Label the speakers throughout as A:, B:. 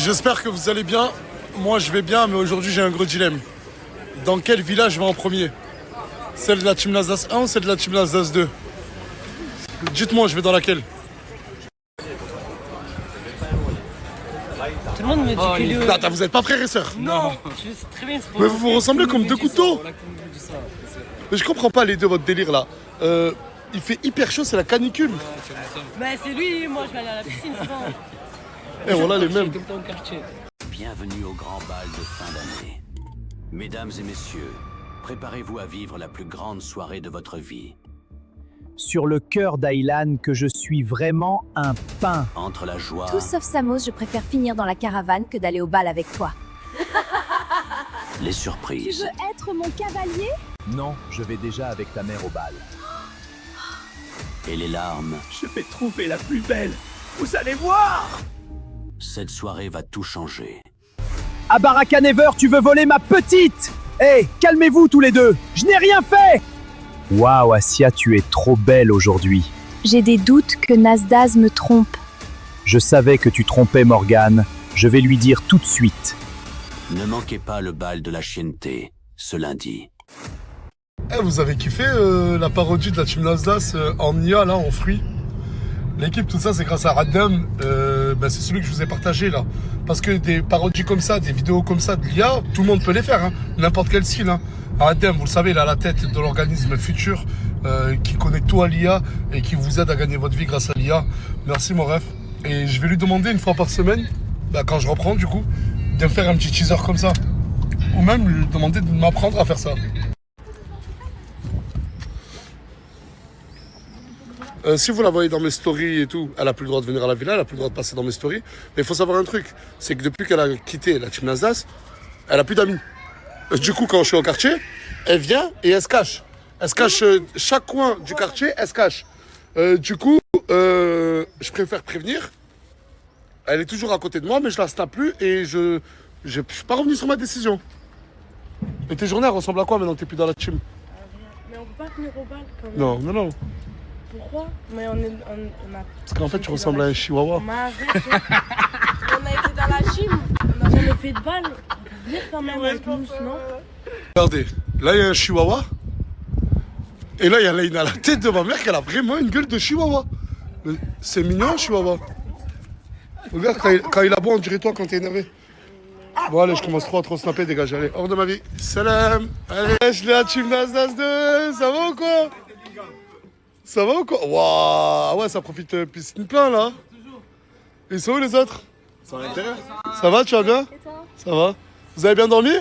A: J'espère que vous allez bien. Moi, je vais bien, mais aujourd'hui, j'ai un gros dilemme. Dans quel village je vais en premier? Celle de la Team Nasdaq 1 ou celle de la Team Nasdaq 2? Dites-moi, je vais dans laquelle?
B: Tout le monde me dit que Léo...
A: Attends, vous êtes pas frères et sœurs?
B: Non, je sais très bien, c'est pas
A: Mais vous vous ressemblez comme deux couteaux. Mais je comprends pas les deux, votre délire là. Il fait hyper chaud, c'est la canicule.
B: Bah c'est lui, moi je vais aller à la piscine, c'est bon.
A: Et voilà les mêmes.
B: Tout le temps au quartier.
C: Bienvenue au grand bal de fin d'année. Mesdames et messieurs, préparez-vous à vivre la plus grande soirée de votre vie.
D: Sur le cœur d'Aylan que je suis vraiment un pain.
C: Entre la joie,
E: Tout sauf Samos, je préfère finir dans la caravane que d'aller au bal avec toi.
C: les
E: Tu
C: surprises,
E: veux être mon cavalier?
D: Non, je vais déjà avec ta mère au bal.
C: et les larmes,
D: Je vais trouver la plus belle. Vous allez voir.
C: cette soirée va tout changer.
D: À Baraka Never, tu veux voler ma petite? Hé, calmez-vous tous les deux. Je n'ai rien fait. Waouh, Assia, tu es trop belle aujourd'hui.
E: J'ai des doutes que Nasdaq me trompe.
D: Je savais que tu trompais Morgane. Je vais lui dire tout de suite.
C: Ne manquez pas le bal de la chienneté, ce lundi.
A: Eh, vous avez kiffé la parodie de la Team Nasdaq en IA, là, en fruits? L'équipe, tout ça, c'est grâce à Radam. C'est celui que je vous ai partagé, là. Parce que des parodies comme ça, des vidéos comme ça de l'IA, tout le monde peut les faire, hein. N'importe quel style, hein. Radam, vous le savez, il a la tête de l'organisme Futur, qui connaît tout à l'IA et qui vous aide à gagner votre vie grâce à l'IA. Merci, mon ref. Et je vais lui demander une fois par semaine, quand je reprends, du coup, de me faire un petit teaser comme ça. Ou même lui demander de m'apprendre à faire ça. Si vous la voyez dans mes stories et tout, elle a plus le droit de venir à la villa, elle a plus le droit de passer dans mes stories. Mais il faut savoir un truc, c'est que depuis qu'elle a quitté la Team Nasdaq, elle a plus d'amis. Du coup, quand je suis au quartier, elle vient et elle se cache. Elle se cache chaque coin du quartier, elle se cache. Du coup, je préfère prévenir. Elle est toujours à côté de moi, mais je la snap plus et je suis pas revenu sur ma décision. Et tes journées, elles ressemblent à quoi maintenant que t'es plus dans la team?
F: Mais on peut pas venir au bal quand même.
A: Non, non, non.
F: Pourquoi? Mais on a...
A: Parce qu'en fait, tu ressembles à un chihuahua.
F: On m'a arrêté. On a été dans la gym, on n'a jamais fait de bal. On peut venir quand même avec nous, non?
A: Regardez, là il y a un chihuahua. Et là il y a Laïna, la tête de ma mère, qu'elle a vraiment une gueule de chihuahua. Mais c'est mignon, un chihuahua. Regarde, quand il aboie, on dirait toi quand t'es énervé. Bon, allez, je commence trop snapper, dégage, allez, hors de ma vie. Salam. Allez, je l'ai à Team Nasdaq 2, ça va ou quoi? Ça va ou quoi? Waouh, ouais, ça profite piscine plein là. Ils sont où les autres? Ils sont à l'intérieur. Ça va, tu vas bien? Ça va. Vous avez bien dormi?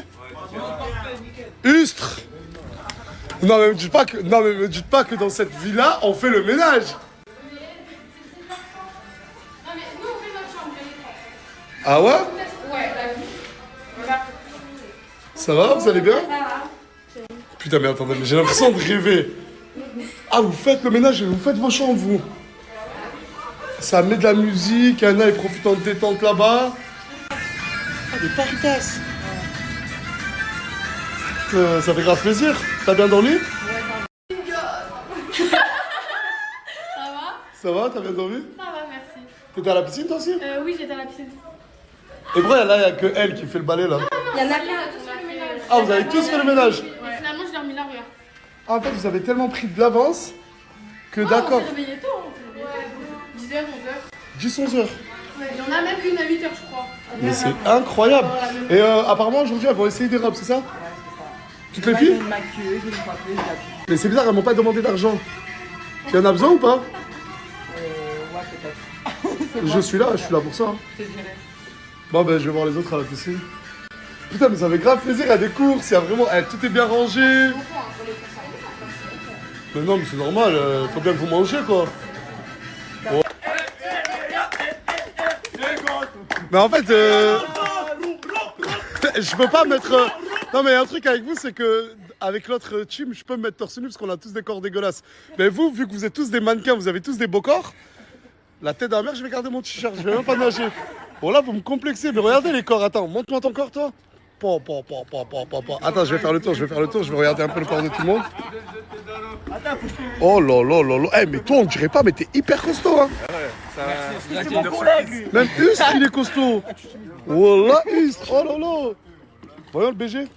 A: Ustre. Non mais me dites pas que dans cette villa on fait le ménage. Ah ouais? Ça va? Vous allez bien? Putain mais attendez, mais j'ai l'impression de rêver. Ah, vous faites le ménage et vous faites vos chambres, vous? Ça met de la musique, Anna il profite en détente là-bas. Ah, des faritas. Ça fait grave plaisir. T'as bien dormi?
G: Ouais, ça va.
A: Ça va? T'as bien dormi?
G: Ça va, merci.
A: T'étais à la piscine toi aussi?
G: Oui, j'étais à la piscine.
A: Et pourquoi là, il n'y a que elle qui fait le balai là?
G: Il y en a plein. On a tous fait le ménage.
A: Ah, vous avez tous fait le ménage?
G: Et finalement, je l'ai remis là, regarde.
A: Ah, en fait, vous avez tellement pris de l'avance que
G: On
A: d'accord.
G: s'est réveillé tôt, on s'est réveillé tôt. 10h, 11h.
A: 10-11 heures.
G: Ouais, il y en a même une à 8h, je crois.
A: Mais c'est incroyable. Et apparemment, aujourd'hui, elles vont essayer des robes, c'est ça? Toutes les filles? Mais c'est bizarre, elles m'ont pas demandé d'argent. Il y en a besoin ou pas? Je suis là pour ça. Hein. Bon, ben, je vais voir les autres à la piscine. Putain, mais ça fait grave plaisir, il y a des courses, il y a vraiment. Tout est bien rangé. Mais non, mais c'est normal, faut bien que vous mangez quoi. Bon. Mais en fait, je peux pas mettre. Non, mais un truc avec vous, c'est que avec l'autre team, je peux me mettre torse nu parce qu'on a tous des corps dégueulasses. Mais vous, vu que vous êtes tous des mannequins, vous avez tous des beaux corps, la tête de la mer, je vais garder mon t-shirt, je vais même pas nager. Bon, là, vous me complexez, mais regardez les corps, attends, montre-moi ton corps, toi. Attends, je vais faire le tour, je vais regarder un peu le corps de tout le monde. Oh là là là là. Eh, mais toi, on dirait pas, mais t'es hyper costaud, hein.
D: C'est mon collègue.
A: Même Hust, il est costaud. Wallah, Hust. Oh là là. Voyons le BG.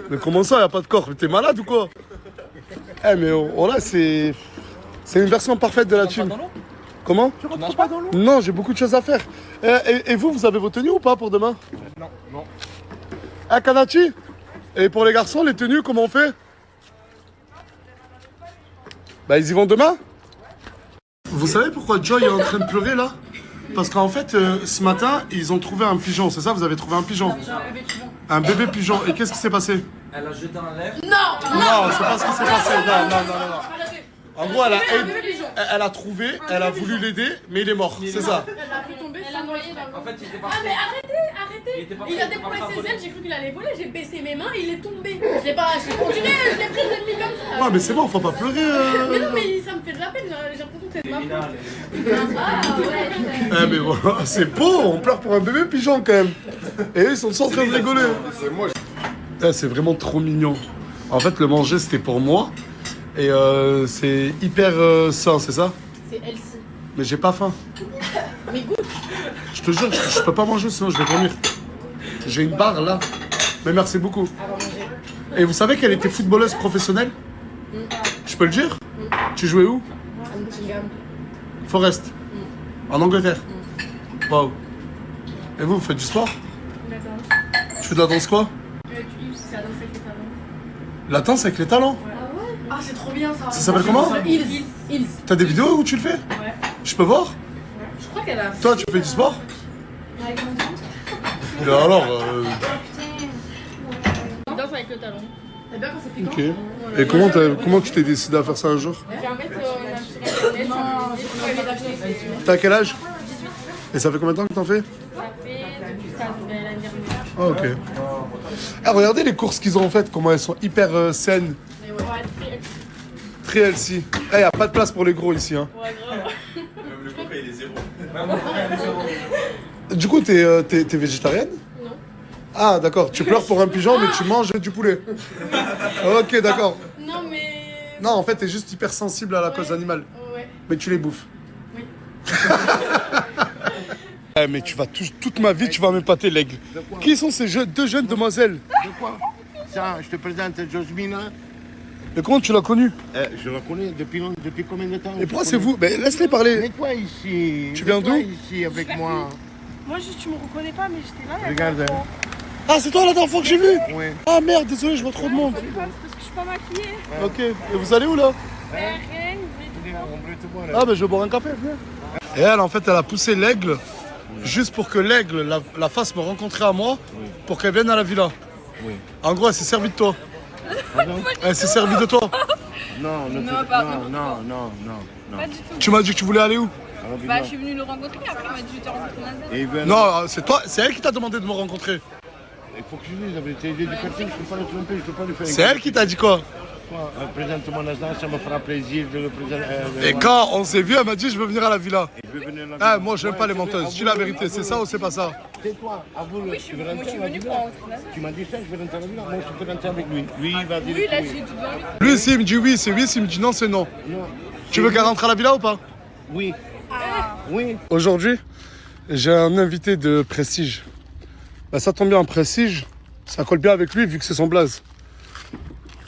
A: Mais comment ça, y a pas de corps? Mais t'es malade ou quoi? Eh, mais oh là, c'est une version parfaite de la team. Comment?
D: Tu rentres pas dans l'eau?
A: Non, j'ai beaucoup de choses à faire. Et vous avez vos tenues ou pas pour demain?
D: Non.
A: Ah, Kanachi? Et pour les garçons, les tenues, comment on fait? Bah, ils y vont demain? Vous savez pourquoi Joy est en train de pleurer là? Parce qu'en fait, ce matin, ils ont trouvé un pigeon, c'est ça? Vous avez trouvé un pigeon? Un bébé pigeon. Et qu'est-ce qui s'est passé?
H: Elle a jeté un lèvre.
A: Non, c'est pas ce qui s'est passé. Non. En gros, elle a trouvé, elle a voulu l'aider, mais il est mort, c'est ça?
G: Elle a fait tomber sans noyer.
H: En fait, il était pas
G: Ah mais arrêtez. Il a déployé ses ailes, j'ai cru qu'il allait voler, j'ai baissé mes mains, il est tombé. Je l'ai continué, je l'ai pris, je l'ai mis comme ça.
A: Ouais, mais c'est bon, faut pas pleurer.
G: Mais non, mais ça me fait de la peine, j'ai l'impression que c'est de ma faute.
A: Eh mais voilà, c'est beau, on pleure pour un bébé pigeon quand même. Et eux, ils sont tous en train de rigoler. C'est vraiment trop mignon. En fait, le manger, c'était pour moi. Et c'est hyper sain, c'est ça?
G: C'est Elsie.
A: Mais j'ai pas faim.
G: Mais goûte.
A: Je te jure, je peux pas manger sinon je vais vomir. J'ai une barre là. Mais merci beaucoup. Et vous savez qu'elle était footballeuse professionnelle? Je peux le dire? Tu jouais où? Forest. En Angleterre. Waouh. Et vous faites du sport? Tu fais de la danse quoi?
G: C'est la danse avec les talons.
A: La danse avec les talents?
G: Ah, c'est trop bien ça.
A: Ça s'appelle comment?
G: Ils.
A: T'as des vidéos où tu le fais?
G: Ouais.
A: Je peux voir?
G: Je crois qu'elle a.
A: Toi, tu fais du sport? Et alors
G: Il danse avec le talon. T'as bien quand c'est piquant?
A: Ok. Et comment tu t'es décidé à faire ça un jour?
G: En fait, on a sur internet,
A: T'as quel âge? Et ça fait combien de temps que t'en fais?
G: ça fait depuis l'année dernière.
A: Ah, ok. Ah, regardez les courses qu'ils ont faites, comment elles sont hyper saines.
G: Mais ouais,
A: Très healthy. Eh, y a pas de place pour les gros ici, hein.
G: ouais, grave.
H: Le coca, il est zéro.
A: Du coup, t'es végétarienne?
G: Non.
A: Ah, d'accord. Tu pleures pour un pigeon, mais tu manges du poulet. Ok, d'accord.
G: Non, mais.
A: Non, en fait, t'es juste hyper sensible à la cause animale.
G: Ouais.
A: Mais tu les bouffes.
G: Oui.
A: Eh, mais tu vas toute ma vie, tu vas m'épater, l'aigle. Qui sont ces deux jeunes demoiselles?
I: De quoi? Ça, je te présente Josmina.
A: Mais comment tu l'as connue?
I: Je la connais depuis combien de temps?
A: Et pourquoi c'est vous? Mais laisse-les parler.
I: Mets-toi ici.
A: Tu viens d'où?
I: Mets-toi ici avec moi.
F: Moi, tu me reconnais pas, mais j'étais là. il y a
I: Regarde.
F: pas longtemps.
A: Ah, c'est toi la dernière fois que j'ai vu?
I: Ouais.
A: Ah merde, désolé, je vois trop de monde.
F: C'est parce que je suis pas maquillée.
A: Ok, et vous allez où là?
F: Rien, mais
I: On veut te voir, là.
A: Ah, ben je vais boire un café, viens. Et elle, en fait, elle a poussé l'aigle juste pour que l'aigle la fasse me rencontrer à moi pour qu'elle vienne à la villa.
I: Oui.
A: En gros, elle s'est servie de toi.
I: Pardon?
A: Elle s'est servie de toi.
I: Non,
F: Non,
I: non,
F: pas-
I: non.
F: pas du tout.
A: Tu m'as dit que tu voulais aller où?
I: À la villa.
F: Bah, je suis venue le rencontrer, après, il m'a dit je te rencontre Nazel.
I: Et il veut-
A: Non, c'est toi, c'est elle qui t'a demandé de me rencontrer.
I: Il faut que je dise, avec tes éducations, je ne peux pas le tromper, je ne peux pas le faire.
A: C'est elle qui t'a dit quoi?
I: Présente-moi Nazar, ça me fera plaisir de le présenter.
A: Et quand on s'est vu, elle m'a dit je veux venir à la villa.
I: Je veux venir à la
A: Ah,
I: villa.
A: moi j'aime pas les menteuses. Dis la vérité, c'est ça ou c'est pas ça?
I: C'est toi, avoue-le.
F: Oui,
I: Tu veux
F: moi,
I: rentrer
F: je suis
I: à la
F: venue
I: villa?
F: pour rencontrer Nazel.
I: Tu m'as dit ça, je vais rentrer à la villa. Moi, je peux rentrer avec lui. Lui, il va dire
F: Oui, là,
I: oui.
F: j'ai tout devant lui.
A: Lui, s'il me dit oui, c'est oui. S'il me dit non, c'est non.
I: Non.
A: Tu veux qu'elle rentre à la villa ou pas?
I: Oui. Oui.
A: Aujourd'hui, j'ai un invité de Prestige. Bah, ça tombe bien, Prestige, ça colle bien avec lui vu que c'est son blaze.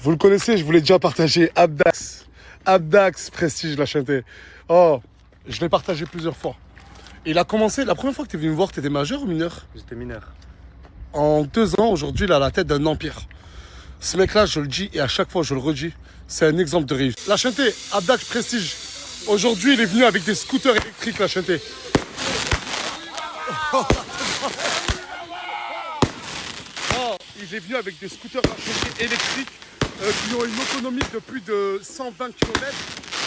A: Vous le connaissez, je vous l'ai déjà partagé. Abdax. Abdax, Prestige, la chanté. Oh, je l'ai partagé plusieurs fois. Il a commencé, la première fois que tu es venu me voir, tu étais majeur ou mineur?
J: J'étais mineur.
A: En 2 ans, aujourd'hui, il a la tête d'un empire. Ce mec-là, je le dis et à chaque fois, je le redis, c'est un exemple de réussite. La chanté, Abdax Prestige. Aujourd'hui, il est venu avec des scooters électriques, la chanté. Oh, il est venu avec des scooters électriques qui ont une autonomie de plus de 120 km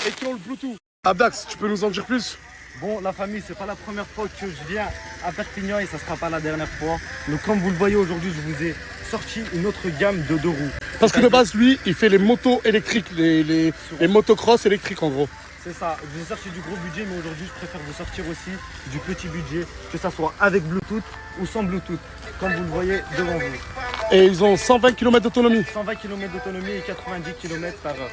A: et qui ont le Bluetooth. Abdax, tu peux nous en dire plus?
J: Bon, la famille, c'est pas la première fois que je viens à Perpignan et ça sera pas la dernière fois. Donc, comme vous le voyez aujourd'hui, je vous ai sorti une autre gamme de 2 roues.
A: Parce que de base, lui, il fait les motos électriques, les motocross électriques en gros.
J: C'est ça, je vous ai sorti du gros budget, mais aujourd'hui, je préfère vous sortir aussi du petit budget, que ça soit avec Bluetooth ou sans Bluetooth. comme vous le voyez devant vous.
A: Et ils ont 120 km d'autonomie.
J: 120 km d'autonomie et 90 km par heure.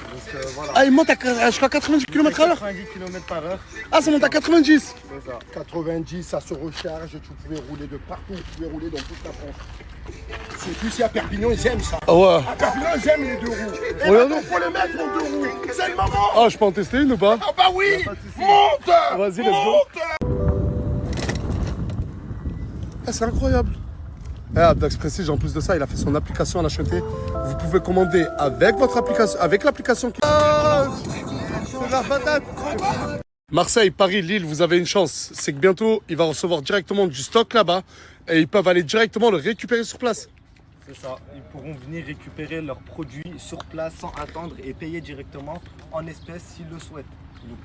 J: Donc voilà.
A: Ah, ils montent jusqu'à 90 km à l'heure.
J: 90 km par heure.
A: Ah, ça monte à 90.
J: C'est ça.
I: 90, ça se recharge, tu pouvais rouler de partout, tu pouvais rouler dans toute la France. C'est plus si à Perpignan, ils aiment ça.
A: Ah ouais.
I: À Perpignan, ils aiment les deux roues. Et
A: Regardez.
I: maintenant, faut les mettre en deux roues. C'est le moment.
A: Ah, je peux en tester une ou pas?
I: Ah bah oui. Monte.
A: Vas-y, let's go. Ah, c'est incroyable. Eh, Abdax Prestige, en plus de ça, il a fait son application à la HNT. Vous pouvez commander avec votre application, avec l'application qui... Ah, c'est la patate. Marseille, Paris, Lille, vous avez une chance. C'est que bientôt, il va recevoir directement du stock là-bas et ils peuvent aller directement le récupérer sur place.
J: C'est ça. Ils pourront venir récupérer leurs produits sur place sans attendre et payer directement en espèces s'ils le souhaitent.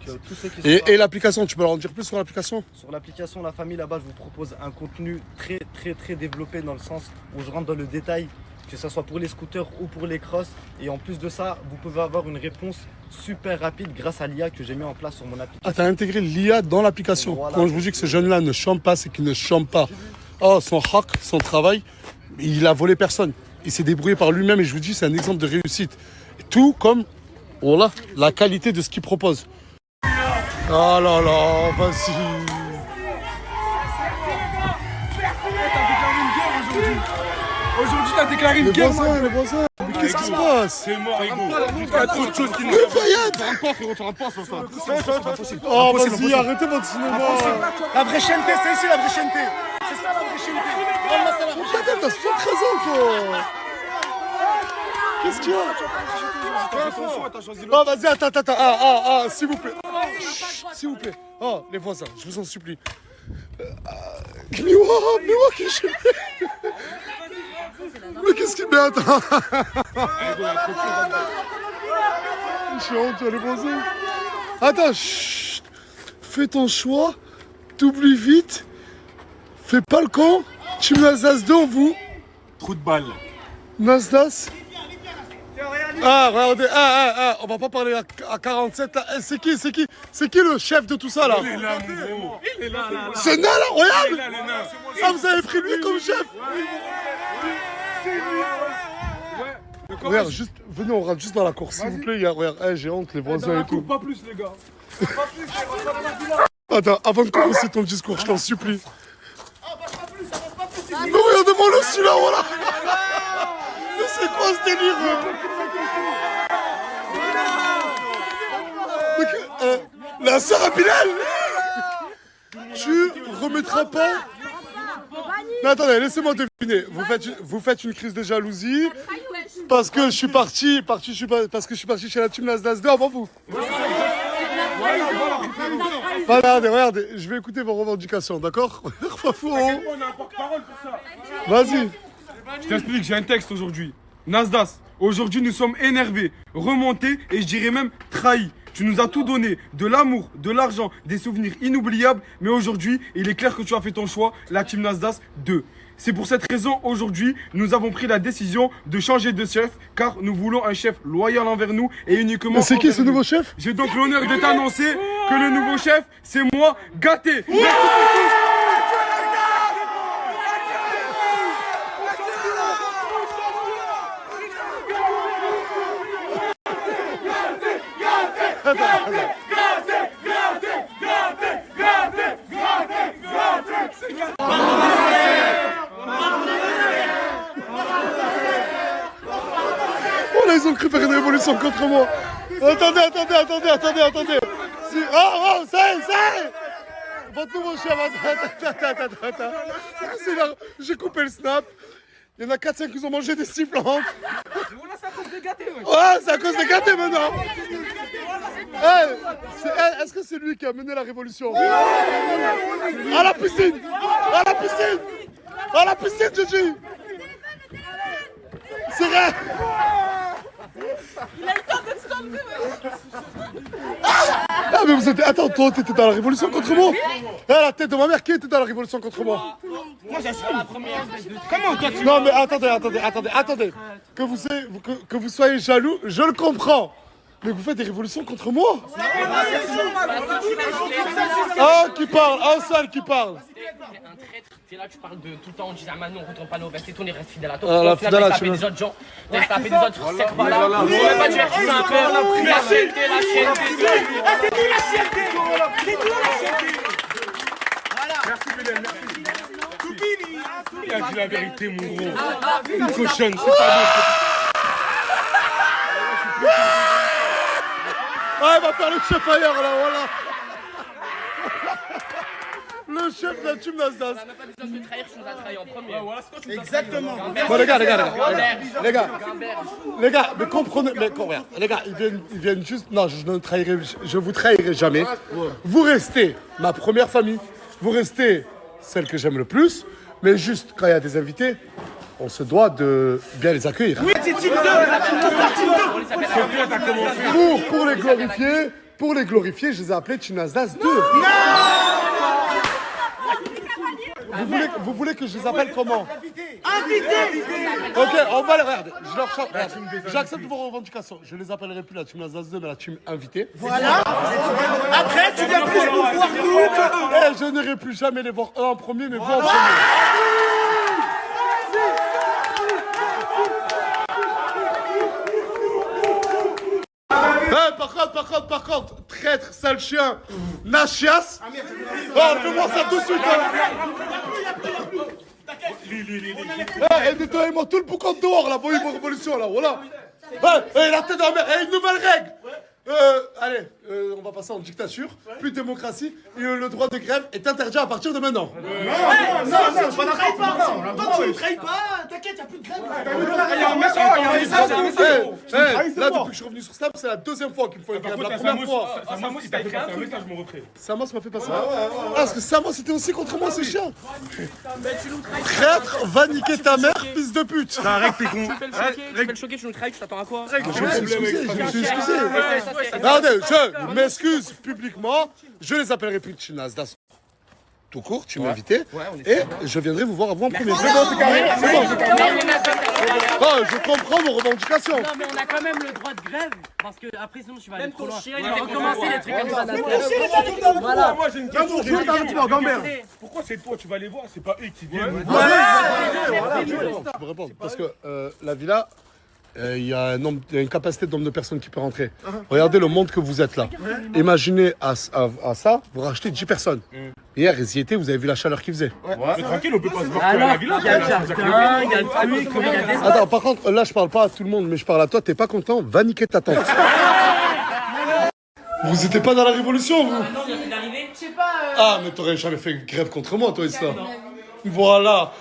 J: Donc, tous ceux qui sont
A: Et l'application, tu peux leur en dire plus sur l'application?
J: Sur l'application La Famille, là-bas, je vous propose un contenu très développé dans le sens où je rentre dans le détail, que ce soit pour les scooters ou pour les crosses. Et en plus de ça, vous pouvez avoir une réponse super rapide grâce à l'IA que j'ai mis en place sur mon application.
A: Ah, t'as intégré l'IA dans l'application.
J: Voilà.
A: Quand je vous dis que ce jeune-là ne chante pas, c'est qu'il ne chante pas. Oh, son hack, son travail, il a volé personne. Il s'est débrouillé par lui-même et je vous dis, c'est un exemple de réussite. Tout comme, voilà, la qualité de ce qu'il propose. Oh là là, vas-y.
H: Aujourd'hui, t'as déclaré une
A: Les
H: guerre,
A: voisins, les voisins. Mais qu'est-ce qui se passe?
H: C'est mort, Ego. Il y a trop de choses qui nous...
A: Mais Fayad! Oh, vas-y, arrêtez votre cinéma.
J: La vraie chaîne c'est ici la vraie chaîne C'est ça la vraie chaîne
A: Putain, t'as 73 ans, toi. Qu'est-ce qu'il y a? Oh, vas-y, attends. Ah, s'il vous plaît. Chut, s'il vous plaît. Oh, les voisins, je vous en supplie. Miwa, qu'est-ce qu'il fait? Mais qu'est-ce qu'il met? Attends. Je suis honteux, les voisins. Attends, chut. Fais ton choix. T'oublies vite. Fais pas le con. Tu me Nasdas devant vous.
H: Trou de balle.
A: Nasdas. Ah, regardez, on va pas parler à 47 là. C'est qui le chef de tout ça là?
H: Il est là, mon gros. Il est là.
A: C'est nain là, regarde.
H: Il est là, le nain.
A: Ah, vous avez pris lui comme chef? Regarde, juste, venez, on rentre juste dans la course, s'il vous plaît. Regarde, j'ai honte, les voisins et tout.
H: Pas plus, les gars.
A: Attends, avant de commencer ton discours, je t'en supplie. Mais regardez-moi le celui-là, voilà. Mais c'est quoi ce délire? La sœur à Bilal. Tu remettras pas. Mais attendez, laissez-moi deviner. Vous faites une crise de jalousie parce que je suis parti chez la team Nasdas 2 avant vous. Regardez, je vais écouter vos revendications, d'accord? Pas fou, hein?
H: On a un porte-parole pour ça.
A: Vas-y.
H: Je t'explique, j'ai un texte aujourd'hui. Nasdas, aujourd'hui nous sommes énervés, remontés et je dirais même trahis. Tu nous as tout donné, de l'amour, de l'argent, des souvenirs inoubliables, mais aujourd'hui, il est clair que tu as fait ton choix, la team Nasdas 2. C'est pour cette raison, aujourd'hui, nous avons pris la décision de changer de chef, car nous voulons un chef loyal envers nous et uniquement...
A: Mais c'est qui ce nouveau chef?
H: J'ai donc l'honneur de t'annoncer que le nouveau chef, c'est moi, Gâté. Merci pour tous.
A: Oh là, ils ont cru faire une révolution contre moi. Attendez. Ça y est. Votre nouveau chef, attends. J'ai coupé le snap. Il y en a 4-5 qui ont mangé des sifflantes. Ouais, c'est à cause des gâtés maintenant. Est-ce que c'est lui qui a mené la révolution? À la piscine, Gigi. C'est vrai.
F: Il a eu le temps de se tomber.
A: Ah mais vous êtes... Attends, toi t'étais dans la révolution contre moi? La tête de ma mère, qui était dans la révolution contre moi?
H: Moi j'assume. Comment toi tu...
A: Non mais attendez. Que vous soyez jaloux, je le comprends. Mais vous faites des révolutions contre moi? Ah, qui parle? Un seul qui parle.
B: Un traître, t'es là, tu parles de tout le temps, on dit Manon, on retourne pas nos vestes et tout, on reste fidèle à toi.
A: Ah, la
B: Au final,
A: fidèle à
B: t'as tapé
A: tu
B: des autres gens, t'as tapé des autres cercles par là. On va pas divertir ça un peu. La fierté, la fierté.
K: C'est tout la fierté. C'est tout la fierté.
H: Merci Bilal, merci. Toubini. Il a dit la vérité, mon gros. Une cochonne, c'est pas bon.
A: Ah, il va faire le chef ailleurs, là, voilà. Le chef de la team Nasdaq.
B: On n'a même pas besoin de trahir, tu nous as trahi en premier.
J: Exactement.
A: Bon, les gars, mais comprenez, regarde, les gars, ils viennent juste, non, je vous trahirai jamais. Vous restez ma première famille, vous restez celle que j'aime le plus, mais juste quand il y a des invités, on se doit de bien les accueillir.
K: Oui, c'est Team 2.
A: Pour les glorifier, je les ai appelés Team Nasdaq 2. Vous voulez que je les appelle comment?
K: Invité.
A: Ok, on va les regarder. Je leur chante. J'accepte vos revendications. Je les appellerai plus la team Nasdaq 2, mais la team invitée.
K: Voilà. Après, tu viens plus nous voir nous.
A: Et je n'irai plus jamais les voir eux en premier, mais vous en premier. Par contre, traître, sale chien, nachias. Oh, fais-moi ça tout de suite. Et nettoyez-moi tout le boucan dehors, là, voyez vos révolutions, là, voilà. La tête de la mer, une nouvelle règle. Allez, on va passer en dictature, plus de démocratie, et le droit de grève est interdit à partir de maintenant.
K: Non, tu ne trahis pas. Tant que tu ne trahis pas, t'inquiète, il n'y a plus de grève.
H: Il y a un message.
A: Là, depuis que je suis revenu sur Snap, c'est la deuxième fois qu'il me faut une grève. La première fois.
H: Samos, il t'a fait passer un message, mon retrait.
A: Samos m'a fait passer. Ah, parce que Samos était aussi contre moi, ce chien. Traître, va niquer ta mère, fils de pute.
H: Arrête tes cons.
B: Tu fais le choquer, tu nous trahis, tu t'attends à quoi?
A: Je me suis excusé. Regardez, je m'excuse publiquement. Je les appellerai plus Team Nasdaq. Tout court, tu m'as invité. Et je viendrai vous voir à vous en premier. C'est bon, c'est carré. C'est bon. Je comprends vos revendications.
B: Non, mais on a quand même le droit de grève. Parce que après, sinon, tu vas aller trop loin. Il va recommencer les trucs comme ça.
H: Voilà. Moi, j'ai une question. Pourquoi c'est toi, tu vas les voir, c'est pas eux qui viennent?
A: Je peux répondre. Parce que la villa, il y a une capacité de nombre de personnes qui peut rentrer. Regardez le monde que vous êtes là. Imaginez à ça, vous rachetez 10 personnes. Hier, ils y étaient, vous avez vu la chaleur qu'il faisait.
H: Mais tranquille, on peut pas se voir à la villa.
B: Il y a le jardin, il y a le truc, il y a des...
A: Attends, par contre, là, je parle pas à tout le monde, mais je parle à toi. T'es pas content? Va niquer ta tante. Vous étiez pas dans la révolution, vous?
G: Je sais pas.
A: Ah, mais t'aurais jamais fait grève contre moi, toi, Isla. Voilà,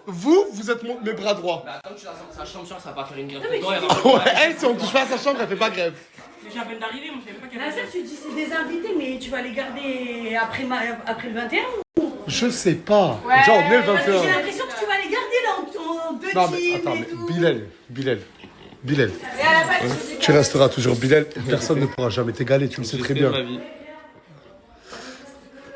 A: vous êtes mes bras droits.
B: Bah attends, tu l'as sorti sa chambre, ça va pas faire une grève pour toi.
A: Ouais, si on touche pas à sa chambre, elle fait pas grève.
B: J'ai à peine d'arriver, moi je savais pas qu'elle
G: Nasser, tu dis c'est des invités, mais tu vas les garder après le 21 ou...
A: Je sais pas. Genre, on est le 21.
G: J'ai l'impression que tu vas les garder là en deux
A: Non, mais
G: teams
A: attends,
G: et
A: mais
G: tout.
A: Bilal. Tu resteras toujours Bilal. Personne ne pourra jamais t'égaler, tu le sais très bien.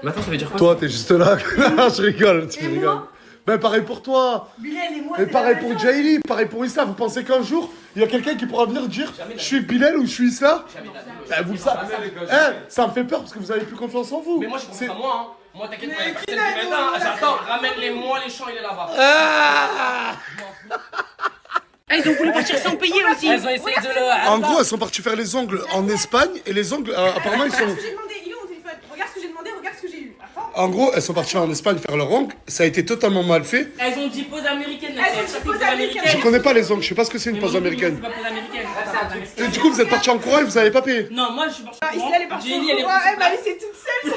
B: Mais attends, ça veut dire quoi?
A: Toi, t'es juste là. Je rigole, tu rigoles. Ben pareil pour toi.
G: Bilal et moi.
A: Et pareil pour Jaili, pareil pour Issa. Vous pensez qu'un jour, il y a quelqu'un qui pourra venir dire je suis Bilal ou je suis Issa? Ben, vous le savez. Ça me fait peur parce que vous avez plus confiance en vous.
B: Mais moi, je pense à moi, hein. Moi, t'inquiète pas, il y a personne qui m'attend. J'attends, ramène-les-moi, les champs, il est là-bas. Ils ont voulu partir sans payer aussi. Elles ont essayé de le...
A: En gros, elles sont parties faire les ongles en Espagne et les ongles, apparemment, ils sont.
G: Regarde ce que j'ai demandé, il est où mon téléphone? Regarde ce que j'ai demandé, regarde ce que j'ai eu.
A: En gros, elles sont parties en Espagne faire leurs ongles. Ça a été totalement mal fait.
B: Elles ont dit pause américaine.
A: Je connais pas les ongles, je sais pas ce que c'est une pause américaine.
B: C'est pas pause américaine.
A: Et du coup, vous êtes partis en courant et vous avez pas payé?
B: Non, moi je suis parti en courant.
G: Elle est partie en courant, elle m'a laissé toute seule.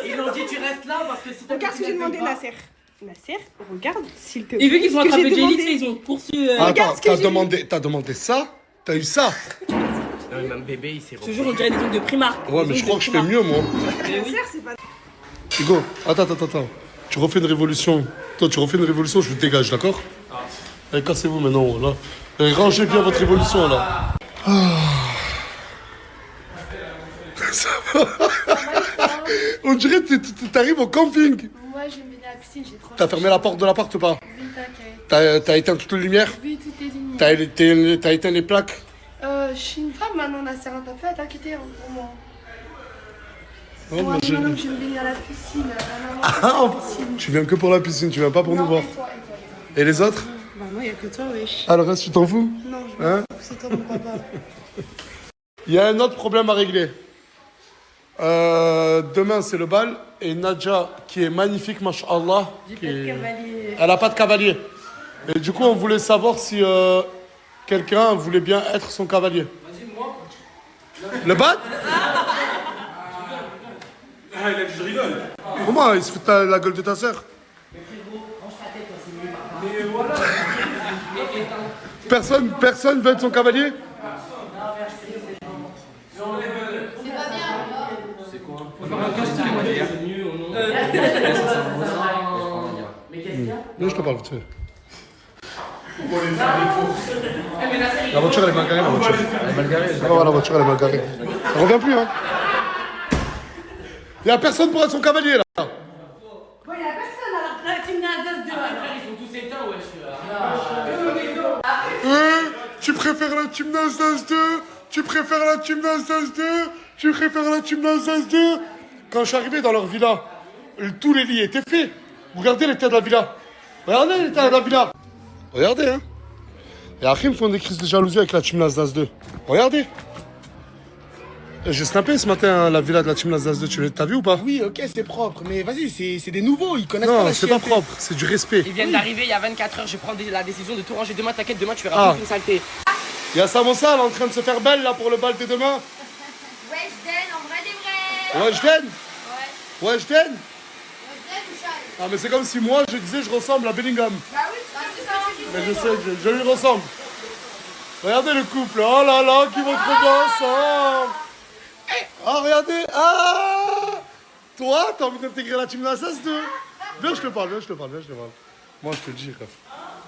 B: Ils ont dit tu restes là parce que si t'as...
G: Regarde ce que j'ai demandé, Nasser. Nasser, regarde s'il te plaît.
B: Et vu qu'ils ont attrapé Jelly, ils ont poursuivi...
A: Attends, t'as demandé ça? T'as eu ça?
B: Non mais même bébé, il s'est... Toujours on dirait des ongles de Primark.
A: Ouais, mais je crois que je fais mieux, moi.
G: Nasser, c'est pas...
A: Hugo, attends. Tu refais une révolution. Toi, tu refais une révolution, je vous dégage, d'accord? Allez, cassez-vous maintenant, là. Et rangez bien votre révolution, là. Ça va. On dirait que t'arrives au camping.
F: Moi, je vais me baigner à la piscine, j'ai trop...
A: T'as fermé la porte de l'appart ou pas?
F: Oui, t'inquiète.
A: T'as éteint toutes les lumières?
F: Oui, tout est lumière.
A: T'as éteint les plaques?
F: je suis une femme maintenant, Nasser. T'as pas à t'inquiéter pour moi.
A: Oh,
F: Ouais,
A: ma
F: maintenant
A: chérie.
F: que je vais venir à la piscine.
A: Tu viens que pour la piscine, tu viens pas pour nous voir. Et les autres?
F: Bah, moi, il n'y a que toi, wesh.
A: Ah, le reste, tu t'en fous?
F: Non, je
A: Hein?
F: c'est toi mon papa.
A: Il y a un autre problème à régler. Demain, c'est le bal. Et Nadja, qui est magnifique, mashallah. Elle n'a pas de cavalier. Et du coup, on voulait savoir si quelqu'un voulait bien être son cavalier. Le bal?
H: Ah, il a dit je rigole.
A: Comment? Il se fout de la gueule de ta sœur? Personne veut être son cavalier? Non, je te parle vite fait. La voiture elle est mal garée, la voiture. Elle est mal garée. La voiture elle est mal garée. Elle revient plus, hein. Il y a personne pour être son cavalier là.
G: Bon, il y a personne alors. La team Nasdaq 2.
B: Ils sont tous éteints, wesh.
A: Tu préfères la team Nasdaq 2? Tu préfères la team Nasdaq 2? Tu préfères la team Nasdaq 2? Quand je suis arrivé dans leur villa, tous les lits étaient faits. Regardez l'état de la villa. Regardez l'état de la villa. Regardez, hein. Et après, ils me font des crises de jalousie avec la team Nasdaq 2. Regardez. J'ai snappé ce matin hein, la villa de la team Nasdaq 2. T'as vu ou pas?
K: Oui, ok, c'est propre, mais vas-y, c'est des nouveaux, ils connaissent pas
A: Non,
K: la
A: c'est pas
K: chienneté.
A: propre, c'est du respect.
B: Ils viennent d'arriver il y a 24 heures. Je prends la décision de tout ranger demain. T'inquiète, demain tu verras plus une saleté.
A: Il y a Samosa, elle est en train de se faire belle là pour le bal de demain.
G: Weshden, en vrai des vrais.
A: Weshden?
G: Ouais.
A: Weshden?
G: Weshden ou Shai?
A: Ah mais c'est comme si moi je disais je ressemble à Bellingham.
G: Bah oui, c'est ça.
A: Mais je sais que je lui ressemble. Regardez le couple, oh là là, qui vont trop bien ensemble. Ah regardez, ah. Toi, t'as envie d'intégrer la team Nasdaq 2? Viens, je te parle. Moi je te le dis, ref,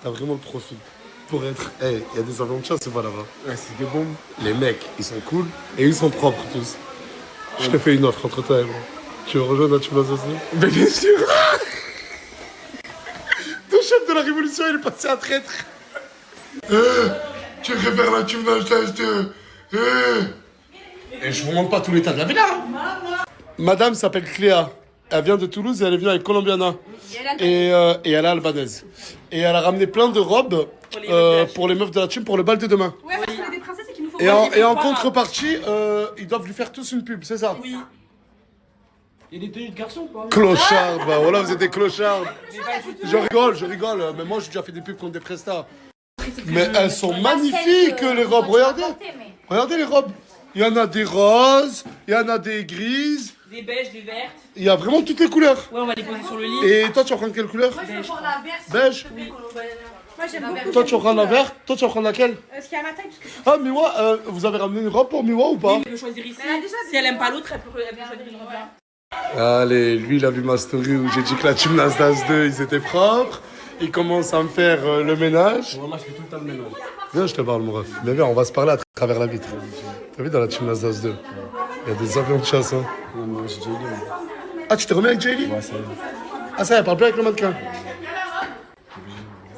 A: t'as vraiment le profil. Pour être, il y a des avions de chasse, c'est pas là-bas. Ouais, c'est des bombes. Les mecs, ils sont cool et ils sont propres tous. Je te fais une offre entre toi et moi. Tu veux rejoindre la team Nasdaq 2? Mais bien sûr. Le chef de la révolution, il est passé à traître. Tu préfères la team Nasdaq 2? Et je vous montre pas tout l'état de la villa. Madame s'appelle Cléa. Elle vient de Toulouse et elle est venue avec Colombiana. Et elle est albanaise. Et elle a ramené plein de robes pour les meufs de la team pour le bal de demain.
G: Ouais, parce qu'on est des princesses et qu'il nous faut.
A: Et en contrepartie, ils doivent lui faire tous une pub, c'est ça?
B: Oui. Il y a des tenues de garçons ou pas?
A: Clochard, bah voilà, vous êtes des clochards. Je rigole, mais moi j'ai déjà fait des pubs contre des prestats. Mais elles sont magnifiques les robes, regardez les robes. Il y en a des roses, il y en a des grises.
B: Des beiges, des vertes.
A: Il y a vraiment toutes les couleurs.
B: Ouais, on va les poser sur le lit.
A: Et toi tu vas prendre quelle couleur?
G: Moi, je vais prendre la verte.
A: Beige.
G: Oui. Moi, j'aime beaucoup.
A: Toi tu vas prendre la verte, toi tu vas prendre laquelle?
G: Ce qui est à ma taille, parce que
A: Ah Miwa, vous avez ramené une robe pour Miwa ou pas?
B: Oui, elle peut choisir ici. Si elle aime pas l'autre, elle peut choisir une robe là.
A: Allez, lui il a vu ma story où j'ai dit que la team Nasdaq 2 ils étaient propres. Il commence à me faire le ménage.
H: Moi, je fais tout le temps le ménage.
A: Viens, je te parle, mon ref. Mais viens, on va se parler à travers la vitre. T'as vu dans la team Nasdaq 2? Il y a des avions de chasse. Hein.
H: Non, moi, j'ai Jaylee.
A: Ah, tu t'es remis avec Jaylee?
H: Ouais, ça y est.
A: Ah, ça y est, elle parle plus avec le mannequin.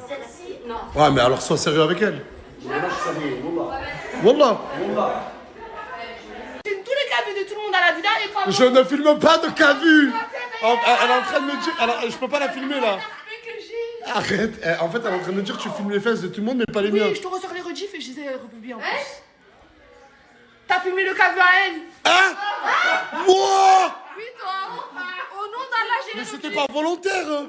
G: celle-ci, non.
A: Ouais, mais alors sois sérieux avec elle. Wallah.
F: Filme tous les cabus de tout le monde à la villa et pas moi.
A: Je ne filme pas de cavu. Elle est en train de me dire. Je peux pas la filmer là. Arrête. En fait, elle est en train de me dire que tu filmes les fesses de tout le monde, mais pas les miens.
F: Oui, je te ressors les rediffs et je les ai republiés en plus. T'as filmé le cavu à elle?
A: Hein? Moi?
F: Oui, toi. Au nom d'Allah, j'ai
A: Mais
F: republié.
A: c'était pas volontaire.
F: Non,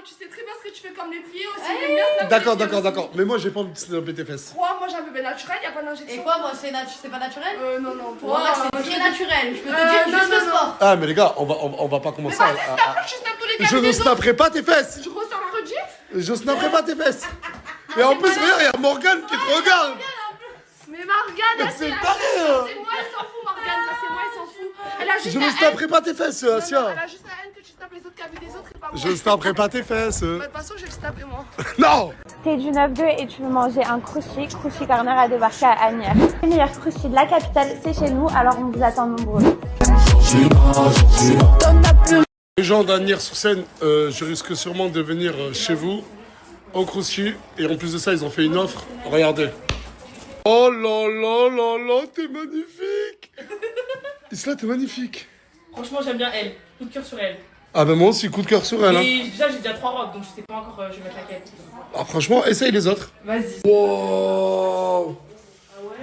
F: tu sais très bien ce que tu fais comme les pieds aussi. J'aime bien snapper
A: D'accord,
F: les pieds aussi.
A: d'accord. Mais moi, j'ai pas envie de snapper tes fesses.
F: Moi j'avais bien naturel, y a pas d'injection.
G: Et quoi, moi, c'est pas naturel?
F: Non,
G: Moi, c'est très naturel. Je peux te
F: Euh,
G: dire
F: non,
G: juste le
F: non,
G: sport.
A: Ah, mais les gars, on va pas commencer
F: Vas-y, snap, je snappe tous les
A: Je
F: cabus
A: ne
F: des autres.
A: snapperai pas tes fesses.
F: Je ressors la rediff.
A: Je snapperai pas tes fesses. Et en plus, regarde, il y a Morgane qui te regarde.
F: Mais Morgane, elle
A: c'est
F: là,
A: pareil,
F: c'est
A: hein.
F: moi, elle s'en fout, Morgane, là, c'est moi, elle s'en fout. Elle a juste
A: Je
F: la
A: ne
F: haine.
A: snapperai pas tes fesses,
F: Non,
A: Asia.
F: elle a juste la haine que tu snappes les autres cabus des autres et pas moi.
A: Je ne snapperai pas tes fesses.
F: Bah, de toute façon, je vais le snapper moi.
A: Non.
L: T'es du 9-2 et tu veux manger un crunchy. Crunchy Corner a débarqué à Agnières. Le meilleur crunchy de la capitale, c'est chez nous, alors on vous attend nombreux.
A: Les gens d'Agnières-sur-Seine, je risque sûrement de venir chez vous au Crunchy. Et en plus de ça, ils ont fait une offre. Regardez. Oh là là là là, t'es magnifique. Isla, t'es magnifique.
B: Franchement, j'aime bien elle. Coup de cœur sur elle.
A: Ah ben moi aussi, coup de cœur sur elle. Hein.
B: Et déjà, j'ai déjà 3 robes, donc je sais pas encore, je vais mettre laquelle.
A: Ah franchement, essaye les autres.
B: Vas-y.
A: Wow.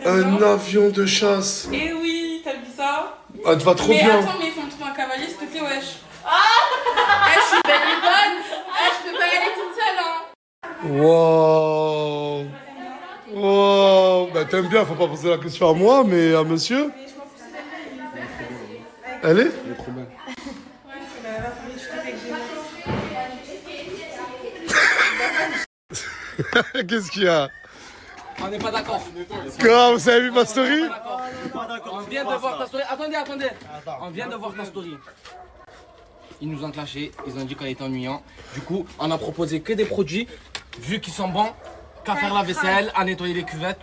A: Un avion de chasse.
G: Eh oui, t'as vu ça?
A: Ah, tu vas trop
G: mais
A: bien.
G: Attends, mais il faut me trouver un cavalier, s'il te plaît, wesh. Je suis belle et bonne. Je peux pas y aller toute seule, hein.
A: Wow. Wow. Bah t'aimes bien, faut pas poser la question à moi, mais à monsieur. Elle est
H: trop belle.
A: Qu'est-ce qu'il y a?
B: On n'est pas d'accord.
A: Comment vous avez vu ma story?
B: On vient de voir ta story. Attendez. On vient de voir ta story. Ils nous ont clashé, ils ont dit qu'elle était ennuyante. Du coup, on a proposé que des produits, vu qu'ils sont bons, qu'à faire la vaisselle, à nettoyer les cuvettes.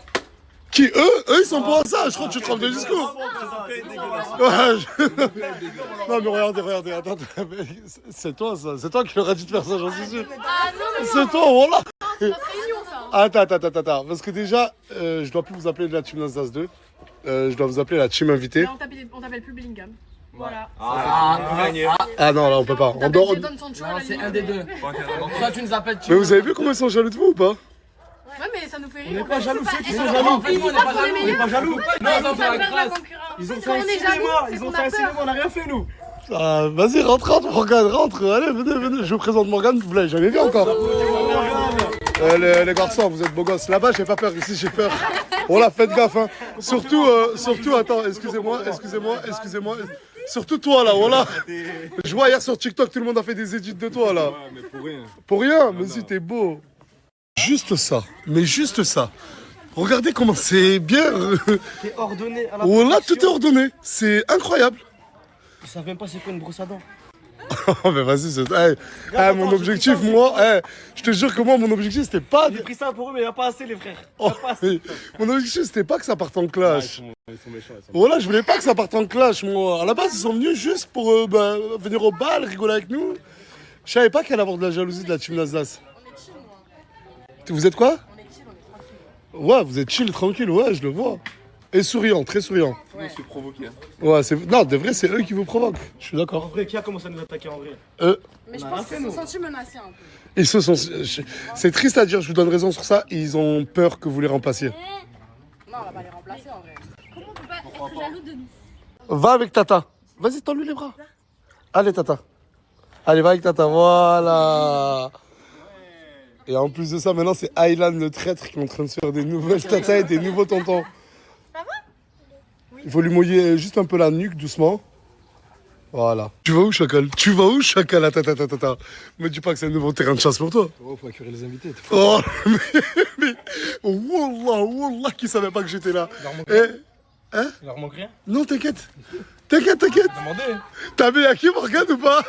A: Qui eux ils sont pas à ça, je crois que tu te trompes de discours. Ouais, non mais regardez, attends, c'est toi ça, c'est toi qui aurais dû te faire ça, j'en suis sûr. C'est toi, voilà. Attends, parce que déjà, je dois plus vous appeler la team Nasdaq 2, je dois vous appeler la team invitée.
G: On t'appelle plus Bellingham. Voilà.
A: Ah non, là on peut pas.
B: C'est un des deux. Soit tu nous appelles.
A: Mais vous avez vu comment ils sont jaloux de vous ou pas?
G: Ouais, mais ça nous fait rire.
J: On n'est pas jaloux, ceux qui sont
B: jaloux.
J: jaloux.
B: En fait, nous, on n'est pas jaloux.
J: On n'est pas jaloux.
B: Non, on fait la grâce.
J: Ils ont fait un cinéma, on n'a rien fait nous.
A: Ah, vas-y, rentre, Morgane, rentre. Allez, venez, je vous présente Morgane, vous l'avez jamais vu encore. Les garçons, vous êtes beaux gosses. Là-bas, j'ai pas peur, ici, j'ai peur. Oh là, faites gaffe, hein. Surtout, attends, excusez-moi. Surtout toi, là, voilà. Je vois hier sur TikTok, tout le monde a fait des edits de toi, là.
H: Ouais, mais pour rien.
A: Pour rien, mais si, t'es beau. Juste ça, mais juste ça. Regardez comment c'est bien.
J: T'es ordonné à la
A: Oh là, tout est ordonné. C'est incroyable.
J: Ils savent même pas c'est quoi une brosse à dents.
A: Oh mais vas-y, mon objectif, moi, je te jure que moi, mon objectif, c'était pas...
J: J'ai pris ça pour eux, mais il n'y a pas assez, les frères.
A: Mon objectif, c'était pas que ça parte en clash.
H: Ils sont méchants.
A: Voilà, je voulais pas que ça parte en clash, moi. À la base, ils sont venus juste pour venir au bal, rigoler avec nous. Je savais pas qu'elle allait avoir de la jalousie de la team Nasdaq. Vous êtes quoi?
G: On est chill, on est tranquille.
A: Ouais, vous êtes chill, tranquille, ouais, je le vois. Et souriant, très souriant.
H: Je suis provoqué.
A: Ouais, non, de vrai, c'est eux qui vous provoquent. Je suis d'accord.
J: En vrai, qui a commencé à nous attaquer en vrai?
A: Eux.
G: Mais je pense qu'ils se sont sentis menacés un peu.
A: Ils se sont... C'est triste à dire, je vous donne raison sur ça. Ils ont peur que vous les remplaciez.
G: Non, on va pas les remplacer en vrai.
F: Comment on peut pas être jaloux de nous?
A: Va avec Tata. Vas-y, tends-lui les bras. Allez, Tata. Allez, va avec Tata. Voilà. Et en plus de ça, maintenant, c'est Aylan le traître qui est en train de se faire des nouvelles tatas et des nouveaux tontons.
F: Ça va?
A: Il faut lui mouiller juste un peu la nuque, doucement. Voilà. Tu vas où, Chacal? Tu vas où, Chacal? Tata. Me dis pas que c'est un nouveau terrain de chasse pour toi.
H: Oh, faut accueillir les invités.
A: Oh, mais Wallah, qui savait pas que j'étais là. Hein?
J: Il leur manque rien?
A: Non, t'inquiète.
J: Demandez.
A: T'as vu à qui, Morgane, ou pas?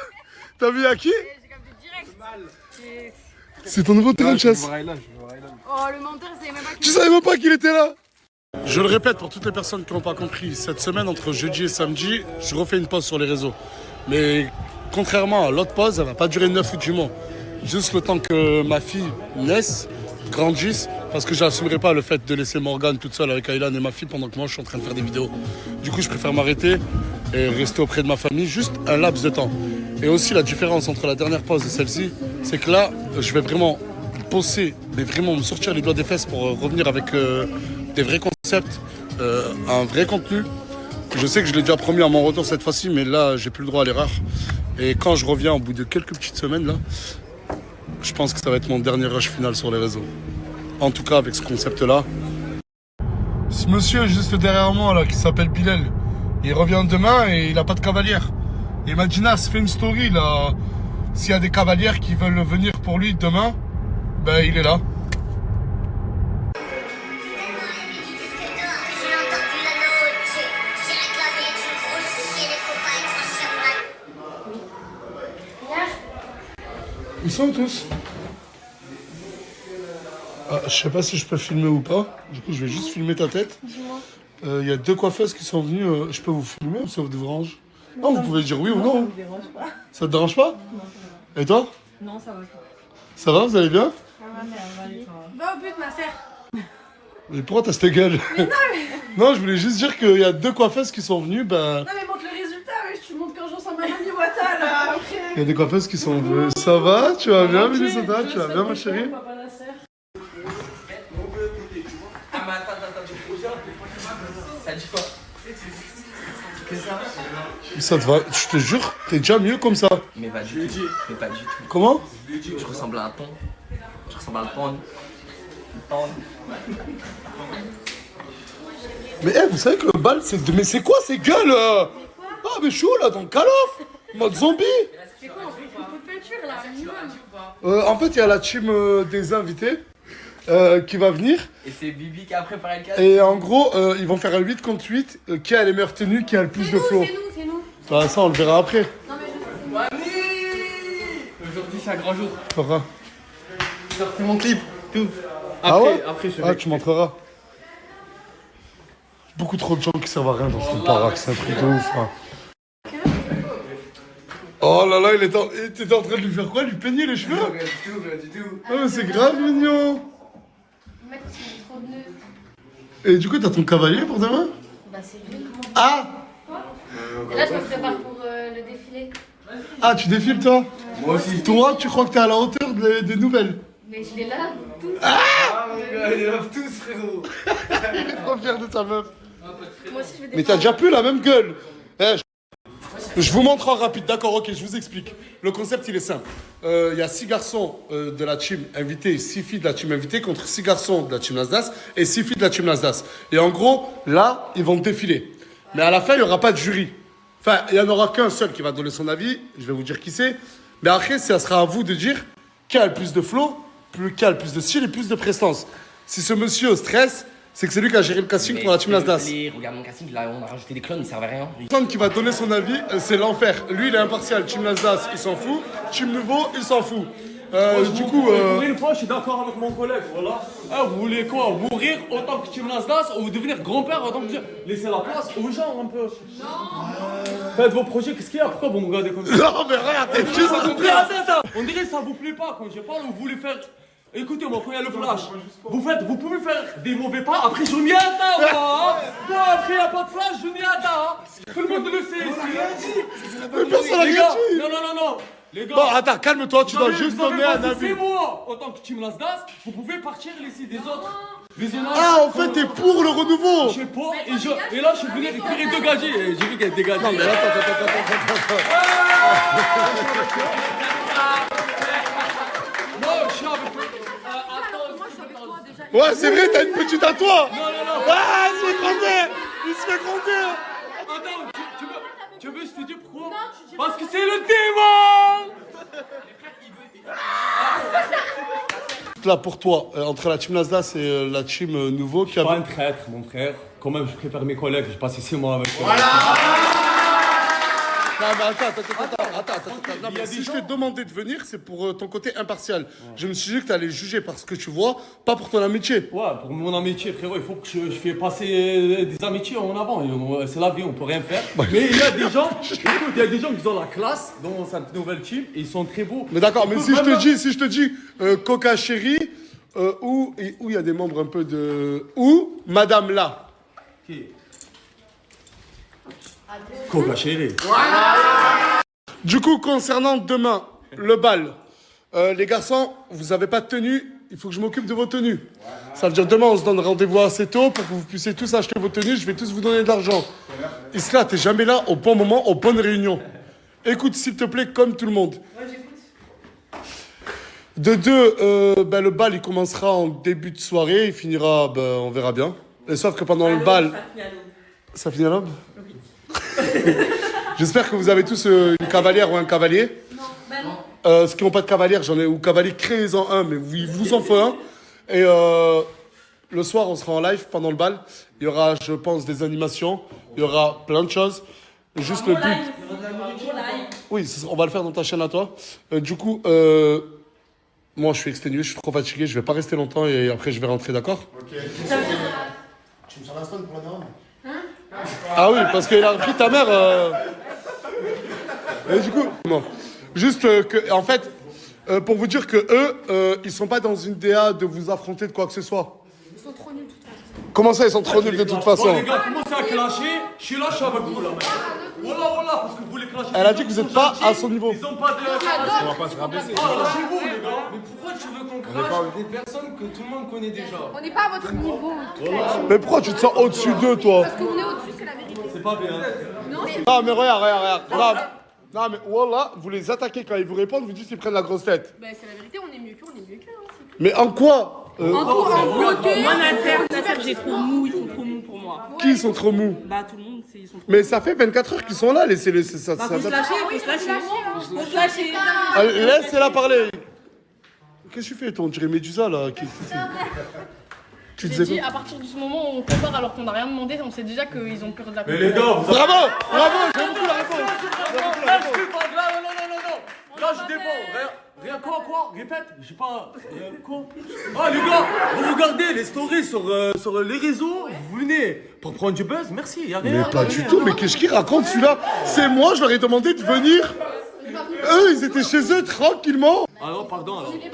A: T'as vu à qui?
F: J'ai capté direct.
A: C'est ton nouveau terrain de chasse.
F: Oh, le menteur, c'est même pas
A: Tu savais même pas qu'il était là? Je le répète pour toutes les personnes qui n'ont pas compris, cette semaine, entre jeudi et samedi, je refais une pause sur les réseaux. Mais contrairement à l'autre pause, elle va pas durer 9 ou 10 mois. Juste le temps que ma fille naisse, grandisse, parce que j'assumerai pas le fait de laisser Morgane toute seule avec Aylan et ma fille pendant que moi je suis en train de faire des vidéos. Du coup, je préfère m'arrêter et rester auprès de ma famille, juste un laps de temps. Et aussi la différence entre la dernière pause et celle-ci, c'est que là, je vais vraiment bosser, mais vraiment me sortir les doigts des fesses pour revenir avec des vrais concepts, un vrai contenu. Je sais que je l'ai déjà promis à mon retour cette fois-ci, mais là, j'ai plus le droit à l'erreur. Et quand je reviens au bout de quelques petites semaines, là, je pense que ça va être mon dernier rush final sur les réseaux. En tout cas, avec ce concept-là. Ce monsieur juste derrière moi, là, qui s'appelle Bilal, il revient demain et il n'a pas de cavalière. Et Madjinas fait une story, là. S'il y a des cavalières qui veulent venir pour lui demain, ben il est là. Ils sont où tous? Je sais pas si je peux filmer ou pas. Du coup, je vais juste filmer ta tête. Il y a 2 coiffeuses qui sont venues. Je peux vous filmer ou ça vous dérange? Non, vous pouvez dire oui ou non. Ça me dérange pas. Ça te dérange pas? Non. Et toi? Non, ça va. Ça va, vous allez bien?
G: Va au but, ma sœur.
A: Mais pourquoi t'as cette gueule? Non, je voulais juste dire qu'il y a 2 coiffeuses qui sont venues, bah...
F: Non mais montre le résultat, ouais, tu montres quand j'en sens ma mamie Wata là, après.
A: Il y a des coiffeuses qui sont venues. Ça va? Tu vas bien, Minnesota? Tu vas bien, ma chérie?
B: Ça dit quoi?
A: Ça te va, je te jure, t'es déjà mieux comme ça.
B: Mais pas du tout. Mais pas du tout.
A: Comment?
B: Je ressemble à un ton. Je ressemble à un ton.
A: Mais vous savez que le bal, c'est... Mais c'est quoi ces gueules Ah, mais je suis où là? Dans le Call of mode zombie.
G: C'est quoi, on fait un coup de peinture là, minimum.
A: En fait, il y a la team des invités qui va venir.
B: Et c'est Bibi qui a préparé le cadeau.
A: Et en gros, ils vont faire un 8 contre 8. Qui a les meilleures tenues, qui a le plus de flow.
G: C'est nous.
A: Ah, ça, on le verra après.
G: Non mais
B: Aujourd'hui, c'est un grand jour.
A: Pourquoi?
B: J'ai sorti mon clip. Tout.
A: Ah ouais?
B: Après, je
A: Ah, tu montreras. Beaucoup trop de gens qui servent à rien dans ce baraque, c'est un truc de ouf. Hein. Oh là là, t'étais en train de lui faire quoi? Lui peigner les cheveux?
B: Rien du tout.
A: Ah mais c'est grave mignon.
G: mec, c'est trop de nœuds.
A: Et du coup, t'as ton cavalier pour demain?
G: Bah c'est lui.
A: Ah!
G: Et là, je me prépare pour le défilé.
A: Ah, tu défiles toi?
B: Moi aussi.
A: Toi, tu crois que t'es à la hauteur des nouvelles?
G: Mais je les lave tous.
A: Ah!
B: Mon gars, il les lave tous, frérot.
A: Il est trop fier de ta meuf.
G: Moi aussi, je vais
A: Mais t'as déjà plus la même gueule. Je vous montre en rapide, d'accord, ok, je vous explique. Le concept, il est simple. Il y a 6 garçons de la team invitée, 6 filles de la team invitée contre 6 garçons de la team Nasdaq et 6 filles de la team Nasdaq. Et en gros, là, ils vont défiler. Mais à la fin, il n'y aura pas de jury. Enfin, il n'y en aura qu'un seul qui va donner son avis. Je vais vous dire qui c'est. Mais après, ça sera à vous de dire qui a le plus de flow, qui a le plus de style et plus de prestance. Si ce monsieur stresse, c'est que c'est lui qui a géré le casting pour la team Nasdaq.
B: Regarde mon casting, là, on a rajouté des clones, ils servent à rien.
A: La personne qui va donner son avis, c'est l'enfer. Lui, il est impartial. Team Nasdaq, il s'en fout. Team Nouveau, il s'en fout. Du coup.
K: Pour une fois, je suis d'accord avec mon collègue, voilà. Vous voulez quoi? Mourir autant que Team Nasdaq ou devenir grand-père autant que. Laissez la place aux gens un peu. Non! Faites vos projets, qu'est-ce qu'il y a? Pourquoi vous me regardez comme ça?
A: Non, mais regarde, t'es juste
K: ça vous plaît, attends. On dirait que ça vous plaît pas quand je parle, vous voulez faire. Écoutez-moi, quand il y a le flash, vous pouvez faire des mauvais pas, après je m'y attends, moi. Moi, après il n'y a pas de flash, je m'y attends. Tout le monde le sait ici.
A: Mais personne n'a
K: Les gars,
A: rien
K: non. Les gars.
A: Bon, attends, calme-toi, tu dois juste donner un avis.
K: C'est moi, en tant que Team Nasdaq, vous pouvez partir laisser des autres.
A: Ah, en fait, t'es pour le renouveau.
K: Je sais pas, et là, je suis venu récupérer 2 gadgets, et j'ai vu qu'elle dégageait.
A: Non, mais attends.
K: Non, je suis avec.
A: Ouais, c'est vrai, t'as une petite à toi.
K: Non.
A: Ah, il se fait gronder.
K: Attends, tu veux, je te dis pourquoi? Parce que c'est le démon.
A: Là, pour toi, entre la team Nasdaq et la team Nouveau qui a...
K: Pas un traître, mon frère. Quand même, je préfère mes collègues. J'ai passé 6 mois avec eux.
A: Voilà. Non, mais attends. Non, mais si je t'ai demandé de venir, c'est pour ton côté impartial. Ouais. Je me suis dit que t'allais juger par ce que tu vois, pas pour ton amitié.
K: Ouais, pour mon amitié, frérot, il faut que je fais passer des amitiés en avant. C'est la vie, on peut rien faire. Mais il y a des gens, il y a des gens qui ont la classe dans cette nouvelle team et ils sont très beaux.
A: Mais d'accord, mais si je te dis Coca Chéri, où il y a des membres un peu de... Ou Madame là.
K: Qui? Coca Chéri.
A: Du coup, concernant demain, le bal, les garçons, vous n'avez pas de tenue, il faut que je m'occupe de vos tenues. Ça veut dire demain, on se donne rendez-vous assez tôt pour que vous puissiez tous acheter vos tenues, je vais tous vous donner de l'argent. Isla, t'es jamais là au bon moment, aux bonnes réunions. Écoute, s'il te plaît, comme tout le monde.
F: Ouais, j'écoute.
A: De 2, le bal, il commencera en début de soirée, il finira, on verra bien. Et sauf que pendant le bal... Ça finit à l'aube? J'espère que vous avez tous une cavalière ou un cavalier.
G: Non, bah non.
A: Ceux qui n'ont pas de cavalière, j'en ai, ou cavalier, créez-en un, mais il vous en faut un. Et le soir, on sera en live pendant le bal. Il y aura, je pense, des animations. Il y aura plein de choses. Juste le but. Oui, on va le faire dans ta chaîne à toi. Du coup, moi, je suis exténué, je suis trop fatigué. Je vais pas rester longtemps et après, je vais rentrer, d'accord?
I: Ok. Tu me sers la stone pour la daronne?
A: Ah oui, parce qu'il a repris ta mère. Et du coup, non. Juste que, en fait, pour vous dire que eux, ils sont pas dans une DA de vous affronter de quoi que ce soit.
G: Ils sont trop nuls de toute façon.
A: Comment ça, ils sont trop nuls de toute façon?
K: Bon, les gars, commencez à clasher. Je suis là, je suis avec vous là. Voilà, parce que vous les clashez.
A: Elle a dit que vous n'êtes pas à son niveau.
K: Ils ont pas de.
H: On va pas se rabaisser.
K: Ah, lâchez-vous, les gars. Mais pourquoi tu veux qu'on crache des personnes que tout le monde connaît déjà?
G: On n'est pas à votre niveau.
A: Mais pourquoi tu te sens au-dessus d'eux, toi?
G: Parce qu'on est au-dessus, c'est la vérité.
K: C'est pas bien.
A: Non, mais regarde. Non, mais voilà, vous les attaquez quand ils vous répondent, vous dites qu'ils prennent la grosse tête.
G: Bah, c'est la vérité, on est mieux qu'eux,
A: Mais en quoi?
F: Moi, Nasser, j'ai trop mou, ils sont trop mous pour moi.
A: Qui ils sont trop mous?
F: Bah, tout le monde, ils sont trop
A: Mais ça fait 24 heures qu'ils sont là, laissez-les. Ça,
F: Bah, faut se lâcher. Faut se lâcher.
A: Laissez-la parler. Qu'est-ce que tu fais, toi? On dirait Médusa, là. Tu
G: J'ai
A: disais
G: dit,
A: quoi?
G: à partir du moment où on compare alors qu'on n'a rien demandé, on sait déjà qu'ils ont peur de la
K: Mais les gars, vous
A: Bravo, j'aime beaucoup la réponse.
K: Non, là je défends. Rien quoi? Répète, j'ai pas. Quoi? Ah les gars, vous regardez les stories sur les réseaux, vous venez pour prendre du buzz, merci, y'a rien.
A: Mais pas du tout, mais qu'est-ce qu'il raconte celui-là? C'est moi, je leur ai demandé de venir. Eux, ils étaient chez eux tranquillement.
K: Ah non, pardon alors. Ils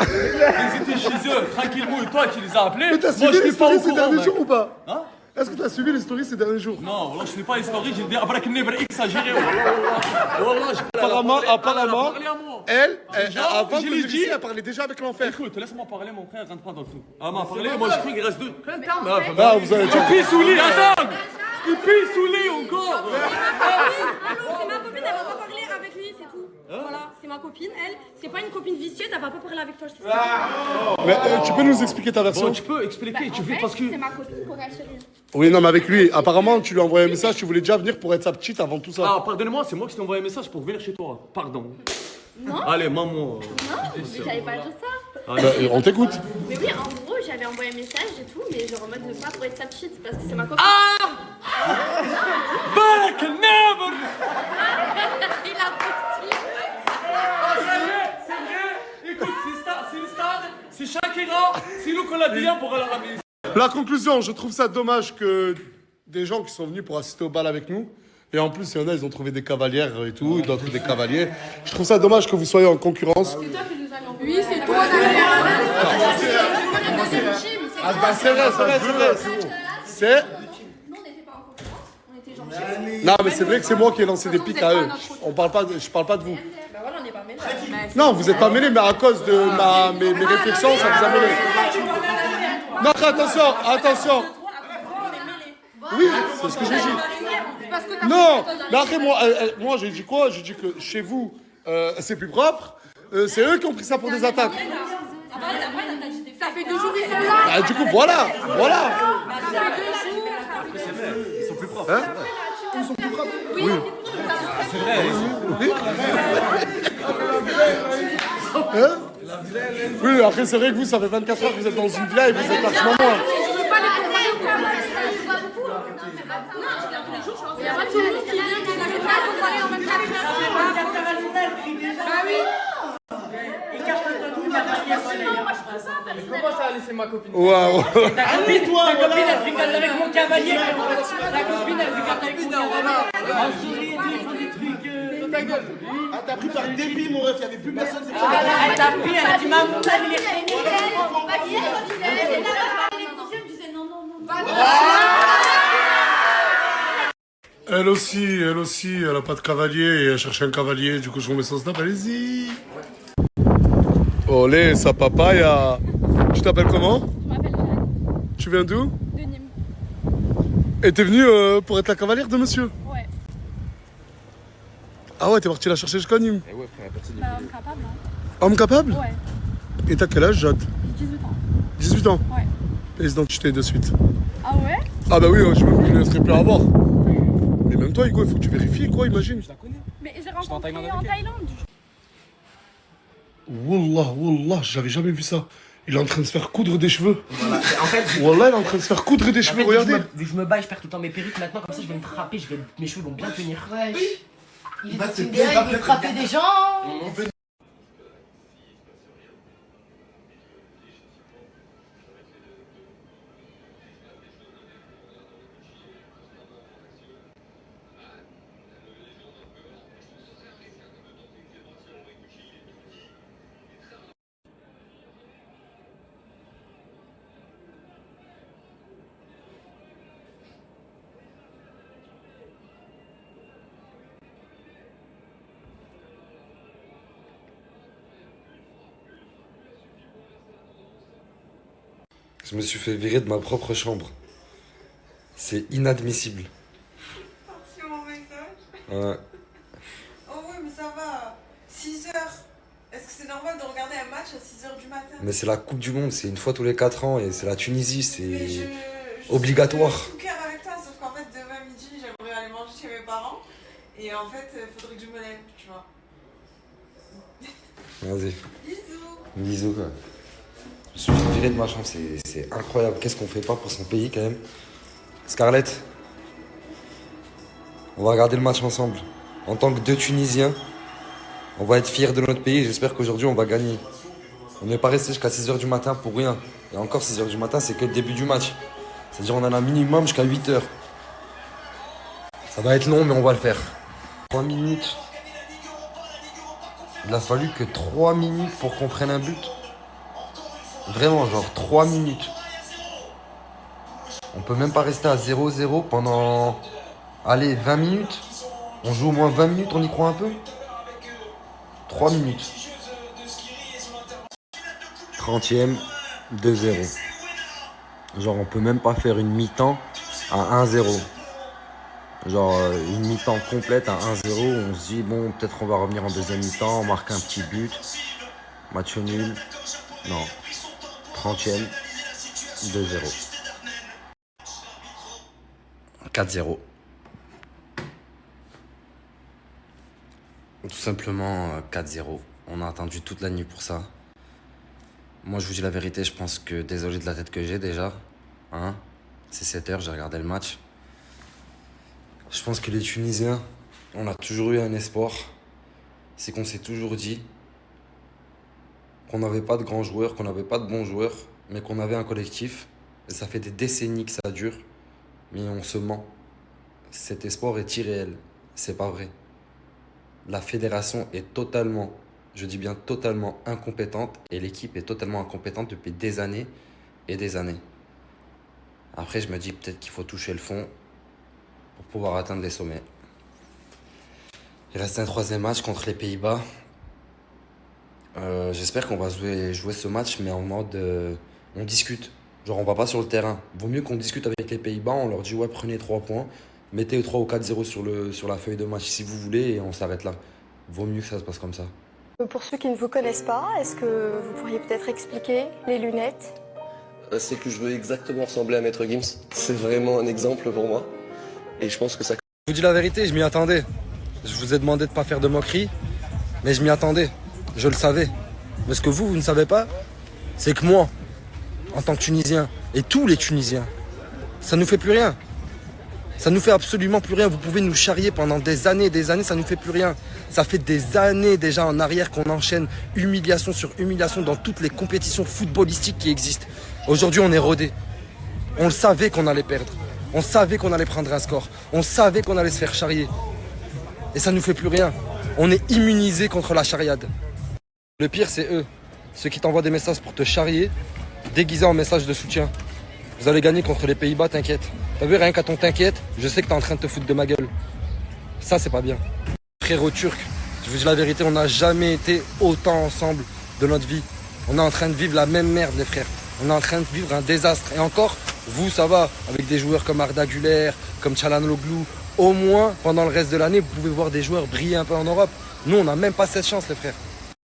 K: étaient chez eux tranquillement et toi qui les as appelés.
A: Mais t'as
K: Moi
A: suivi
K: je
A: les
K: suis pas au
A: stories ces
K: courant.
A: derniers
K: Mec.
A: jours ou pas?
K: Hein?
A: Est-ce que t'as suivi les stories ces derniers jours?
K: Non, là je fais pas les stories, j'ai dit Abrak Never exagéré. Wallah,
A: Apparemment, elle, avant de
K: je l'ai
A: venir
K: dit.
A: ici, elle parlait déjà avec l'enfer.
K: Écoute, laisse-moi parler, mon frère, rentre pas dans le truc. Ah, m'a parlé, moi je crois qu'il reste deux.
A: Ah, vous avez
K: Tu pisses sous lit, attends! Tu pisses sous lit encore!
M: C'est ma copine, elle va pas parler avec lui, c'est tout. Voilà, c'est ma copine, elle, c'est pas une copine vicieuse, elle va pas parler avec toi, je sais
A: Mais tu peux nous expliquer ta version?
K: Bon, tu peux expliquer, tu fais parce que.
M: C'est ma copine pour chérie.
A: Oui, non, mais avec lui, apparemment, tu lui as envoyé un message, tu voulais déjà venir pour être sa petite avant tout ça.
K: Ah, pardonnez-moi, c'est moi qui t'ai envoyé un message pour venir chez toi. Pardon.
M: Non.
K: Allez, maman.
M: Non, mais j'avais pas dit ça.
A: Bah, on t'écoute.
M: Mais oui, en gros, j'avais envoyé un message et tout, mais genre en mode pas pour être sa petite, parce que c'est ma copine.
K: Ah Barak never.
M: Il a posté.
K: C'est vrai. Écoute, c'est une star, c'est Shakira, c'est nous qu'on l'a dit pour la ramener.
A: La conclusion, je trouve ça dommage que des gens qui sont venus pour assister au bal avec nous, et en plus, il y en a, ils ont trouvé des cavalières et tout, d'autres des cavaliers. Je trouve ça dommage que vous soyez en concurrence.
G: C'est toi qui nous as mis. Oui, c'est toi,
A: Ah bah c'est vrai. C'est... Non, mais c'est vrai que c'est moi qui ai lancé des pics à eux. Je parle pas de vous.
G: Bah voilà, on n'est pas mêlés.
A: Non, vous n'êtes pas mêlés, mais à cause de mes réflexions, ça vous a mêlé. Non, attention. Oui, c'est ce que j'ai dit. Non, mais après, moi j'ai dit quoi? J'ai dit que chez vous, c'est plus propre. C'est eux qui ont pris ça pour des attaques.
G: Ça fait 2 jours, ils sont là.
A: Ah, du coup, voilà.
K: Ils sont plus propres.
A: Hein?
K: Ils sont plus propres.
A: Oui.
K: C'est vrai.
A: Oui. Hein? Oui, après, c'est vrai que vous, ça fait 24 heures que vous êtes dans une villa et vous êtes à ce moment.
G: Il y a pas tout le monde qui vient, qui n'arrive pas à comparer en même temps. Bah oui.
B: Comment ça a laissé ma copine?
A: Waouh.
B: Ta copine, elle fricole avec mon cavalier. Ta copine, elle fricole avec mon cavalier. Ta gueule.
I: Ah, t'as pris par dépit, mon ref, y'avait plus personne.
B: Elle t'a pris, elle a dit maman, il est
A: Elle aussi, elle a pas de cavalier et elle cherche un cavalier. Du coup, je remets son snap, allez-y. Olé, sa papaya. Tu t'appelles comment?
M: Je m'appelle Jeanne.
A: Tu viens d'où?
M: De Nîmes.
A: Et t'es venue pour être la cavalière de monsieur?
M: Ouais.
A: Ah ouais, t'es parti la chercher jusqu'à Nîmes.
M: Bah, homme capable.
A: Homme capable?
M: Ouais.
A: Et t'as quel âge, Jade?
M: 18 ans.
A: 18 ans?
M: Ouais.
A: Les identités de suite.
M: Ah ouais?
A: Ah bah oui, je ne laisserai plus avoir. Mais même toi, Hugo, il faut que tu vérifies, quoi, imagine.
M: Mais j'ai rencontré en Thaïlande.
A: Wallah, j'avais jamais vu ça. Il est en train de se faire coudre des cheveux.
B: Voilà. En fait,
A: Wallah, il est en train de se faire coudre des cheveux, regardez.
B: Vu que je me bats, je perds tout le temps mes perruques. Maintenant, comme ça, je vais me frapper, mes cheveux vont bien tenir.
N: Ouais. Il va te il veut frapper des gens.
O: Je me suis fait virer de ma propre chambre. C'est inadmissible.
P: Sur mon message.
O: Ouais.
P: Oh oui, mais ça va. 6 heures. Est-ce que c'est normal de regarder un match à 6 heures du matin?
O: Mais c'est la Coupe du Monde, c'est une fois tous les 4 ans et c'est la Tunisie, c'est obligatoire.
P: Je suis tout cœur avec toi, sauf qu'en fait, demain midi, j'aimerais aller manger chez mes parents. Et en fait, il faudrait que je me lève, tu vois.
O: Vas-y.
P: Bisous.
O: Bisous, quoi. Je me suis fait virer de ma chambre, c'est incroyable. Qu'est-ce qu'on fait pas pour son pays, quand même. Scarlett, on va regarder le match ensemble. En tant que deux Tunisiens, on va être fiers de notre pays. J'espère qu'aujourd'hui, on va gagner. On n'est pas resté jusqu'à 6h du matin pour rien. Et encore 6h du matin, c'est que le début du match. C'est-à-dire on en a un minimum jusqu'à 8h. Ça va être long, mais on va le faire. 3 minutes. Il a fallu que 3 minutes pour qu'on prenne un but. Vraiment, genre 3 minutes. On peut même pas rester à 0-0 pendant, allez, 20 minutes. On joue au moins 20 minutes, on y croit un peu. 3 minutes. 30e, 2-0. Genre, on peut même pas faire une mi-temps à 1-0. Genre, une mi-temps complète à 1-0. On se dit, bon, peut-être on va revenir en deuxième mi-temps, on marque un petit but. Match nul. Non. 30e, 2-0. 4-0. Tout simplement 4-0. On a attendu toute la nuit pour ça. Moi, je vous dis la vérité, je pense que, désolé de la tête que j'ai déjà, hein, c'est 7h, j'ai regardé le match. Je pense que les Tunisiens, on a toujours eu un espoir. C'est qu'on s'est toujours dit qu'on n'avait pas de grands joueurs, qu'on n'avait pas de bons joueurs, mais qu'on avait un collectif. Et ça fait des décennies que ça dure, mais on se ment. Cet espoir est irréel, c'est pas vrai. La fédération est totalement, je dis bien totalement incompétente, et l'équipe est totalement incompétente depuis des années et des années. Après, je me dis peut-être qu'il faut toucher le fond pour pouvoir atteindre les sommets. Il reste un 3e match contre les Pays-Bas. J'espère qu'on va jouer ce match, mais en mode on discute. Genre, on va pas sur le terrain. Vaut mieux qu'on discute avec les Pays-Bas, on leur dit ouais, prenez 3 points, mettez 3 ou 4-0 sur la feuille de match si vous voulez, et on s'arrête là. Vaut mieux que ça se passe comme ça.
M: Pour ceux qui ne vous connaissent pas, est-ce que vous pourriez peut-être expliquer les lunettes?
Q: C'est que je veux exactement ressembler à Maître Gims. C'est vraiment un exemple pour moi. Et je pense que ça...
O: Je vous dis la vérité, je m'y attendais. Je vous ai demandé de ne pas faire de moquerie, mais je m'y attendais. Je le savais. Mais ce que vous ne savez pas, c'est que moi, en tant que Tunisien, et tous les Tunisiens, ça nous fait plus rien. Ça nous fait absolument plus rien. Vous pouvez nous charrier pendant des années, ça nous fait plus rien. Ça fait des années déjà en arrière qu'on enchaîne humiliation sur humiliation dans toutes les compétitions footballistiques qui existent. Aujourd'hui, on est rodé. On le savait qu'on allait perdre. On savait qu'on allait prendre un score. On savait qu'on allait se faire charrier. Et ça nous fait plus rien. On est immunisé contre la charriade. Le pire, c'est eux. Ceux qui t'envoient des messages pour te charrier, déguisés en messages de soutien. Vous allez gagner contre les Pays-Bas, t'inquiète. T'as vu, rien qu'à ton t'inquiète, je sais que t'es en train de te foutre de ma gueule. Ça, c'est pas bien. Frérot turc, je vous dis la vérité, on n'a jamais été autant ensemble de notre vie. On est en train de vivre la même merde, les frères. On est en train de vivre un désastre. Et encore, vous, ça va, avec des joueurs comme Arda Güler, comme Çalhanoğlu. Au moins, pendant le reste de l'année, vous pouvez voir des joueurs briller un peu en Europe. Nous, on n'a même pas cette chance, les frères.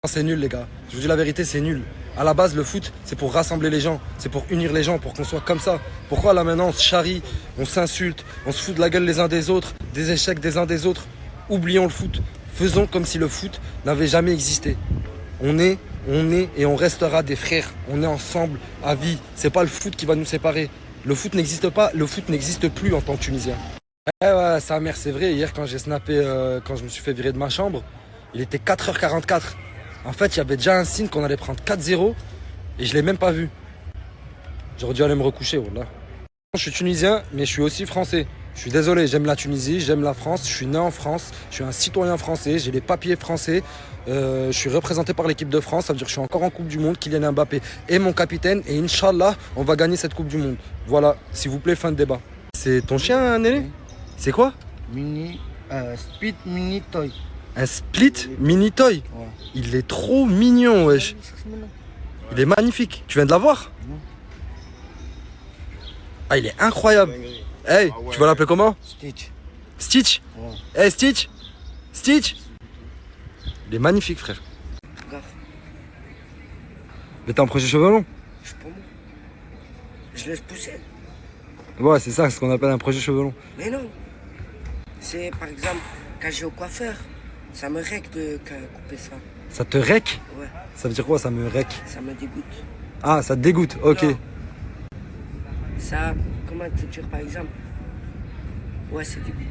O: C'est nul, les gars. Je vous dis la vérité, c'est nul. À la base, le foot, c'est pour rassembler les gens. C'est pour unir les gens, pour qu'on soit comme ça. Pourquoi là maintenant, on se charrie, on s'insulte, on se fout de la gueule les uns des autres, des échecs des uns des autres? Oublions le foot. Faisons comme si le foot n'avait jamais existé. On est et on restera des frères. On est ensemble à vie. C'est pas le foot qui va nous séparer. Le foot n'existe pas, le foot n'existe plus en tant que Tunisien. Ouais, sa mère, c'est vrai. Hier, quand j'ai snappé, quand je me suis fait virer de ma chambre, il était 4h44. En fait, il y avait déjà un signe qu'on allait prendre 4-0 et je l'ai même pas vu. J'aurais dû aller me recoucher, voilà. Je suis tunisien, mais je suis aussi français. Je suis désolé, j'aime la Tunisie, j'aime la France, je suis né en France, je suis un citoyen français, j'ai les papiers français, je suis représenté par l'équipe de France, ça veut dire que je suis encore en Coupe du Monde, Kylian Mbappé est mon capitaine et Inch'Allah, on va gagner cette Coupe du Monde. Voilà, s'il vous plaît, fin de débat. C'est ton chien, Néné? C'est quoi?
R: Split Mini Toy.
O: Un split mini toy?
R: Ouais.
O: Il est trop mignon, wesh. Il est magnifique. Tu viens de l'avoir? Ah, il est incroyable. Hey, tu vas l'appeler comment?
R: Stitch.
O: Stitch?
R: Ouais.
O: Hey, Stitch? Stitch? Il est magnifique, frère.
R: Grave.
O: Mais t'as un projet cheveux longs?
R: Je sais pas moi. Je laisse pousser.
O: Ouais, c'est ça, c'est ce qu'on appelle un projet cheveux longs.
R: Mais non. C'est par exemple, quand je vais au coiffeur, ça me règle de couper ça.
O: Ça te rec?
R: Ouais.
O: Ça veut dire quoi, ça me rec?
R: Ça me dégoûte.
O: Ah, ça te dégoûte, ok.
R: Non. Ça, comment te dire par exemple? Ouais, c'est dégoûte.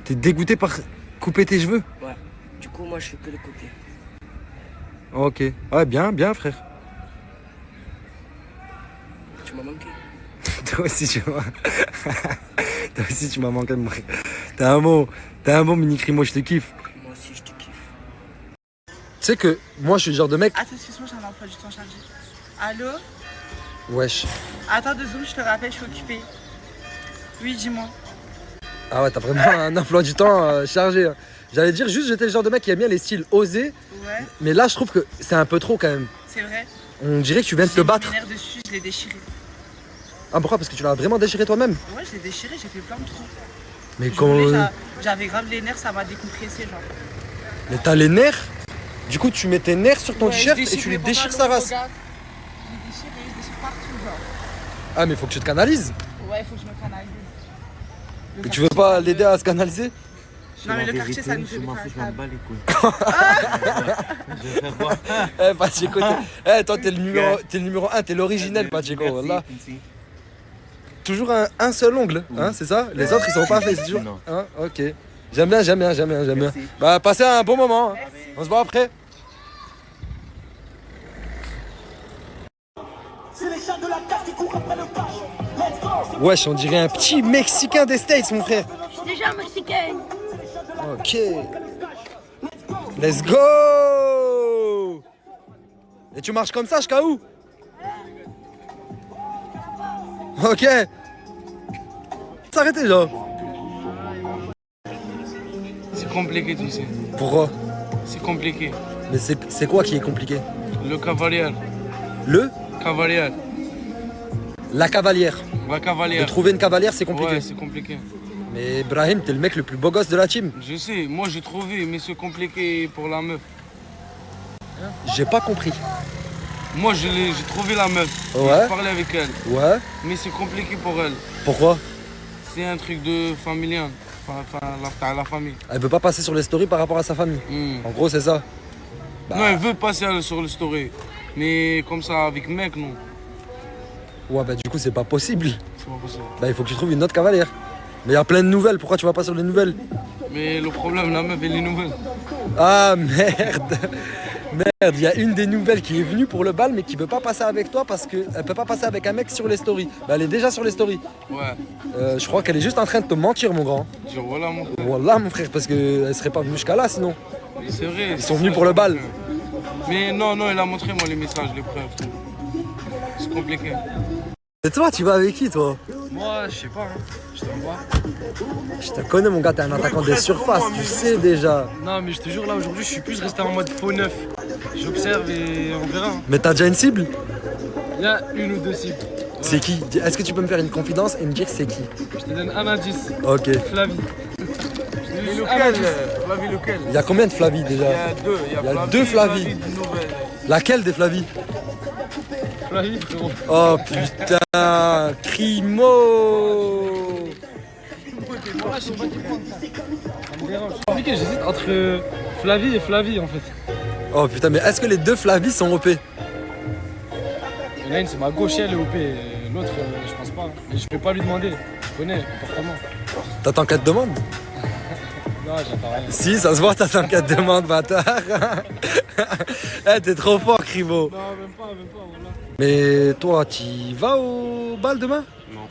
O: T'es dégoûté par couper tes cheveux?
R: Ouais. Du coup, moi, je fais que le côté.
O: Ok. Ouais, bien, bien, frère.
R: Tu m'as manqué.
O: Toi aussi, tu m'as... Toi aussi, tu m'as manqué, mon frère. T'es un bon mini crimo, je te kiffe.
R: Moi aussi, je te kiffe.
O: Tu sais que moi, je suis le genre de mec...
S: Attends, excuse-moi, j'ai un emploi du temps chargé. Allô?
O: Wesh.
S: Attends 2 secondes, je te rappelle, je suis occupée. Oui, dis-moi.
O: Ah ouais, t'as vraiment un emploi du temps chargé. Hein. J'allais dire juste, j'étais le genre de mec qui aime bien les styles osés.
S: Ouais.
O: Mais là, je trouve que c'est un peu trop quand même.
S: C'est vrai?
O: On dirait que tu viens de te battre.
S: J'ai mis mes nerfs dessus, je l'ai déchiré.
O: Ah, pourquoi? Parce que tu l'as vraiment déchiré toi-même?
S: Ouais, je l'ai déchiré, j'ai fait plein de trous.
O: Mais
S: Je
O: comment...
S: voulais, j'avais grave les nerfs, ça m'a décompressé, genre.
O: Mais t'as les nerfs? Du coup, tu mets tes nerfs sur ton
S: Ouais,
O: t-shirt
S: je
O: et
S: déchire
O: tu les
S: mes
O: déchires
S: pantalons,
O: sa race.
S: regarde. Je les déchire et je déchire partout, genre.
O: Ah, mais faut que tu te canalises.
S: Ouais, faut que je me canalise.
O: Et tu veux pas l'aider à se canaliser?
S: Non, mais le quartier, ça nous fait vite un câble.
O: Eh, Pacheco, toi, t'es le numéro 1, t'es l'originel, Pacheco, voilà. Toujours un seul ongle, hein, c'est ça? Les autres, ils sont pas faits, c'est toujours... Hein, ok. J'aime bien, j'aime bien, j'aime bien, j'aime bien. Bah, passez un bon moment, hein. On se voit après. Wesh, on dirait un petit Mexicain des States, mon frère.
G: Je suis déjà mexicaine.
O: Ok. Let's go. Et tu marches comme ça jusqu'à où? Ok. S'arrêter là.
K: C'est compliqué tout ça.
O: Pourquoi?
K: C'est compliqué.
O: Mais c'est quoi qui est compliqué?
K: Le cavalier.
O: Le?
K: Cavalier.
O: La cavalière.
K: La cavalière.
O: De trouver une cavalière, c'est compliqué.
K: Ouais, c'est compliqué.
O: Mais Brahim, t'es le mec le plus beau gosse de la team.
K: Je sais, moi j'ai trouvé, mais c'est compliqué pour la meuf.
O: J'ai pas compris.
K: Moi j'ai trouvé la meuf.
O: Ouais.
K: J'ai parlé avec elle.
O: Ouais.
K: Mais c'est compliqué pour elle.
O: Pourquoi?
K: C'est un truc de familial. Enfin, la famille.
O: Elle veut pas passer sur les stories par rapport à sa famille. En gros, c'est ça.
K: Non, elle veut passer sur le story. Mais comme ça, avec mec, non.
O: Ouais, bah du coup, c'est pas possible.
K: C'est pas possible.
O: Bah, il faut que tu trouves une autre cavalière. Mais il y a plein de nouvelles, pourquoi tu vas pas sur les nouvelles?
K: Mais le problème, la meuf, elle est nouvelle.
O: Ah merde. Merde, il y a une des nouvelles qui est venue pour le bal mais qui veut pas passer avec toi parce qu'elle peut pas passer avec un mec sur les stories. Bah elle est déjà sur les stories.
K: Ouais.
O: Je crois qu'elle est juste en train de te mentir, mon grand.
K: Genre, voilà mon frère.
O: Voilà mon frère, parce qu'elle serait pas venue jusqu'à là sinon.
K: C'est vrai.
O: Ils sont venus pour le bal.
K: Mais non, elle a montré moi les messages, les preuves. Tout. C'est compliqué.
O: Et toi, tu vas avec qui toi?
K: Moi, je sais pas, hein. Je t'envoie.
O: Je te connais mon gars, t'es un attaquant des surfaces, tu sais déjà.
K: Non mais je te jure là aujourd'hui je suis plus resté en mode faux neuf. J'observe et on verra. Hein.
O: Mais t'as déjà une cible?
K: Il y a une ou deux cibles. Ouais.
O: C'est qui? Est-ce que tu peux me faire une confidence et me dire c'est qui?
K: Je te donne un indice.
O: Ok.
K: Flavie.
B: Et lequel? Flavie lequel?
O: Il y a combien de Flavie déjà?
B: Il y a deux.
O: Il y a deux Flavie. Laquelle des Flavie?
K: Flavie frérot.
O: Oh putain, Crimo.
K: Compliqué, j'hésite entre Flavie et Flavie en fait.
O: Oh putain, mais est-ce que les deux Flavies sont OP?
K: Il y en a une, c'est ma gauche, elle est OP. L'autre, je pense pas. Mais je peux pas lui demander. Je connais le comportement.
O: T'attends qu'elle te demande?
K: Non, j'attends rien.
O: Si, ça se voit, t'attends qu'elle te demande, bâtard. Eh, t'es trop fort, Crimo.
K: Non, même pas, voilà.
O: Mais toi, tu vas au bal demain?
K: Non.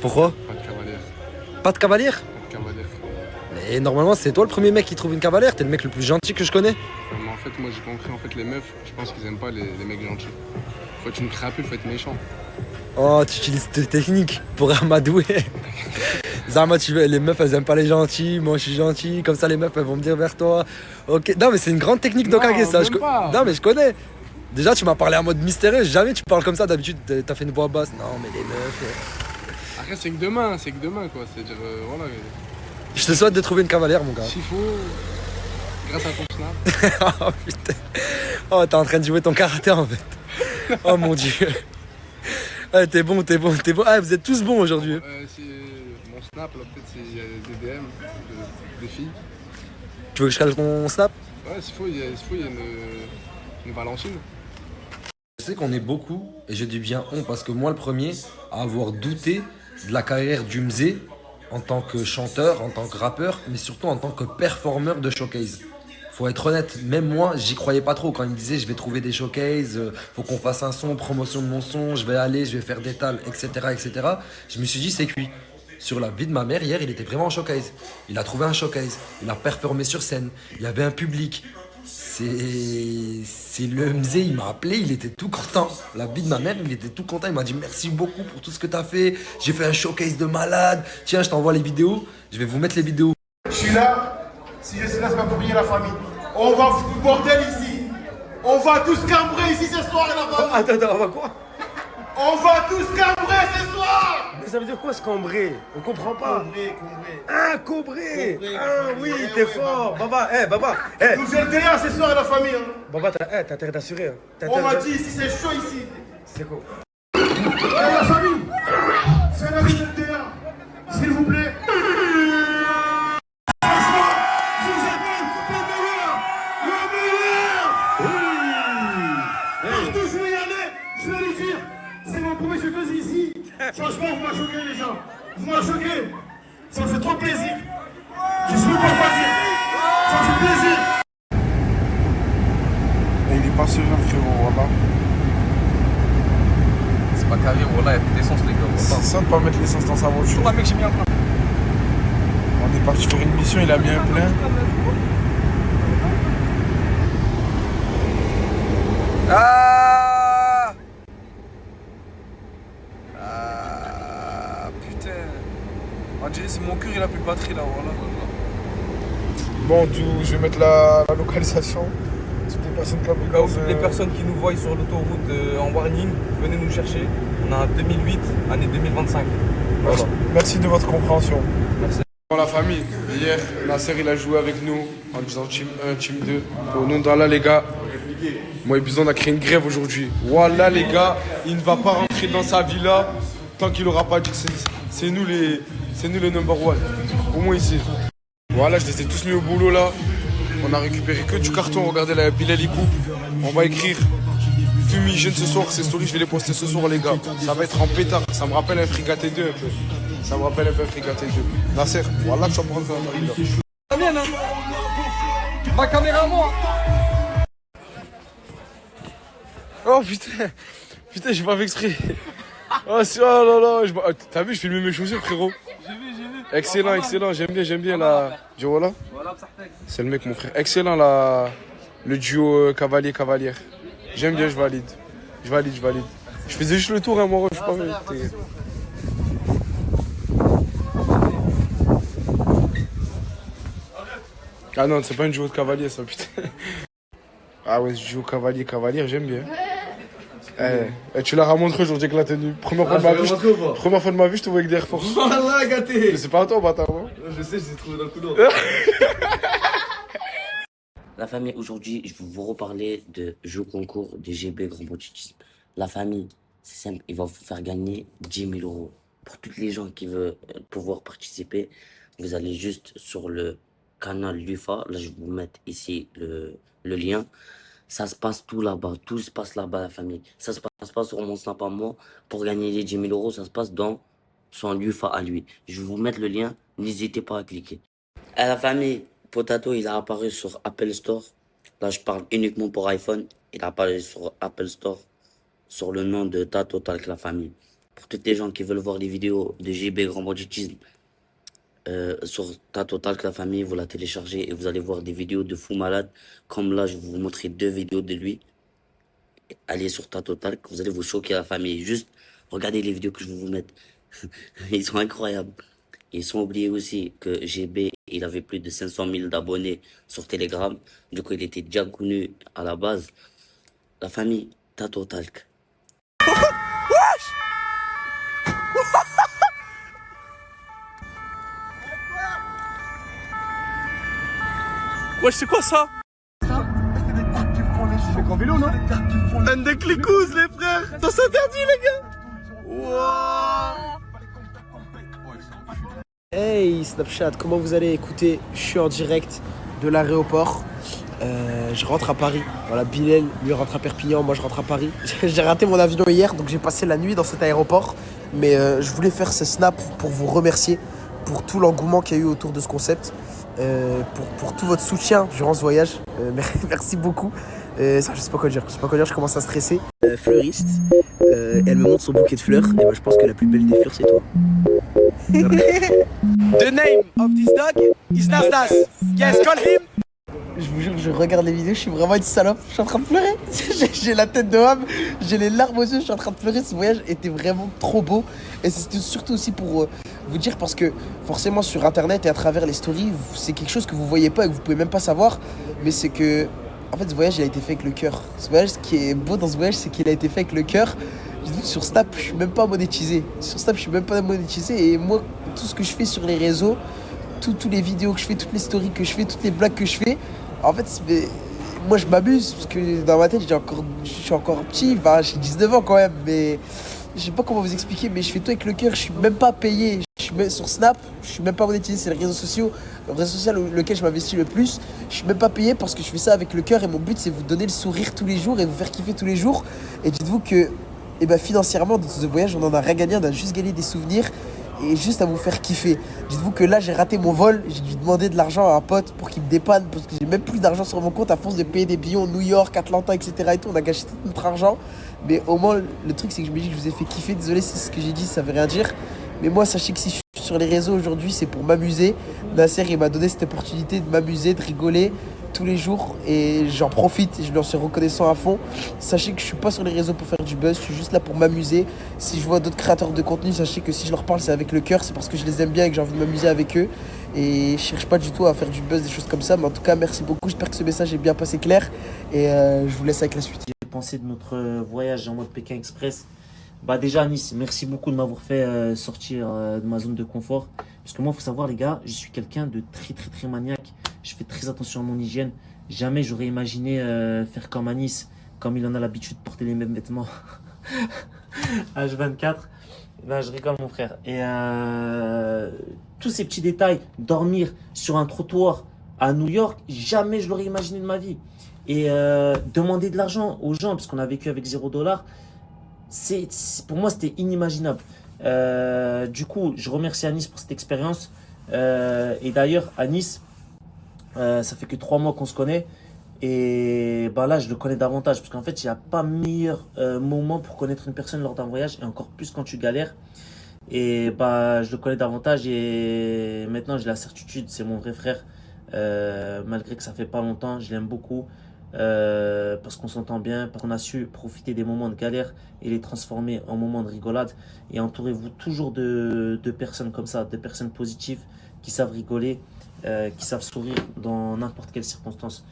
O: Pourquoi?
K: Pas de cavalière.
O: Pas de cavalière?
K: Pas de cavalière.
O: Mais normalement, c'est toi le premier mec qui trouve une cavalière. T'es le mec le plus gentil que je connais.
K: Mais en fait, moi j'ai compris, en fait, les meufs, je pense qu'ils aiment pas les mecs gentils. Faut être une crapule, faut être méchant.
O: Oh, tu utilises tes techniques pour amadouer. Zama, les meufs, elles aiment pas les gentils. Moi, je suis gentil. Comme ça, les meufs, elles vont me dire vers toi. Ok. Non, mais c'est une grande technique d'Okage, ça.
K: Pas.
O: Non, mais je connais. Déjà, tu m'as parlé en mode mystérieux. Jamais tu parles comme ça. D'habitude, t'as fait une voix basse. Non, mais les meufs.
H: Après, c'est que demain quoi. C'est-à-dire, voilà.
O: Je te souhaite de trouver une cavalière, mon gars.
H: S'il faut, grâce à ton snap.
O: Oh putain. Oh, t'es en train de jouer ton karaté en fait. Oh mon dieu. Ouais, t'es bon. Ah, vous êtes tous bons aujourd'hui.
H: Mon snap, là, peut-être, c'est des DM des filles.
O: Tu veux que je cale ton snap?
H: Ouais, s'il faut, il y a une Valentine.
O: Je sais qu'on est beaucoup, et je dis bien on, parce que moi le premier à avoir douté de la carrière d'Umze en tant que chanteur, en tant que rappeur, mais surtout en tant que performeur de showcase. Faut être honnête, même moi, j'y croyais pas trop quand il me disait je vais trouver des showcases, faut qu'on fasse un son, promotion de mon son, je vais faire des tales, etc., etc. Je me suis dit c'est cuit. Sur la vie de ma mère, hier, il était vraiment en showcase. Il a trouvé un showcase, il a performé sur scène, il y avait un public. C'est le Mzé, il m'a appelé, il était tout content. La vie de ma mère, il était tout content. Il m'a dit merci beaucoup pour tout ce que t'as fait. J'ai fait un showcase de malade. Tiens, je t'envoie les vidéos. Je vais vous mettre les vidéos.
I: Je suis là. Si je suis là, c'est pas pour briller la famille. On va foutre le bordel ici. On va tous cambrer ici ce soir, la famille.
J: Attends, on va quoi?
I: On va tous cambrer ce soir.
J: Mais ça veut dire quoi ce cambrer? On comprend pas.
I: Cambrer.
J: Ah, cambrer. Ah oui, t'es fort. Baba, Baba.
I: Nous faisons le théâtre ce soir, la famille.
J: Baba, t'as intérêt d'assurer. Hein.
I: On m'a dit ici, c'est chaud ici.
J: C'est quoi?
I: La famille. C'est la vie de théâtre. S'il vous plaît. Franchement, vous m'avez choqué les gens. Vous m'avez choqué. Ça me fait trop plaisir. Je suis pas facile. Ça me fait plaisir.
H: Et il est pas serein, frérot, voilà.
B: C'est pas carré, voilà, il y a plus d'essence, les gars.
H: C'est ça de pas mettre l'essence dans sa voiture.
B: Mec, j'ai mis un plein.
H: On est parti faire une mission, il a mis un plein. Putain. On dirait que c'est mon cœur, il a plus de batterie là, voilà. Bon, je vais mettre la localisation. Toutes les personnes qui
B: toutes les personnes qui nous voient sur l'autoroute en warning, venez nous chercher. On a 2008, année 2025.
H: Voilà. Merci de votre compréhension. Merci. Bon, la famille, hier, Nasser il a joué avec nous en disant team 1, team 2. Pour nous, dans là, les gars, moi et Bison, on a créé une grève aujourd'hui. Voilà, les gars, il ne va pas rentrer dans sa villa tant qu'il n'aura pas dit que c'est nous le number one. Au moins ici. Voilà, je les ai tous mis au boulot là. On a récupéré que du carton. Regardez la Bilal il coupe. On va écrire fumigène ce soir. Ces stories, je vais les poster ce soir, les gars. Ça va être en pétard. Ça me rappelle un Frigaté 2 un peu. Ça me rappelle un peu un Frigaté 2. Nasser, voilà que tu vas prendre un mari là.
B: La mienne, hein. Ma caméra à moi.
H: Oh putain. Putain, j'ai pas fait exprès. Oh là là. T'as vu, je filme mes chaussures, frérot. J'ai vu. Excellent. J'aime bien la. Tu vois là? C'est le mec, mon frère. Excellent le duo cavalier-cavalière. J'aime bien, je valide. Je faisais juste le tour, hein, moi, je sais pas. Ah non, c'est pas une duo de cavalier, ça, putain. Ah ouais, ce duo cavalier-cavalière, j'aime bien. Tu l'as montré aujourd'hui avec la tenue. Première fois de ma vie, je te vois avec des Air Force.
B: Voilà, gâté.
H: Mais c'est pas à toi, bâtard.
B: Je sais, j'ai trouvé dans le couloir.
T: La famille, aujourd'hui, je vais vous reparler de jeu concours de GB Grand Banditisme. La famille, c'est simple, il va vous faire gagner 10 000 euros. Pour toutes les gens qui veulent pouvoir participer, vous allez juste sur le canal Lufa. Là, je vais vous mettre ici le lien. Ça se passe tout là-bas, tout se passe là-bas, la famille. Ça se passe pas sur mon snap à moi. Pour gagner les 10 000 euros, ça se passe dans son Lufa à lui. Je vais vous mettre le lien, n'hésitez pas à cliquer. À la famille, Potato, il a apparu sur Apple Store. Là, je parle uniquement pour iPhone. Il a apparu sur Apple Store sur le nom de Tato Talk, la famille. Pour toutes les gens qui veulent voir les vidéos de GB Grand Banditisme, sur Tato Talk, la famille, vous la téléchargez et vous allez voir des vidéos de fou malade. Comme là, je vais vous montrer 2 vidéos de lui. Allez sur Tato Talk, vous allez vous choquer, la famille. Juste regardez les vidéos que je vais vous mettre. Ils sont incroyables. Ils sont oubliés aussi que GB, il avait plus de 500 000 d'abonnés sur Telegram. Du coup, il était déjà connu à la base. La famille, Tato Talk.
K: Wesh, c'est quoi ça?
A: C'est qu'en vélo, non? Un des clicouzes, les frères. Ça s'interdit, les gars. Wouah.
U: Hey Snapchat, comment vous allez? Écoutez, je suis en direct de l'aéroport. Je rentre à Paris. Voilà, Bilal, lui rentre à Perpignan, moi je rentre à Paris. J'ai raté mon avion hier, donc j'ai passé la nuit dans cet aéroport. Mais je voulais faire ce snap pour vous remercier pour tout l'engouement qu'il y a eu autour de ce concept. Pour tout votre soutien durant ce voyage. Merci beaucoup. Ça, je sais pas quoi dire. Je commence à stresser. Fleuriste. Elle me montre son bouquet de fleurs. Et moi, je pense que la plus belle des fleurs, c'est toi. The name of this dog is Nasdas. Yes, call him. Je vous jure, je regarde les vidéos, je suis vraiment une salope. Je suis en train de pleurer. J'ai la tête de homme, j'ai les larmes aux yeux, je suis en train de pleurer. Ce voyage était vraiment trop beau. Et c'était surtout aussi pour vous dire, parce que forcément sur internet et à travers les stories, c'est quelque chose que vous voyez pas et que vous pouvez même pas savoir. Mais c'est que, en fait, ce voyage il a été fait avec le cœur. Ce voyage, ce qui est beau dans ce voyage, c'est qu'il a été fait avec le cœur. Sur Snap, je suis même pas monétisé. Et moi, tout ce que je fais sur les réseaux, toutes les vidéos que je fais, toutes les stories que je fais, toutes les blagues que je fais, en fait, moi je m'amuse parce que dans ma tête, je suis encore petit, enfin, j'ai 19 ans quand même, mais je sais pas comment vous expliquer, mais je fais tout avec le cœur, je suis même pas payé. Sur Snap, je suis même pas monétisé, c'est le réseau social lequel je m'investis le plus. Je suis même pas payé parce que je fais ça avec le cœur et mon but c'est vous donner le sourire tous les jours et vous faire kiffer tous les jours. Et dites-vous que financièrement, dans ce voyage, on en a rien gagné, on a juste gagné des souvenirs et juste à vous faire kiffer. Dites-vous que là, j'ai raté mon vol, j'ai dû demander de l'argent à un pote pour qu'il me dépanne parce que j'ai même plus d'argent sur mon compte à force de payer des billets New York, Atlanta, etc. et tout. On a gâché tout notre argent. Mais au moins, le truc, c'est que je me dis que je vous ai fait kiffer. Désolé si ce que j'ai dit, ça veut rien dire. Mais moi, sachez que si je suis sur les réseaux aujourd'hui, c'est pour m'amuser. Nasser, il m'a donné cette opportunité de m'amuser, de rigoler tous les jours et j'en profite et je lui en suis reconnaissant à fond. Sachez que je suis pas sur les réseaux pour faire du buzz, je suis juste là pour m'amuser. Si je vois d'autres créateurs de contenu, sachez que si je leur parle, c'est avec le cœur, c'est parce que je les aime bien et que j'ai envie de m'amuser avec eux. Et je cherche pas du tout à faire du buzz, des choses comme ça. Mais en tout cas, merci beaucoup. J'espère que ce message est bien passé clair et je vous laisse avec la suite.
V: J'ai pensé de notre voyage en mode Pékin Express. Bah déjà à Nice, merci beaucoup de m'avoir fait sortir de ma zone de confort. Parce que moi, il faut savoir les gars, je suis quelqu'un de très maniaque. Je fais très attention à mon hygiène. Jamais j'aurais imaginé faire comme à Nice, comme il en a l'habitude de porter les mêmes vêtements. H24. Ben, je rigole mon frère. Et tous ces petits détails, dormir sur un trottoir à New York, jamais je l'aurais imaginé de ma vie. Et demander de l'argent aux gens, parce qu'on a vécu avec $0, pour moi c'était inimaginable. Du coup, je remercie Anis pour cette expérience. Et d'ailleurs, Anis, ça fait que 3 mois qu'on se connaît. Et bah là, je le connais davantage. Parce qu'en fait, il n'y a pas meilleur moment pour connaître une personne lors d'un voyage. Et encore plus quand tu galères. Et bah, je le connais davantage. Et maintenant, j'ai la certitude, c'est mon vrai frère. Malgré que ça fait pas longtemps, je l'aime beaucoup. Parce qu'on s'entend bien, parce qu'on a su profiter des moments de galère et les transformer en moments de rigolade. Et entourez-vous toujours de personnes comme ça, de personnes positives qui savent rigoler, qui savent sourire dans n'importe quelle circonstance.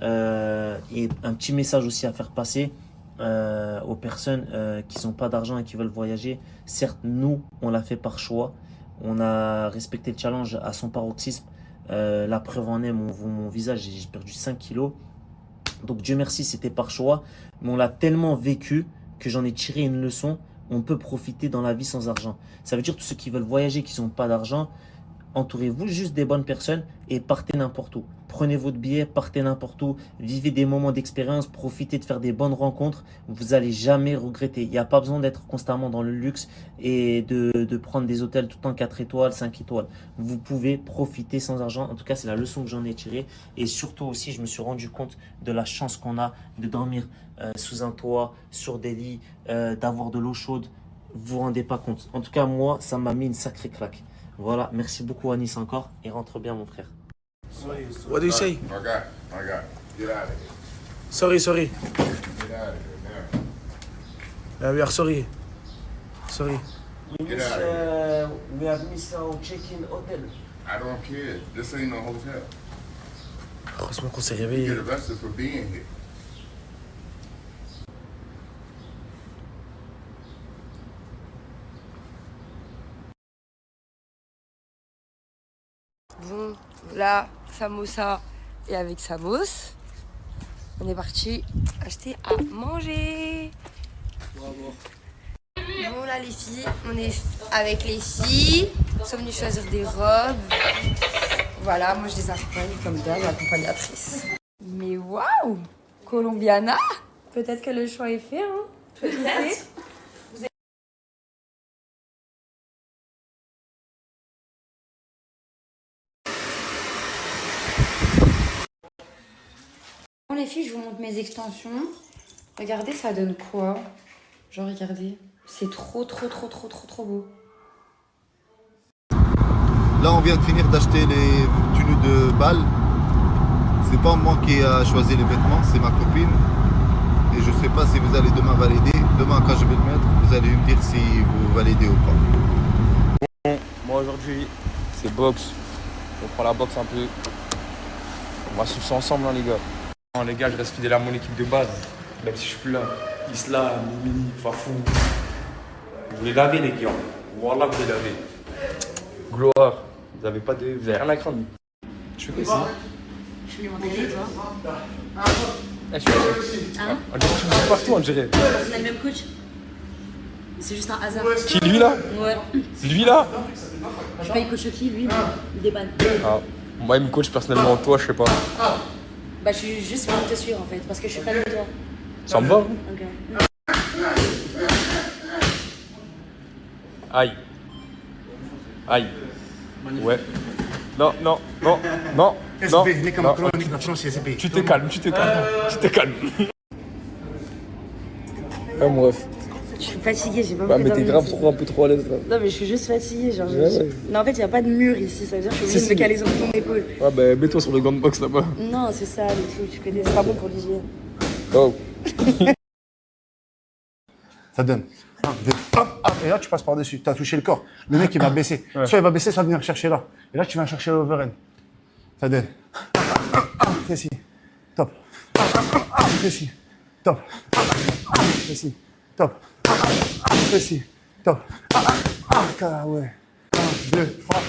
V: Et un petit message aussi à faire passer aux personnes qui n'ont pas d'argent et qui veulent voyager. Certes, nous, on l'a fait par choix. On a respecté le challenge à son paroxysme. La preuve en est, mon visage, j'ai perdu 5 kilos. Donc Dieu merci, c'était par choix, mais on l'a tellement vécu que j'en ai tiré une leçon. On peut profiter dans la vie sans argent. Ça veut dire tous ceux qui veulent voyager, qui n'ont pas d'argent, entourez-vous juste des bonnes personnes et partez n'importe où. Prenez votre billet, partez n'importe où, vivez des moments d'expérience, profitez de faire des bonnes rencontres. Vous n'allez jamais regretter. Il n'y a pas besoin d'être constamment dans le luxe et de prendre des hôtels tout le temps 4 étoiles, 5 étoiles. Vous pouvez profiter sans argent. En tout cas, c'est la leçon que j'en ai tirée. Et surtout aussi, je me suis rendu compte de la chance qu'on a de dormir sous un toit, sur des lits, d'avoir de l'eau chaude. Vous vous rendez pas compte. En tout cas, moi, ça m'a mis une sacrée claque. Voilà, merci beaucoup Anis encore et rentre bien mon frère.
U: What do you say?
I: My guy, get out of here.
U: Sorry.
I: Get out of here now.
U: We are sorry.
I: Get out of here.
V: We have missed our check-in hotel.
I: I don't care. This ain't no hotel.
U: Heureusement qu'on s'est
I: You
U: réveillé.
I: get arrested for being here.
C: Bon, là, samosa et avec Samos, on est parti acheter à manger. Bon là les filles, on est avec les filles, nous sommes venus choisir des robes. Voilà, moi je les accompagne comme d'hab, accompagnatrice. Mais waouh, Colombiana, peut-être que le choix est fait, hein. Peut-être.
E: Bon les filles, je vous montre mes extensions. Regardez, ça donne quoi? Genre regardez, c'est trop beau.
I: Là, on vient de finir d'acheter les tenues de bal. C'est pas moi qui a choisi les vêtements, c'est ma copine. Et je sais pas si vous allez demain valider. Demain, quand je vais le mettre, vous allez me dire si vous validez ou pas.
W: Bon, moi aujourd'hui, c'est boxe. On prend la boxe un peu. On va suivre ça ensemble, hein, les gars. Non, les gars, je reste fidèle à mon équipe de base, même si je suis plus là. Islam, Mimi, Fafou. Vous voulez laver, les gars. Voilà, vous voulez laver. Gloire, vous avez rien à craindre. Tu fais quoi ici?
E: Je suis mentaliste, toi.
W: Je suis
E: Hein?
W: on dirait que tu me suis partout, on dirait.
E: On a le même coach. C'est juste un hasard.
W: Qui, lui là?
E: Ouais.
W: Lui là?
E: Je sais pas, il coach qui, lui, mais il dépanne.
W: Ah, moi, il me coach personnellement, toi, je sais pas.
E: Bah, je suis juste pour te suivre en fait, parce que je suis fan de toi.
W: Ça me va?
E: Ok.
W: Aïe. Aïe. Ouais. Non.
I: SB,
W: non.
I: chronique de France, SB.
W: Tu te calmes. Ouais, mon ref.
E: Je suis fatiguée, j'ai pas
W: Ouais,
E: beaucoup
W: mais t'es
E: dormi
W: grave
E: ici.
W: un peu trop à l'aise là.
E: Non, mais je suis juste fatiguée. Genre,
W: Ouais.
E: Non, en fait, il n'y a pas de mur ici, ça veut dire que je suis obligée de me caler sur ton épaule.
W: Ouais, bah mets-toi sur le gant de boxe là-bas.
E: Non, c'est ça, le truc, tu connais, c'est pas bon pour l'hygiène.
W: Oh.
I: Ça donne. 1, 2, hop, et là tu passes par-dessus. Tu as touché le corps. Le mec il va baisser. Soit il va baisser, soit il va venir chercher là. Et là tu vas chercher l'overhand. Ça donne. Précis. Top. Précis. Top. Précis. Top. Précis. Top. Ah ouais. 1, 2, 3.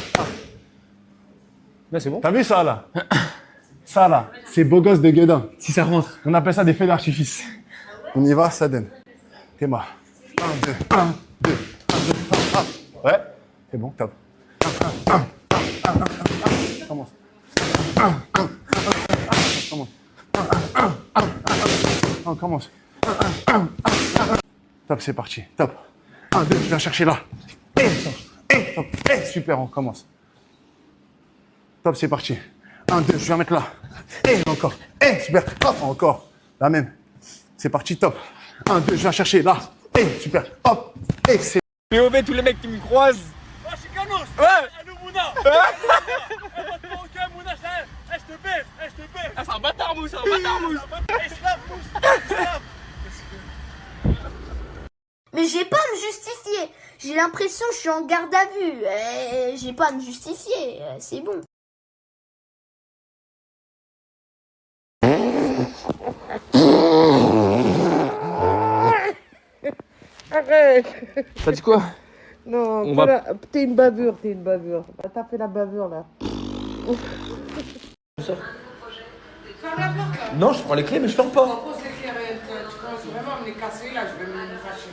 W: Là c'est bon.
I: T'as vu ça là? Ça là, c'est beau gosse de Guédin. Si ça rentre. On appelle ça des feux d'artifice. On y va, ça donne. T'es mort. 1, 2, 1, 2, 1, 2, 1, ouais, c'est bon, top. Commence. On commence. Top, c'est parti. Top. 1, 2, je viens chercher là. Et top. Et super, on commence. Top, c'est parti. 1, 2, je viens mettre là. Et encore. Et super. Hop, encore. La même. C'est parti, top. 1, 2, je viens chercher là. Et super. Hop. Et c'est.
W: POV, tous les mecs qui me croisent.
K: Oh, je suis Canos.
W: Ouais.
K: Le Mouna. Ok, Mouna, je te baisse.
W: Ah, c'est un bâtard, Mousse,
X: Mais j'ai pas à me justifier. J'ai l'impression que je suis en garde à vue. J'ai pas à me justifier. C'est bon.
Y: Arrête.
W: T'as dit quoi?
Y: Non,
W: On va-
Y: t'es une bavure. T'as fait la bavure là.
K: Ferme la porte là.
W: Non, je prends les clés, mais je ferme pas.
K: Pose les clés, tu commences vraiment à me les casser là, je vais me fâcher.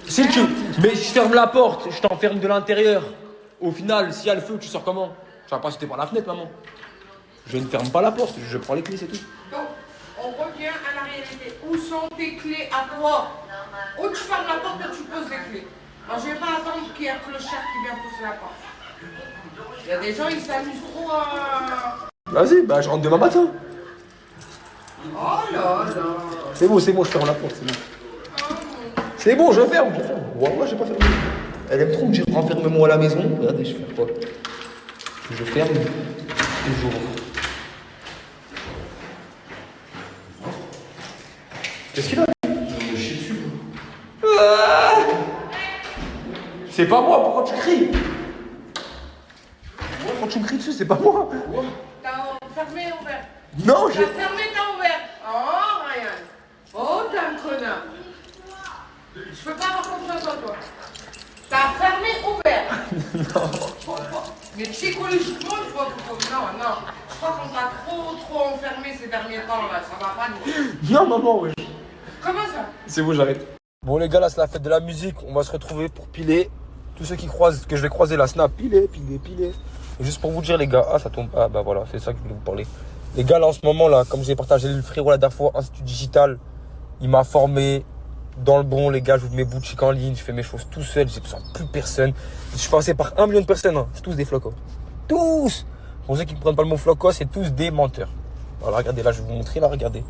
W: Si tu. Mais je ferme la porte, je t'enferme de l'intérieur. Au final, s'il y a le feu, tu sors comment? Tu vas pas sauter par la fenêtre, maman. Je ne ferme pas la porte, je prends les clés, c'est tout.
K: Donc, on revient à la réalité. Où sont tes clés à toi? Ou tu fermes la porte ou tu poses les clés. Moi, je vais pas attendre qu'il y ait un clochard qui vient pousser la porte. Il y a des gens, ils s'amusent trop à...
W: Vas-y, bah je rentre demain matin.
K: Oh là là.
W: C'est bon, je ferme la porte, c'est bon. C'est bon, je ferme. Moi, j'ai pas fermé. Elle aime trop me dire enferme-moi à la maison. Regardez, je ferme pas. Je ferme et j'ouvre. Qu'est-ce qu'il a? Je me chie dessus. C'est pas moi, pourquoi tu cries? Pourquoi tu me cries dessus, c'est pas moi.
K: T'as fermé et ouvert.
W: Non,
K: T'as fermé, t'as ouvert. Oh, Ryan. Oh, t'es un connard. Je peux pas avoir confiance en toi. T'as fermé, ouvert.
W: Non.
B: Mais psychologiquement, tu vois, non. Je crois qu'on t'a trop enfermé ces derniers temps là, ça va pas nous.
W: Non, maman, ouais.
B: Comment ça?
W: C'est bon, j'arrête.
O: Bon les gars, là c'est la fête de la musique, on va se retrouver pour piler. Tous ceux qui croisent, que je vais croiser la snap, piler. Et juste pour vous dire les gars, ah ça tombe, ah bah voilà, c'est ça que je voulais vous parler. Les gars là en ce moment là, comme j'ai partagé le frérot la dernière fois, Institut Digital, il m'a formé dans le bon les gars, j'ouvre mes boutiques en ligne, je fais mes choses tout seul, j'ai besoin de plus personne. Je suis passé par 1 million de personnes, hein. C'est tous des flocos. Tous. Pour ceux qui ne prennent pas le mot flocos, c'est tous des menteurs. Voilà, regardez là, je vais vous montrer là, regardez.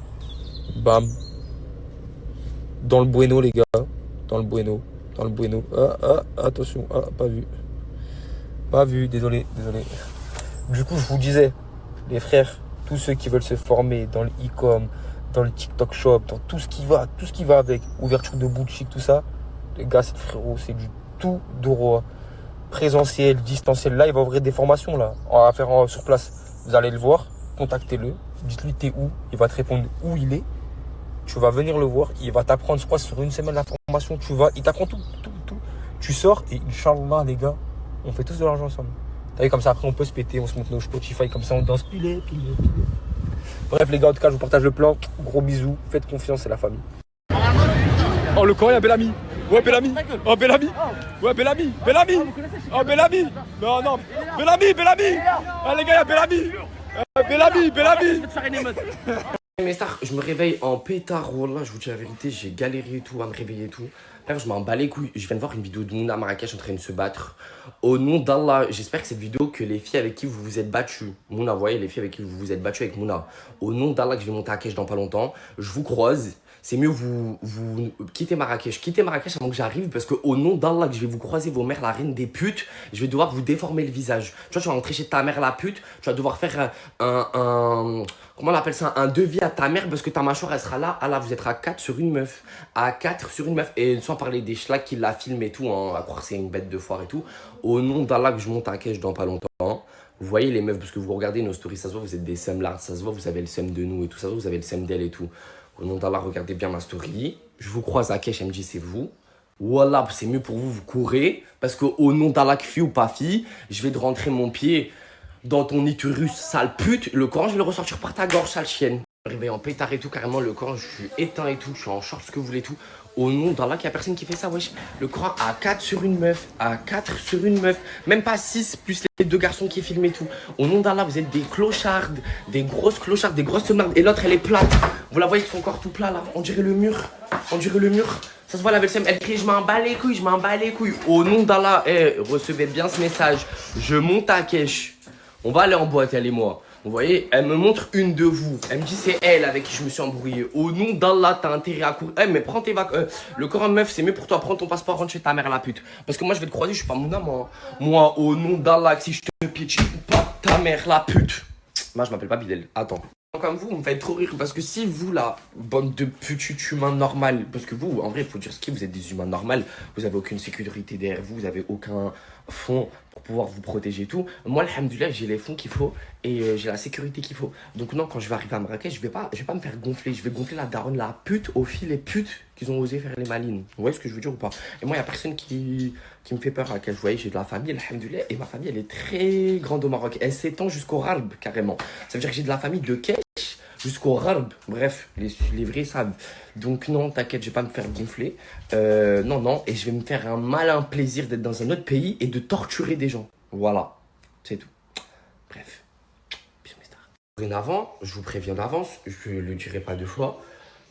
O: Bam. Dans le bueno les gars, dans le bueno. Attention, pas vu, désolé. Du coup je vous disais, les frères, tous ceux qui veulent se former dans le e-com, dans le TikTok shop, dans tout ce qui va avec, ouverture de boutique, tout ça, les gars, c'est frérot, c'est du tout d'euro. Présentiel, distanciel, là il va ouvrir des formations là, à faire sur place. Vous allez le voir, contactez-le, dites-lui t'es où, il va te répondre où il est. Tu vas venir le voir, il va t'apprendre, je crois, sur une semaine la formation, il t'apprend tout. Tu sors et Inch'Allah, les gars, on fait tous de l'argent ensemble. T'as vu, comme ça, après, on peut se péter, on se monte nos Spotify, comme ça, on danse, piler. Bref, les gars, en tout cas, je vous partage le plan. Gros bisous, faites confiance, c'est la famille.
W: Oh, le Coréen, Bellamy. Ouais, Bellamy. Oh, Bellamy. Ouais, Bellamy. Oh, Bellamy. Non. Bellamy. Ah, les gars, il y a Bellamy. Bellamy.
B: Mes stars, je me réveille en pétard, wallah, je vous dis la vérité, j'ai galéré et tout à me réveiller et tout. Frère, je m'en bats les couilles, je viens de voir une vidéo de Mouna Marrakech en train de se battre. Au nom d'Allah, j'espère que cette vidéo, que les filles avec qui vous vous êtes battues, Mouna, vous voyez, les filles avec qui vous vous êtes battues avec Mouna, au nom d'Allah que je vais monter à Kesh dans pas longtemps, je vous croise. C'est mieux vous quittez Marrakech avant que j'arrive parce que au nom d'Allah que je vais vous croiser vos mères la reine des putes, je vais devoir vous déformer le visage. Tu vois, tu vas rentrer chez ta mère la pute, tu vas devoir faire comment on appelle ça, un devis à ta mère parce que ta mâchoire elle sera là, ah là vous êtes à 4 sur une meuf, et sans parler des schlags qui la filment et tout, hein, à croire que c'est une bête de foire et tout. Au nom d'Allah que je monte à Kesh dans pas longtemps. Vous voyez les meufs, parce que vous regardez nos stories, ça se voit, vous êtes des semlards, ça se voit, vous avez le seum de nous et tout, ça se voit, vous avez le seum d'elle et tout. Au nom d'Allah, regardez bien ma story. Je vous croise à Kesh, elle me dit c'est vous. Wallah, c'est mieux pour vous, vous courez. Parce qu'au nom d'Allah, fille ou pas fille, je vais te rentrer mon pied dans ton utérus, sale pute. Le Coran, je vais le ressortir par ta gorge, sale chienne. Je me réveille en pétard et tout, carrément, le Coran, je suis éteint et tout, je suis en short, ce que vous voulez tout. Au nom d'Allah, qu'il n'y a personne qui fait ça, wesh. Le Coran à 4 sur une meuf, même pas 6 plus les 2 garçons qui filment et tout. Au nom d'Allah, vous êtes des clochardes, des grosses semardes. Et l'autre, elle est plate. Vous la voyez avec son corps tout plat là, on dirait le mur. Ça se voit, la belle elle crie, je m'en bats les couilles. Au nom d'Allah, recevez bien ce message. Je monte à Kesh. On va aller en boîte, elle et moi. Vous voyez, elle me montre une de vous. Elle me dit c'est elle avec qui je me suis embrouillé. Au nom d'Allah, t'as intérêt à courir. Mais prends tes vacances. Le Coran meuf, c'est mieux pour toi. Prends ton passeport, rentre chez ta mère la pute. Parce que moi, je vais te croiser, je suis pas Mouna, moi. Moi, au nom d'Allah, si je te pitch pas ta mère la pute. Moi, je m'appelle pas Bidel. Attends. Comme vous me faites trop rire parce que si vous la bande de petits humains normaux, parce que vous en vrai il faut dire ce qui est, vous êtes des humains normaux, vous avez aucune sécurité derrière vous, vous avez aucun fond pour pouvoir vous protéger et tout. Moi alhamdoulilah j'ai les fonds qu'il faut et j'ai la sécurité qu'il faut. Donc non, quand je vais arriver à Marrakech, je vais pas me faire gonfler, je vais gonfler la daronne, la pute aux filles les putes qu'ils ont osé faire les malines. Vous voyez ce que je veux dire ou pas? Et moi il y a personne qui me fait peur à laquelle je voyais, j'ai de la famille alhamdoulilah et ma famille elle est très grande au Maroc, elle s'étend jusqu'au Rarb carrément. Ça veut dire que j'ai de la famille de Kesh jusqu'au Rarb, bref, les vrais savent. Donc non, t'inquiète, je vais pas me faire gonfler. Non, et je vais me faire un malin plaisir d'être dans un autre pays et de torturer des gens. Voilà, c'est tout. Bref, bisous mes stars. Dorénavant, je vous préviens d'avance, je le dirai pas 2 fois,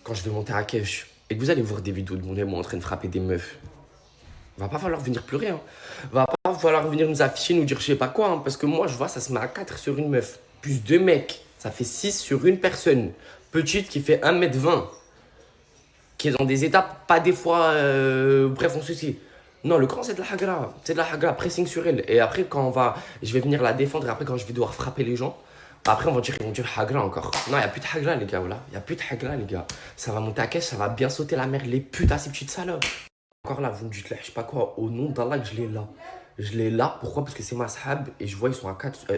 B: quand je vais monter à Kesh et que vous allez voir des vidéos de moi en train de frapper des meufs, va pas falloir venir pleurer, hein. Va pas falloir venir nous afficher, nous dire je sais pas quoi, hein, parce que moi je vois ça se met à 4 sur une meuf, plus 2 mecs. Ça fait 6 sur une personne. Petite qui fait 1m20. Qui est dans des étapes, pas des fois... bref, on se sait. Non, le cran, c'est de la hagra. C'est de la hagra, pressing sur elle. Et après, je vais venir la défendre. Et après, quand je vais devoir frapper les gens, après, ils vont dire hagra encore. Non, il n'y a plus de hagra, les gars. Voilà. Il n'y a plus de hagra, les gars. Ça va monter à caisse, ça va bien sauter la mère. Les putes à ces petites salopes. Encore là, vous me dites là, je sais pas quoi. Au nom d'Allah que je l'ai là. Je l'ai là. Pourquoi? Parce que c'est ma sahab. Et je vois, ils sont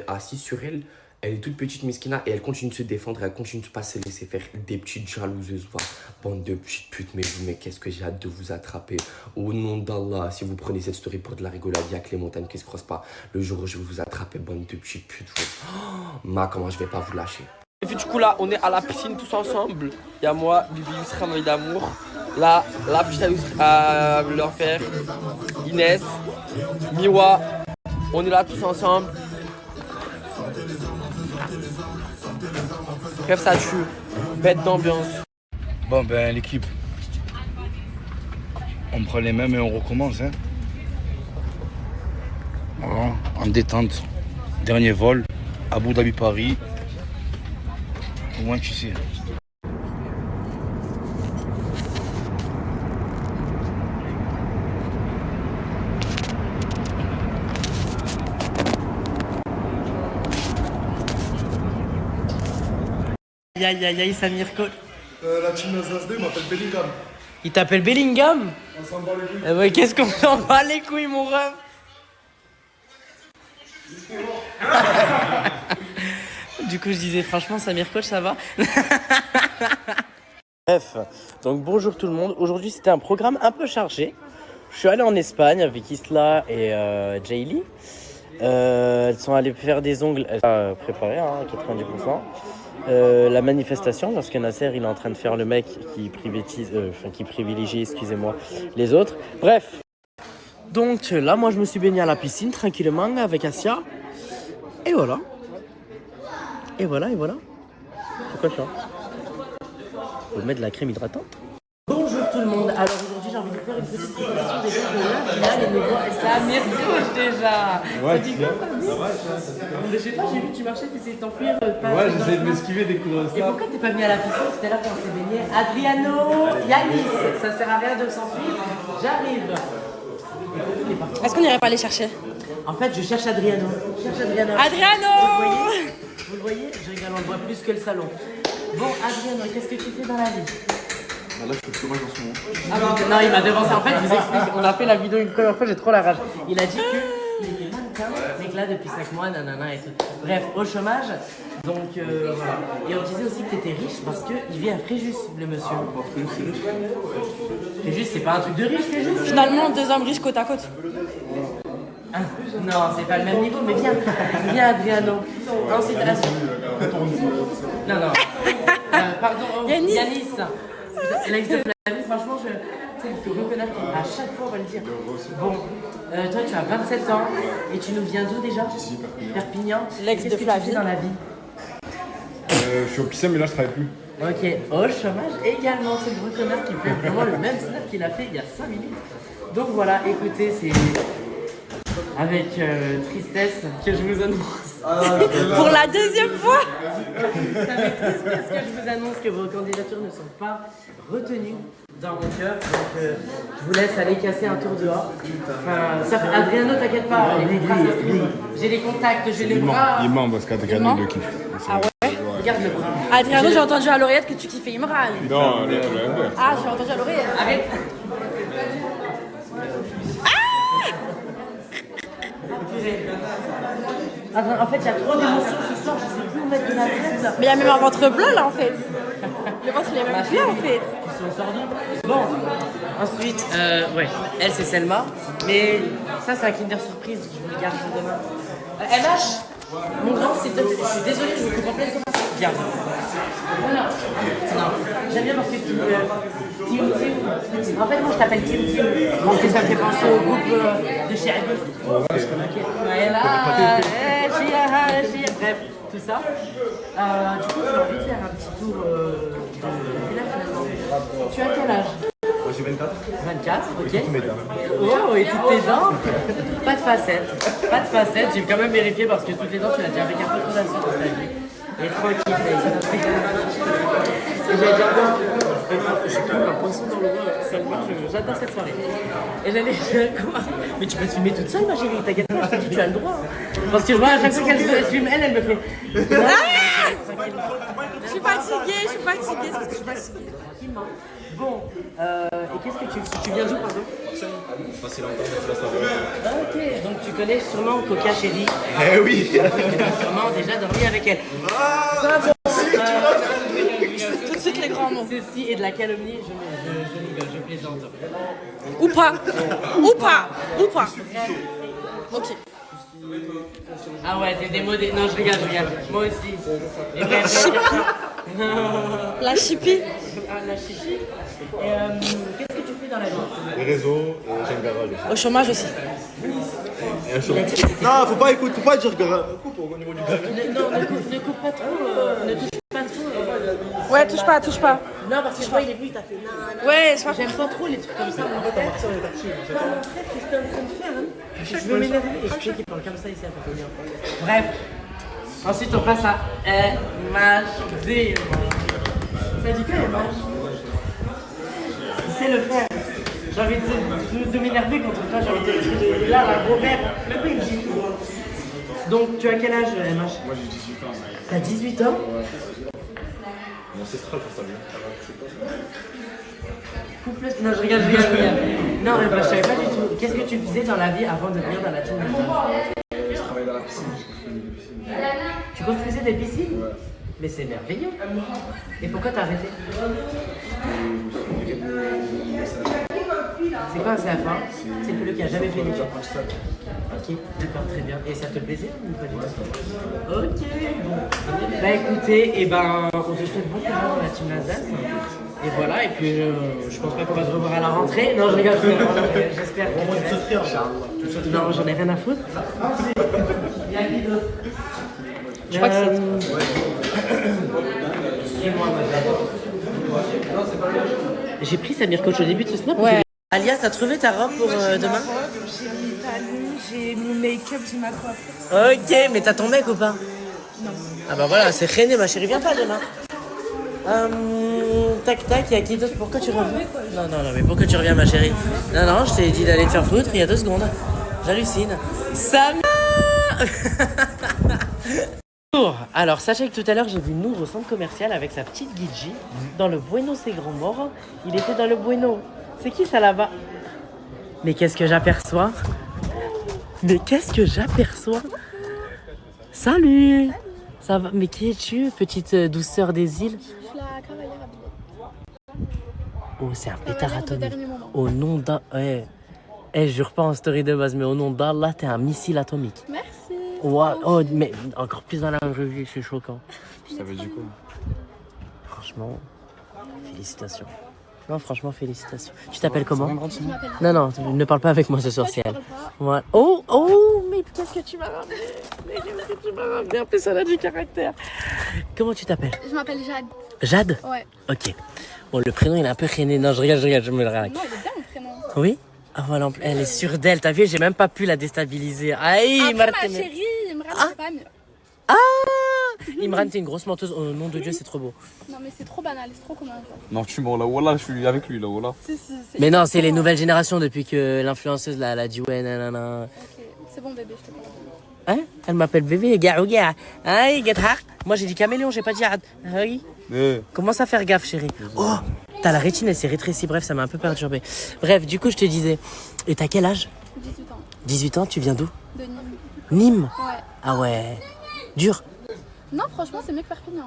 B: à 6 sur elle. Elle est toute petite Miskina et elle continue de se défendre, elle continue de pas se laisser faire des petites jalouseuses. Voilà. Bande de petites putes, mais qu'est-ce que j'ai hâte de vous attraper. Au nom d'Allah, si vous prenez cette story pour de la rigolade, il n'y a que les montagnes qui se croisent pas. Le jour où je vais vous attraper, bande de petites putes. Comment je vais pas vous lâcher.
D: Et puis du coup là, on est à la piscine tous ensemble. Il y a moi, Bibi Yousra, Maï d'amour. Là, la petite à l'enfer. Inès, Miwa. On est là tous ensemble. Bref, ça tue. Bête d'ambiance.
I: Bon ben l'équipe, on prend les mêmes et on recommence. Hein. Voilà, en détente. Dernier vol, Abu Dhabi Paris. Au moins tu sais.
U: Aïe, Samir Coach.
A: La team Nasdaq m'appelle Bellingham.
U: Il t'appelle Bellingham?
A: On s'en bat les couilles.
U: Eh ben, qu'est-ce qu'on s'en bat les couilles, mon ref? Du coup, je disais franchement, Samir Coach, ça va? Bref, donc bonjour tout le monde. Aujourd'hui, c'était un programme un peu chargé. Je suis allé en Espagne avec Isla et Jaylee. Elles sont allées faire des ongles préparés, hein, 90%. La manifestation, parce que Nasser il est en train de faire le mec qui privilégie, excusez-moi, les autres. Bref. Donc là, moi je me suis baigné à la piscine tranquillement avec Asia. Et voilà. Et voilà. Pourquoi ça? Faut mettre de la crème hydratante. Bonjour tout le monde. Alors aujourd'hui, j'ai envie de faire une petite présentation des gens de la finale et nous voir Samir Coach déjà.
W: Ouais,
U: ça dit quoi, Samir? Je sais pas, j'ai vu que tu marchais, tu essayais de t'enfuir.
W: Ouais, j'essayais de m'esquiver des coups de
U: Et pourquoi t'es pas venu à la piscine tout à l'heure quand on s'est baigné? Adriano, Yanis, ça sert à rien de s'enfuir. J'arrive.
M: Est-ce qu'on n'irait pas les chercher?
U: En fait, je cherche Adriano.
M: Adriano!
U: Vous le voyez? Je rigole, on le voit plus que le salon. Bon, Adriano, qu'est-ce que tu fais dans la vie?
W: Là, je fais le chômage en ce moment.
U: Non, il m'a devancé. En fait, je vous explique. On a fait la vidéo une première fois, j'ai trop la rage. Il a dit qu'il était mannequin, mais que là, depuis 5 mois, nanana et tout. Bref, au chômage. Donc, voilà. Et on disait aussi que tu étais riche parce qu'il vit à Fréjus, le monsieur. Fréjus, c'est pas un truc de riche, Fréjus?
M: Finalement, 2 hommes riches côte à côte.
U: Ah, non, c'est pas le même niveau, mais viens Adriano. Ensuite, non. Pardon, Yanis. L'ex de Flavie, franchement, tu sais, le reconnard qui, à chaque fois, on va le dire. Bon, toi, tu as 27 ans et tu nous viens d'où déjà? Perpignan.
M: L'ex de Flavie.
U: Dans la vie?
W: Je suis au piscine, mais là, je travaille plus.
U: Ok, au chômage également. C'est le reconnard qui fait vraiment le même snap qu'il a fait il y a 5 minutes. Donc voilà, écoutez, c'est avec tristesse que je vous annonce.
M: Pour la 2e fois.
U: C'est avec tristesse que je vous annonce que vos candidatures ne sont pas retenues dans mon cœur. Donc je vous laisse aller casser un tour dehors. Enfin, ça fait... Adriano, t'inquiète pas, j'ai les contacts, j'ai les bras.
W: Il ment parce qu'Adriano le kiffe.
M: Ah ouais?
U: Regarde le bras.
M: Adriano, j'ai entendu à l'oreillette que tu kiffais Imran.
W: Non, le MBR.
M: Ah, j'ai entendu à l'oreillette.
U: Avec... En fait, il y a trop d'émotions ce soir, je sais plus où mettre de la tête.
M: Mais il y a même un ventre plein là en fait. Le ventre il est même plein en fait.
U: Ils sont sordus. Bon, ensuite, ouais, elle c'est Selma. Mais ça c'est un Kinder Surprise, je vous le garde pour demain. MH, mon grand, je suis désolé, je vous coupe en pleine conversation. Viens. Voilà. Non, j'aime bien parce que tu. En fait, moi je t'appelle Tim Tim. Parce que ça me fait penser au groupe de chez Abel. Bref, tout ça. Du coup, j'ai envie de faire un petit tour de là finalement. Tu as quel âge?
W: Moi j'ai 24.
U: 24, ok.
W: Et toutes mes dents.
U: Oh, et toutes tes dents? Pas de facettes. Pas de facettes. J'ai quand même vérifié parce que toutes les dents, tu l'as déjà avec un peu trop d'assaut dans ta vie. Et tranquille, j'allais dire quoi? J'ai pris un poisson dans le doigt, j'adore cette soirée. Et j'allais dire quoi? Mais tu peux te filmer toute seule, ma chérie, t'inquiète pas, je te dis, tu as le droit. Parce que je vois à chaque fois qu'elle se filme, elle me fait.
M: suis fatiguée, c'est parce que je suis fatiguée.
V: Bon, et qu'est-ce que tu viens d'où, pardon?
F: Facile à entendre, ça va.
V: Ok, donc tu connais sûrement Coca Chérie.
F: Eh oui.
V: Tu as sûrement déjà dormi avec elle.
M: Tout de suite les grands mots.
V: Ceci est de la calomnie, je rigole, je plaisante.
M: Ou pas. Ou pas. Ou pas. Ok.
V: Ah ouais, t'es démodé. Non, je regarde. Moi aussi. Et ben,
M: La chipie.
V: Ah, la chichi. Et qu'est-ce que tu fais dans la vie?
F: Les réseaux, et j'ai un garage aussi.
M: Au chômage aussi.
F: Et un chômage. Non, faut pas écouter, faut pas dire garage. Coupe au niveau du garage.
V: Non, ne coupe pas trop, ne touche pas trop.
M: Ouais, touche pas.
V: Non, parce que je vois, il est venu, il t'a fait non.
M: Ouais, c'est pas.
V: J'aime pas trop les trucs comme ça, mon frère. Pas mon frère, qu'est-ce que t'es en train de faire, hein? Je veux m'énerver et je sais qu'il parle comme ça ici, un peu bien. Bref. Ensuite, on passe à MHD. Ça dit quoi, MH? C'est le faire. J'ai envie de m'énerver contre toi, j'ai envie de dire là, la gros mère, même pas une gifle. Donc, tu as quel âge, MH?
F: Moi j'ai 18 ans.
V: T'as 18 ans?
F: Ouais. Mon ancestral pour ça,
V: Couple... Non, je regarde. Non, mais bah, je savais pas du tout. Qu'est-ce que tu faisais dans la vie avant de venir dans la team?
F: Je travaillais dans la piscine, je construisais des piscines.
V: Tu construisais des piscines?
F: Ouais.
V: Mais c'est merveilleux. Et pourquoi t'as arrêté? C'est quoi un CFA? C'est celui qui a jamais fait d'études. Ok, d'accord, très bien. Et ça te plaisait ou pas du tout? Ok, bon. Bah écoutez, on te souhaite bon courage dans la team Nasdaq. Et voilà, et puis je pense pas qu'on va se revoir à la rentrée. Non, je rigole, j'espère que tu restes. Non, j'en ai rien à foutre. Il y a qui d'autre? Je crois que c'est... Excusez-moi, ma belle. J'ai pris Samir Coach au début de ce snap.
M: Ouais.
V: Alia, t'as trouvé ta robe pour demain?
M: J'ai mis talons, j'ai mon make-up, j'ai ma coiffure.
V: Ok, mais t'as ton mec ou pas?
M: Non.
V: Ah bah voilà, c'est René, ma chérie, viens pas demain. Tac, y'a qui d'autre? Pourquoi tu reviens? Non, mais pourquoi tu reviens, ma chérie? Non, je t'ai dit d'aller te faire foutre il y a 2 secondes. J'hallucine. Samir. Alors, sachez que tout à l'heure, j'ai vu Nour au centre commercial avec sa petite Guidji dans le Bueno c'est Grand Mort. Il était dans le Bueno. C'est qui ça là-bas? Mais qu'est-ce que j'aperçois? Salut! Ça va? Mais qui es-tu, petite douceur des îles?
M: Je suis la cavalière habillée.
V: Oh, c'est un pétard atomique. Au nom d'Allah. Je jure pas en story de base, mais au nom d'Allah, t'es un missile atomique.
M: Merci.
V: Wow. Oh, mais encore plus dans la revue, c'est choquant.
W: Ça veut dire quoi?
V: Franchement, félicitations. Non, franchement, félicitations. Tu t'appelles comment?
M: Je m'appelle.
V: Non, ne parle pas avec moi ce soir, c'est elle. Ouais. Oh, mais qu'est-ce que tu m'as ramené? En plus, elle a du caractère. Comment tu t'appelles?
M: Je m'appelle Jade.
V: Jade?
M: Ouais.
V: Ok. Bon, le prénom, il est un peu rené. Non, je regarde, je me le raconte.
M: Non, il est bien mon prénom.
V: Oui? Ah voilà, elle est sûre d'elle, t'as vu, j'ai même pas pu la déstabiliser. Aïe,
M: Après, ma chérie, Imran, c'est pas mieux.
V: Imran, t'es une grosse menteuse. Oh nom de Dieu, c'est trop beau.
M: Non, mais c'est trop banal, c'est trop commun.
W: Non, tu mens là, voilà, je suis avec lui là, voilà.
V: Mais non, c'est les nouvelles générations depuis que l'influenceuse là, elle a dit ouais, nanana.
M: Ok, c'est bon bébé, je te parle.
V: Hein? Elle m'appelle bébé, gars. Aïe, moi j'ai dit caméléon, j'ai pas dit ad. Oui. Commence à faire gaffe, chérie. Oh, t'as la rétine, elle s'est rétrécie. Bref, ça m'a un peu perturbé. Bref, du coup, je te disais. Et t'as quel âge?
M: 18 ans.
V: 18 ans, tu viens d'où?
M: De Nîmes.
V: Nîmes?
M: Ouais.
V: Ah ouais. Dur.
M: Non, franchement, c'est mieux que Perpignan.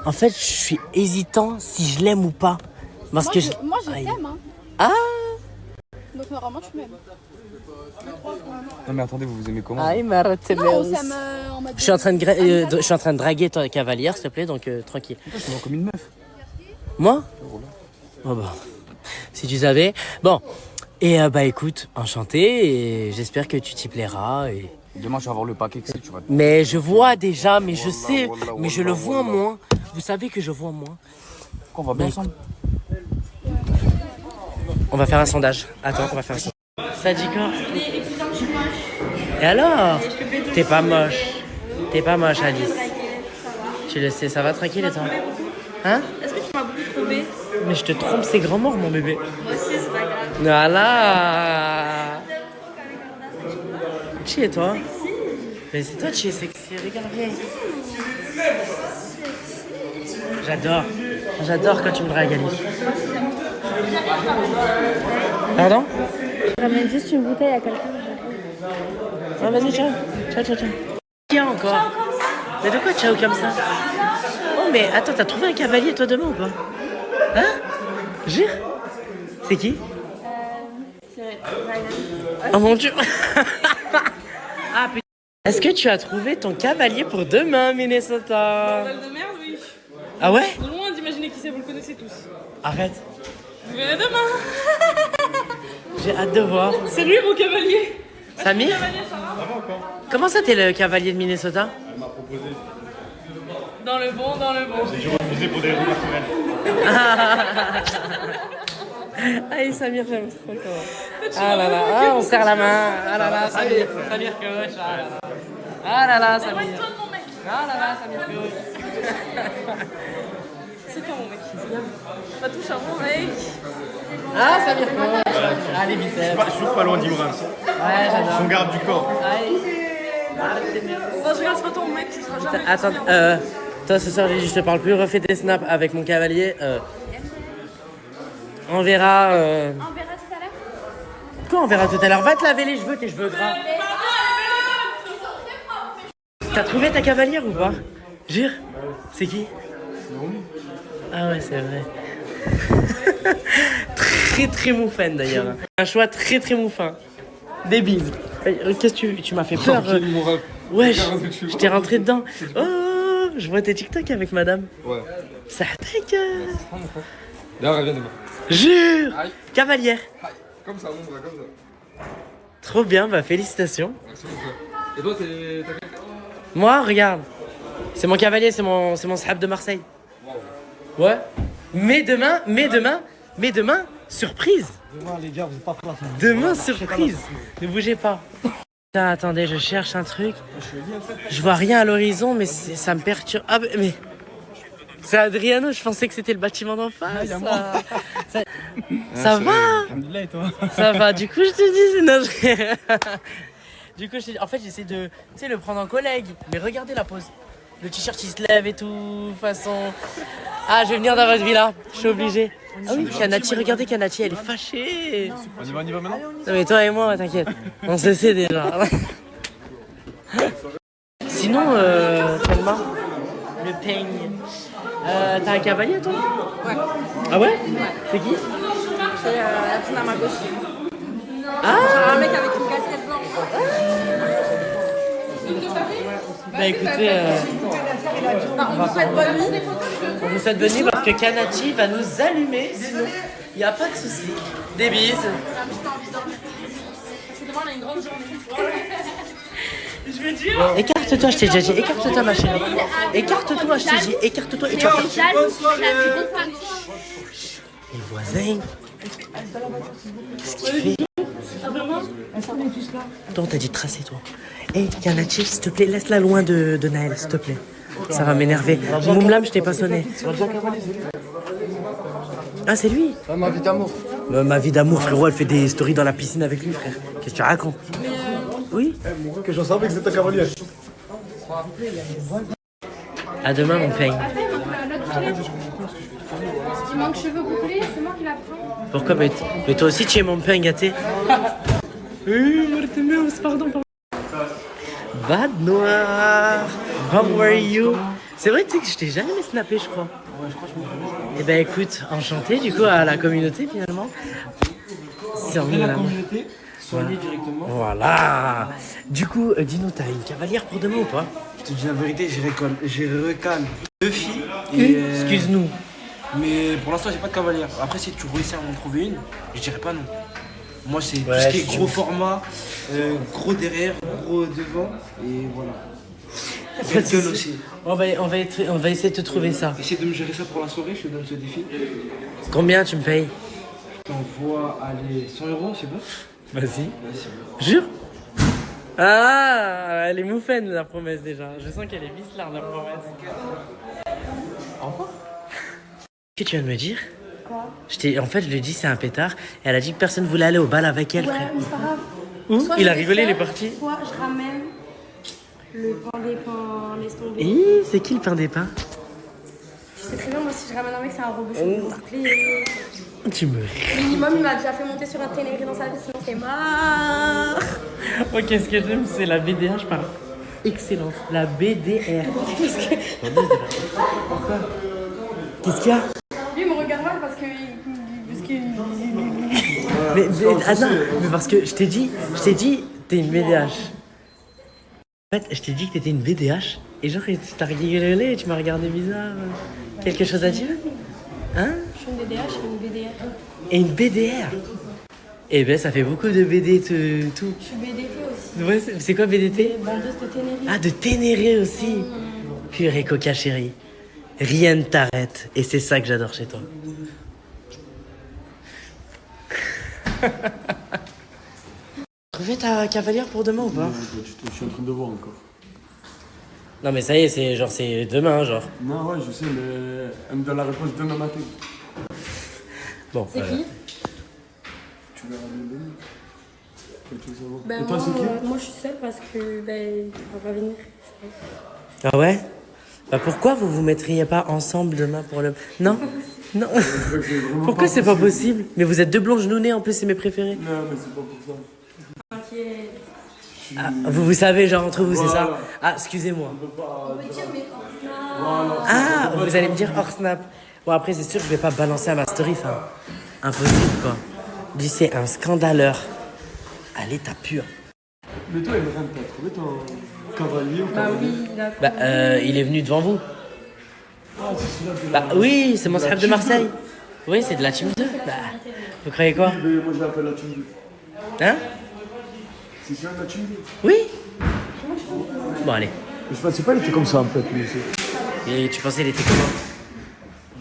V: En fait, je suis hésitant si je l'aime ou pas. Parce
M: Moi,
V: que
M: je
V: Aïe.
M: t'aime. Hein.
V: Ah!
M: Donc, normalement, tu m'aimes.
W: Non, mais attendez, vous vous aimez comment?
V: Aïe, m'arrête,
M: Non, on s'aime en mode.
V: je suis en train de draguer ta cavalière, s'il te plaît, donc tranquille.
W: C'est moi comme une meuf.
V: Moi? Oh bah, si tu savais. Bon, et bah écoute, enchanté, et j'espère que tu t'y plairas. Et...
W: Demain, tu vas avoir le paquet, que tu vas...
V: Mais je vois déjà, mais je
W: Wallah,
V: sais,
W: wallah,
V: mais je
W: wallah,
V: le vois
W: wallah.
V: moins. Vous savez que je vois moins.
W: Quoi, on va bien ensemble?
V: On va faire un sondage. Attends, on va faire un sondage. Ça dit quoi? Et alors? T'es pas moche. T'es pas moche, Alice. Tu le sais, ça va tranquille et toi? Hein?
M: Est-ce que tu m'as beaucoup trompé?
V: Mais je te trompe, c'est grand mort, mon bébé.
M: Moi aussi, c'est pas grave.
V: Voilà. Qui est toi? Mais c'est toi qui es sexy, regarde bien.
U: J'adore quand tu me dragues, Alice. Pardon?
M: Je ramène juste une bouteille à quelqu'un.
U: Ah, vas-y, ciao. Ciao. Tiens encore. Mais de quoi ciao comme ça? Oh, mais attends, t'as trouvé un cavalier toi demain ou pas? Hein? Jure? C'est qui?
M: C'est Ryan.
U: Oh mon dieu. Ah putain. Est-ce que tu as trouvé ton cavalier pour demain, Minnesota?
S: Bordel de merde, oui.
U: Ah ouais?
S: Loin d'imaginer qui c'est, vous le connaissez tous.
U: Arrête.
S: Vous verrez demain.
U: J'ai hâte de voir.
S: C'est lui mon cavalier.
U: Samir? Comment ça t'es le cavalier de Minnesota?
W: Elle m'a proposé.
S: Dans le bon.
W: J'ai dû refuser pour des raisons personnelles.
U: Allez Samir, j'aime trop comment. Ah là là, ah, on serre la main. Ah là là, Samir coach. Ah là là. Ah là là, Samir. Ah là là, Samir coach.
S: C'est toi mon mec. Pas touche à mon mec.
U: Ah, Samir coach. Ah, les biceps.
W: Je suis toujours pas loin d'Imran.
U: Ouais, j'adore.
W: Son garde du corps.
S: Non, je regarde, c'est pas toi mon mec, tu seras jamais.
U: Attends, toi ce soir, je te parle plus. Refais tes snaps avec mon cavalier. On verra.
M: On verra tout à l'heure.
U: Quoi, on verra tout à l'heure? Va te laver les cheveux, tes cheveux gras. T'as trouvé ta cavalière ou pas? Jure? C'est qui? Ah ouais, c'est vrai. Très mouffaine d'ailleurs. Un choix très moufin. Des bises. Qu'est-ce que tu m'as fait peur? Ouais, je t'ai rentré dedans. Oh, je vois tes TikTok avec madame.
W: Ouais.
U: Ça attaque.
W: D'ailleurs, elle vient demain.
U: Jure! Cavalière.
W: Comme ça, mon bras, comme ça.
U: Trop bien, bah félicitations.
W: Merci mon frère. Et toi, t'as quelqu'un?
U: Moi, regarde. C'est mon cavalier, c'est mon sahab de Marseille.
W: Wow.
U: Ouais. Mais demain, surprise.
J: Demain, les gars, vous n'êtes pas prêts.
U: Demain, surprise. Ne bougez pas. Putain, attendez, je cherche un truc. Je vois rien à l'horizon, mais ça me perturbe. Ah, mais... C'est Adriano, je pensais que c'était le bâtiment d'en face. Ça va? Ça va, du coup je te dis, c'est notre... Du coup je te dis, en fait j'essaie de, tu sais, le prendre en collègue. Mais regardez la pose. Le t-shirt il se lève et tout, façon... Ah, je vais venir dans votre villa, je suis obligé. Ah oui, Kanati, regardez Kanati, elle est fâchée.
W: On y va maintenant?
U: Non mais toi et moi, t'inquiète, on se sait déjà. Sinon, Salma, le peigne. T'as un cavalier toi?
S: Ouais.
U: Ah ouais? C'est qui?
S: C'est la petite à ma gauche.
U: Ah!
S: Genre un mec avec une casquette blanche.
U: Bah écoutez,
S: On vous souhaite bonne nuit.
U: on vous souhaite bonne nuit parce que Kanati va nous allumer, sinon il n'y a pas de souci. Des bises.
S: Demain, on a une grande journée. Je veux dire.
U: Écarte-toi, je t'ai déjà dit. Écarte-toi, ma chérie. Écarte-toi, je t'ai dit. Écarte-toi. Et tu vas faire... Les voisins. Qu'est-ce qu'il fait? Toi, on t'a dit de tracer, toi. Et Kanati, s'il te plaît, laisse-la loin de Naël, s'il te plaît. Ça va m'énerver. Moumlam, je t'ai pas sonné. Ah, c'est lui?
F: Ma vie d'amour.
U: Ma vie d'amour, frérot, elle fait des stories dans la piscine avec lui, frère. Qu'est-ce que tu racontes? Oui?
F: Que j'en savais que c'était un cavalier.
U: À demain, mon peigne.
M: Il manque cheveux bouclés, c'est moi qui la prends.
U: Pourquoi? Mais toi aussi, tu es mon peigne gâté. Pardon. Bad Noir. How are you? C'est vrai, tu sais que je t'ai jamais snappé, je crois.
J: Ouais, je crois que je me connais.
U: Eh ben écoute, enchanté du coup à la communauté finalement.
J: Servi la communauté, soigner directement.
U: Voilà. Du coup, dis-nous, t'as une cavalière pour demain ou pas?
J: Je te dis la vérité, j'ai recalé 2 filles. Et
U: excuse-nous.
J: Mais pour l'instant, j'ai pas de cavalière. Après, si tu réussis à m'en trouver une, je dirais pas non. Moi, c'est
U: Ouais,
J: tout ce qui est gros format, gros derrière, gros devant, et voilà.
U: Pas de soucis. On va essayer de te trouver ça.
J: Essaye de me gérer ça pour la soirée, je te donne ce défi.
U: Combien tu me payes?
J: Je t'envoie, allez, 100 €, c'est bon?
U: Vas-y. Jure? Ah, elle est mouffaine la promesse déjà. Je sens qu'elle est vicelard la promesse. Au revoir. Qu'est-ce que tu viens de me dire?
M: Quoi?
U: En fait, je lui ai dit c'est un pétard. Et elle a dit que personne voulait aller au bal avec elle,
M: Ouais,
U: frère.
M: mais c'est pas grave.
U: Où?
M: Soit
U: Il
M: je
U: a
M: vais
U: rigolé, il est
M: seule,
U: parti.
M: Soit je ramène Le pain des pains, laisse tomber.
V: Et c'est qui le pain des pains?
M: Je sais très bien, moi, si je ramène un mec, c'est un rebeu bouclé.
V: Tu me...
M: Minimum, il m'a déjà fait monter sur un Ténéré dans sa vie, sinon c'est mort.
V: Ok, ce que j'aime, c'est la BDH par excellence. La BDR. Pourquoi? Qu'est-ce qu'il y a?
M: Lui, il me regarde mal parce que...
V: Mais attends, mais parce que je t'ai dit, t'es une BDH. En fait, je t'ai dit que t'étais une BDH et genre, t'as rigolé et tu m'as regardé bizarre. Quelque chose à dire? Hein?
M: Je suis une BDH et une BDR.
V: Et une BDR? Eh ben, ça fait beaucoup de BD tout.
M: Je suis BDT aussi.
V: Ouais, c'est quoi BDT?
M: Vendeuse de Ténéré.
V: Ah, de Ténéré aussi. Purée, Coca chérie. Rien ne t'arrête. Et c'est ça que j'adore chez toi. Trouvé ta cavalière pour demain ou pas?
F: Je suis en train de voir encore.
V: Non mais ça y est, c'est demain, genre.
F: Non, ouais, je sais, mais elle me donne la réponse demain matin.
V: Bon,
M: C'est qui?
F: Tu verras demain. Tu veux savoir.
M: Ben
F: Et toi, c'est qui?
M: moi, je suis seule parce que ben, il va pas venir, je pense.
V: Ah ouais? Bah pourquoi vous vous mettriez pas ensemble demain pour le... Non? Non. Pourquoi c'est pas possible? Mais vous êtes deux blonds genounés, en plus c'est mes préférés.
F: Non, mais c'est pas pour ça.
M: T'inquiète.
V: Ah, vous savez, genre entre vous, c'est ça?
F: Voilà.
V: Ah, excusez-moi.
M: On peut dire, mais
V: Ah, vous allez me dire hors snap. Bon, après, c'est sûr que je vais pas balancer à ma story, enfin, impossible, quoi. Lui, c'est un scandaleur. À l'état pur.
F: Mais toi, Emran, t'as trouvé ton cavalier ou cavalier?
V: Il est venu devant vous.
F: Ah, c'est celui-là de
V: Bah oui, c'est mon sahab de Marseille. Oui, c'est de la team 2. Bah, vous croyez quoi?
F: Moi, je l'appelle la team 2.
V: Hein?
F: C'est celui-là de la team 2?
V: Oui. Bon, allez.
F: Je pensais pas qu'il était comme ça, en fait, lui aussi.
V: Et tu pensais qu'il était comment?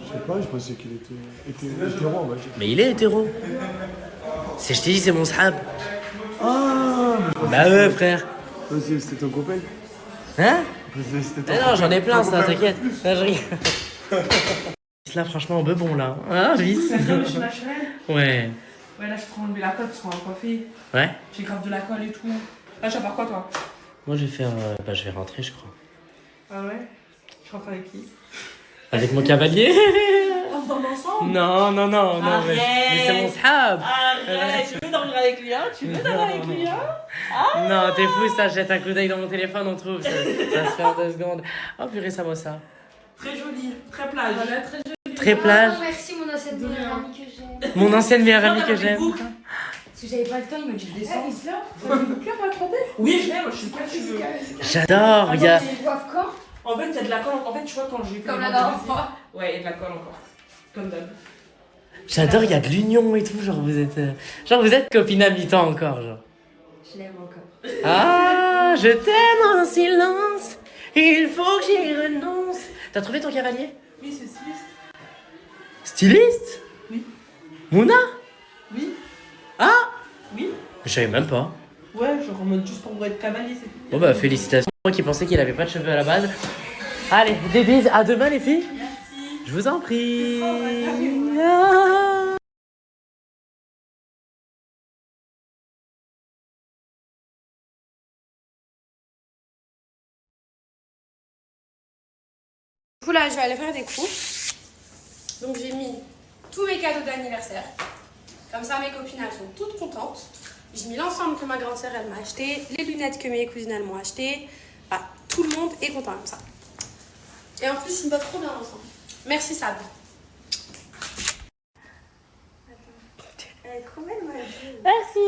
F: Je sais pas, je pensais qu'il était hétéro, on va dire.
V: Mais il est hétéro. Je t'ai dit, c'est mon sahab.
F: Ah!
V: Bah ouais, frère.
F: Vas-y, c'était ton copain?
V: Hein?
F: C'était ton
V: Non, j'en ai plein, ça,
F: copain.
V: t'inquiète. Non, je rigole. Là, franchement, bebon, là. Ah, vice.
S: Je suis naturelle.
V: Ouais.
S: Ouais, là, je prends enlever la colle parce qu'on va coiffer.
V: Ouais.
S: J'ai grave de la colle et tout. Là, tu vas faire quoi, toi?
V: Moi, je vais faire... bah, je vais rentrer, je crois.
S: Ah ouais? Tu rentres avec qui?
V: Avec mon cavalier.
S: On se dorme ensemble?
V: Non, mais c'est mon sahab.
S: Arrête, tu veux dormir avec lui, hein? Tu veux dormir avec lui, hein? Ah.
V: Non, t'es fou, ça, jette un coup d'œil dans mon téléphone, on trouve. Ça se fait en 2 secondes. Oh, purée, ça va, ça.
S: Très joli, très plage. Voilà, très joli.
V: Très plage.
C: Ah, merci, mon ancienne meilleure amie que j'aime.
V: Mon ancienne meilleure amie que j'aime.
C: Parce que j'avais pas le temps, il m'a dit de descendre.
S: Oui, je l'ai, moi, je suis pas cheveux.
V: J'adore, il y a...
S: En fait, il y a de la colle. En fait, tu vois, quand j'ai fait.
C: Comme la dernière fois.
S: Ouais, il y a de la colle encore. Comme d'hab.
V: J'adore, il y a de l'union et tout, genre vous êtes copine à mi-temps encore, genre.
C: Je l'aime encore.
V: Ah, je t'aime en silence, il faut que j'y renonce. T'as trouvé ton cavalier?
S: Oui, c'est styliste.
V: Styliste?
S: Oui.
V: Mouna?
S: Oui.
V: Ah?
S: Oui.
V: Je savais même pas.
S: Ouais, genre en mode juste pour être cavalier, c'est tout.
V: Bon bah félicitations, moi qui pensais qu'il avait pas de cheveux à la base. Allez, des bises, à demain les filles.
S: Merci.
V: Je vous en prie.
M: Du coup, là, je vais aller faire des courses. Donc, j'ai mis tous mes cadeaux d'anniversaire. Comme ça, mes copines, elles sont toutes contentes. J'ai mis l'ensemble que ma grande sœur, elle m'a acheté. Les lunettes que mes cousines, elles m'ont acheté. Voilà, tout le monde est content comme ça. Et en plus, ils me battent trop bien ensemble. Merci, Sab. Elle est trop belle, ma vie.
B: Merci.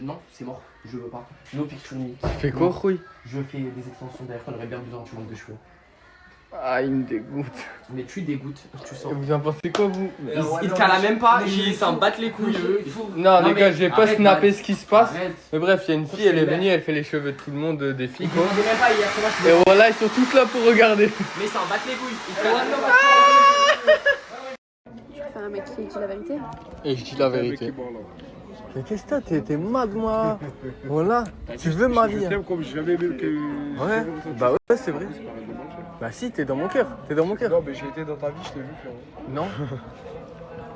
B: Non, c'est mort. Je veux pas. No picture me.
O: Tu fais quoi, Rouille?
B: Je fais des extensions derrière toi, j'aurais bien besoin tu manques de cheveux.
O: Ah, il me dégoûte.
B: Mais tu dégoûtes, tu sens.
O: Et vous en pensez quoi, vous?
B: Ils te calent même pas, ils s'en battent les couilles, eux.
O: Non, les gars, je vais pas
B: arrête,
O: snapper
B: arrête.
O: ce qui se passe.
B: Arrête.
O: Mais bref, il y a une fille, elle est venue, elle fait les cheveux de tout le monde, des filles, quoi.
B: Ils même pas hier, comment je
O: Et voilà, ils sont tous là pour regarder.
B: Mais ils s'en battent les couilles. Ils te calent même pas.
M: Je vais faire un mec qui dit la vérité.
O: Et je dis la vérité. Mais qu'est-ce que t'as? T'es mad, moi. Voilà, tu veux ma vie.
H: Je comme jamais vu que.
O: Ouais, bah ouais, c'est vrai. Bah si, t'es dans mon cœur. T'es dans mon cœur.
H: Non, mais j'ai été dans ta vie, je t'ai vu, frérot.
O: Non.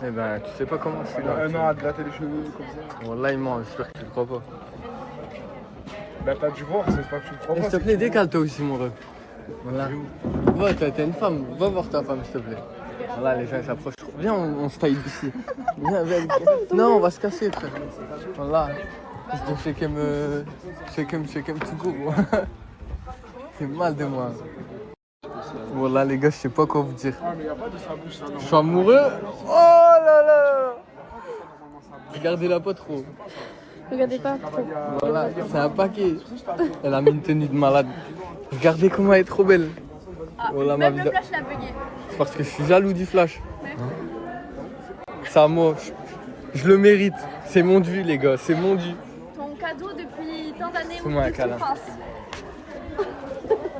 O: Eh ben, tu sais pas comment je suis là.
H: Un an à te gratter les cheveux comme ça.
O: Wallah, il ment, j'espère que tu le crois pas.
H: Bah t'as dû voir, c'est pas que tu me crois pas.
D: S'il te plaît, décale-toi aussi, mon ref. Voilà. Ouais, t'es une femme. Va voir ta femme, s'il te plaît. Voilà, les gens s'approchent trop. Viens, on se taille d'ici. Viens, viens. Non, on va se casser, frère. Voilà. Je fais comme tout go. C'est mal de moi. Voilà, les gars, je sais pas quoi vous dire.
H: Ah, mais y a pas de sa bouche, ça, non.
D: Je suis amoureux. Oh là là. Regardez-la pas trop.
G: Regardez pas trop.
D: Voilà, c'est un paquet. Elle a mis une tenue de malade. Regardez comment elle est trop belle. Voilà,
G: Même
D: ma
G: le
D: vie.
G: flash l'a bugué.
D: C'est parce que je suis jaloux du flash. Ça, moi, je le mérite. C'est mon dû, les gars, c'est mon dû.
G: Ton cadeau depuis tant d'années.
D: Fais-moi un câlin.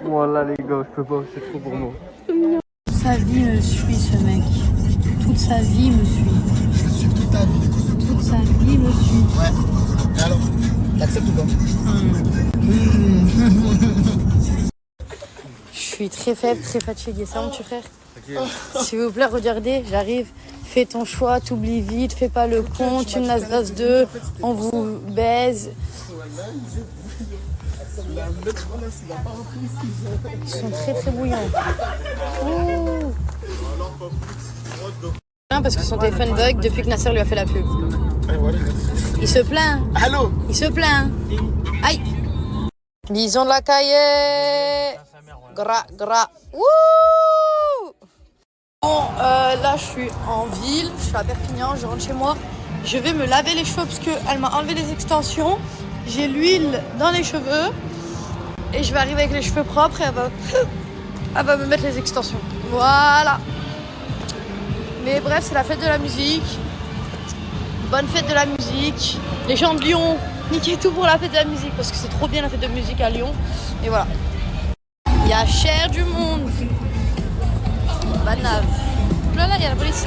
D: Voilà, les gars, je peux pas, c'est trop pour moi.
E: Toute sa vie me suit, ce mec. Toute sa vie me suit.
I: Je vais suivre toute ta vie.
E: Toute sa vie me suit.
I: Ouais. Et alors, t'acceptes ou pas?
E: Je suis très faible, très fatiguée. Ça, mon petit frère? S'il vous plaît, regardez, j'arrive. Fais ton choix, t'oublies vite, fais pas le con, tu me nasses 2, on vous baise. Ils sont très très bouillants. Ouh. Parce que son téléphone bug depuis que Nasser lui a fait la pub. Il se plaint.
I: Allô?
E: Il se plaint. Aïe. Disons de la cahier. Gras, gras. Wouh. Bon, là je suis en ville, je suis à Perpignan, je rentre chez moi. Je vais me laver les cheveux parce qu'elle m'a enlevé les extensions. J'ai l'huile dans les cheveux. Et je vais arriver avec les cheveux propres et elle va me mettre les extensions. Voilà. Mais bref, c'est la fête de la musique. Bonne fête de la musique. Les gens de Lyon, niquez tout pour la fête de la musique parce que c'est trop bien la fête de musique à Lyon. Et voilà. Il y a cher du monde. Banave. Là, il y a la police.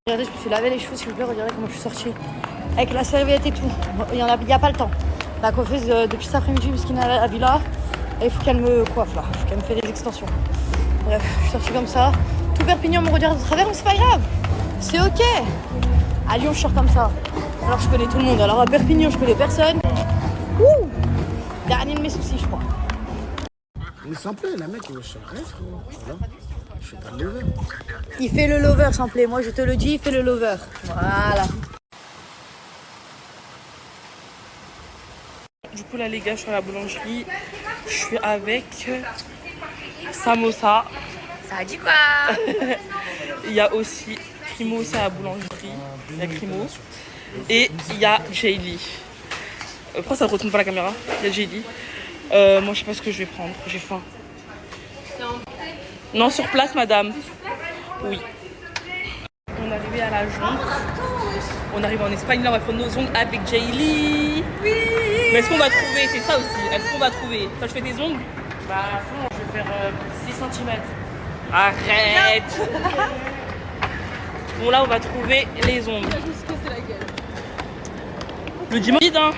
E: Regardez, je me suis lavé les cheveux, s'il vous plaît. Regardez comment je suis sortie. Avec la serviette et tout. Il n'y a pas le temps. La coiffeuse depuis cet après-midi, parce qu'il y a la villa. Et il faut qu'elle me coiffe là. Il faut qu'elle me fait des extensions. Bref, je suis sortie comme ça. Tout Perpignan me regarde de travers, mais c'est pas grave. C'est ok. À Lyon, je sors comme ça. Alors je connais tout le monde. Alors à Perpignan, je connais personne. Ouh. Dernier de mes soucis, je crois.
I: Mais simple, la mec, je arrête, frérot. Voilà. Je fais pas de lover.
E: Il fait le lover, simple. Moi, je te le dis, il fait le lover. Voilà.
S: Du coup là les gars, je suis à la boulangerie. Je suis avec Samosa.
E: Ça dit quoi?
S: Il y a aussi Crimo aussi à la boulangerie. Il y a Crimo. Et il y a Jaylee. Pourquoi ça ne retourne pas la caméra? Il y a Jaylee. Moi je sais pas ce que je vais prendre. J'ai faim. Non, sur place madame. Oui. On est arrivé à la jonque. On arrive en Espagne, là on va prendre nos ongles avec Jaylee. Oui. Mais est-ce qu'on va trouver? C'est ça aussi. Est-ce qu'on va trouver? Toi je fais tes ongles? Bah à fond, je vais faire 6 cm. Arrête. Bon là on va trouver les ongles. Le dimanche vide hein.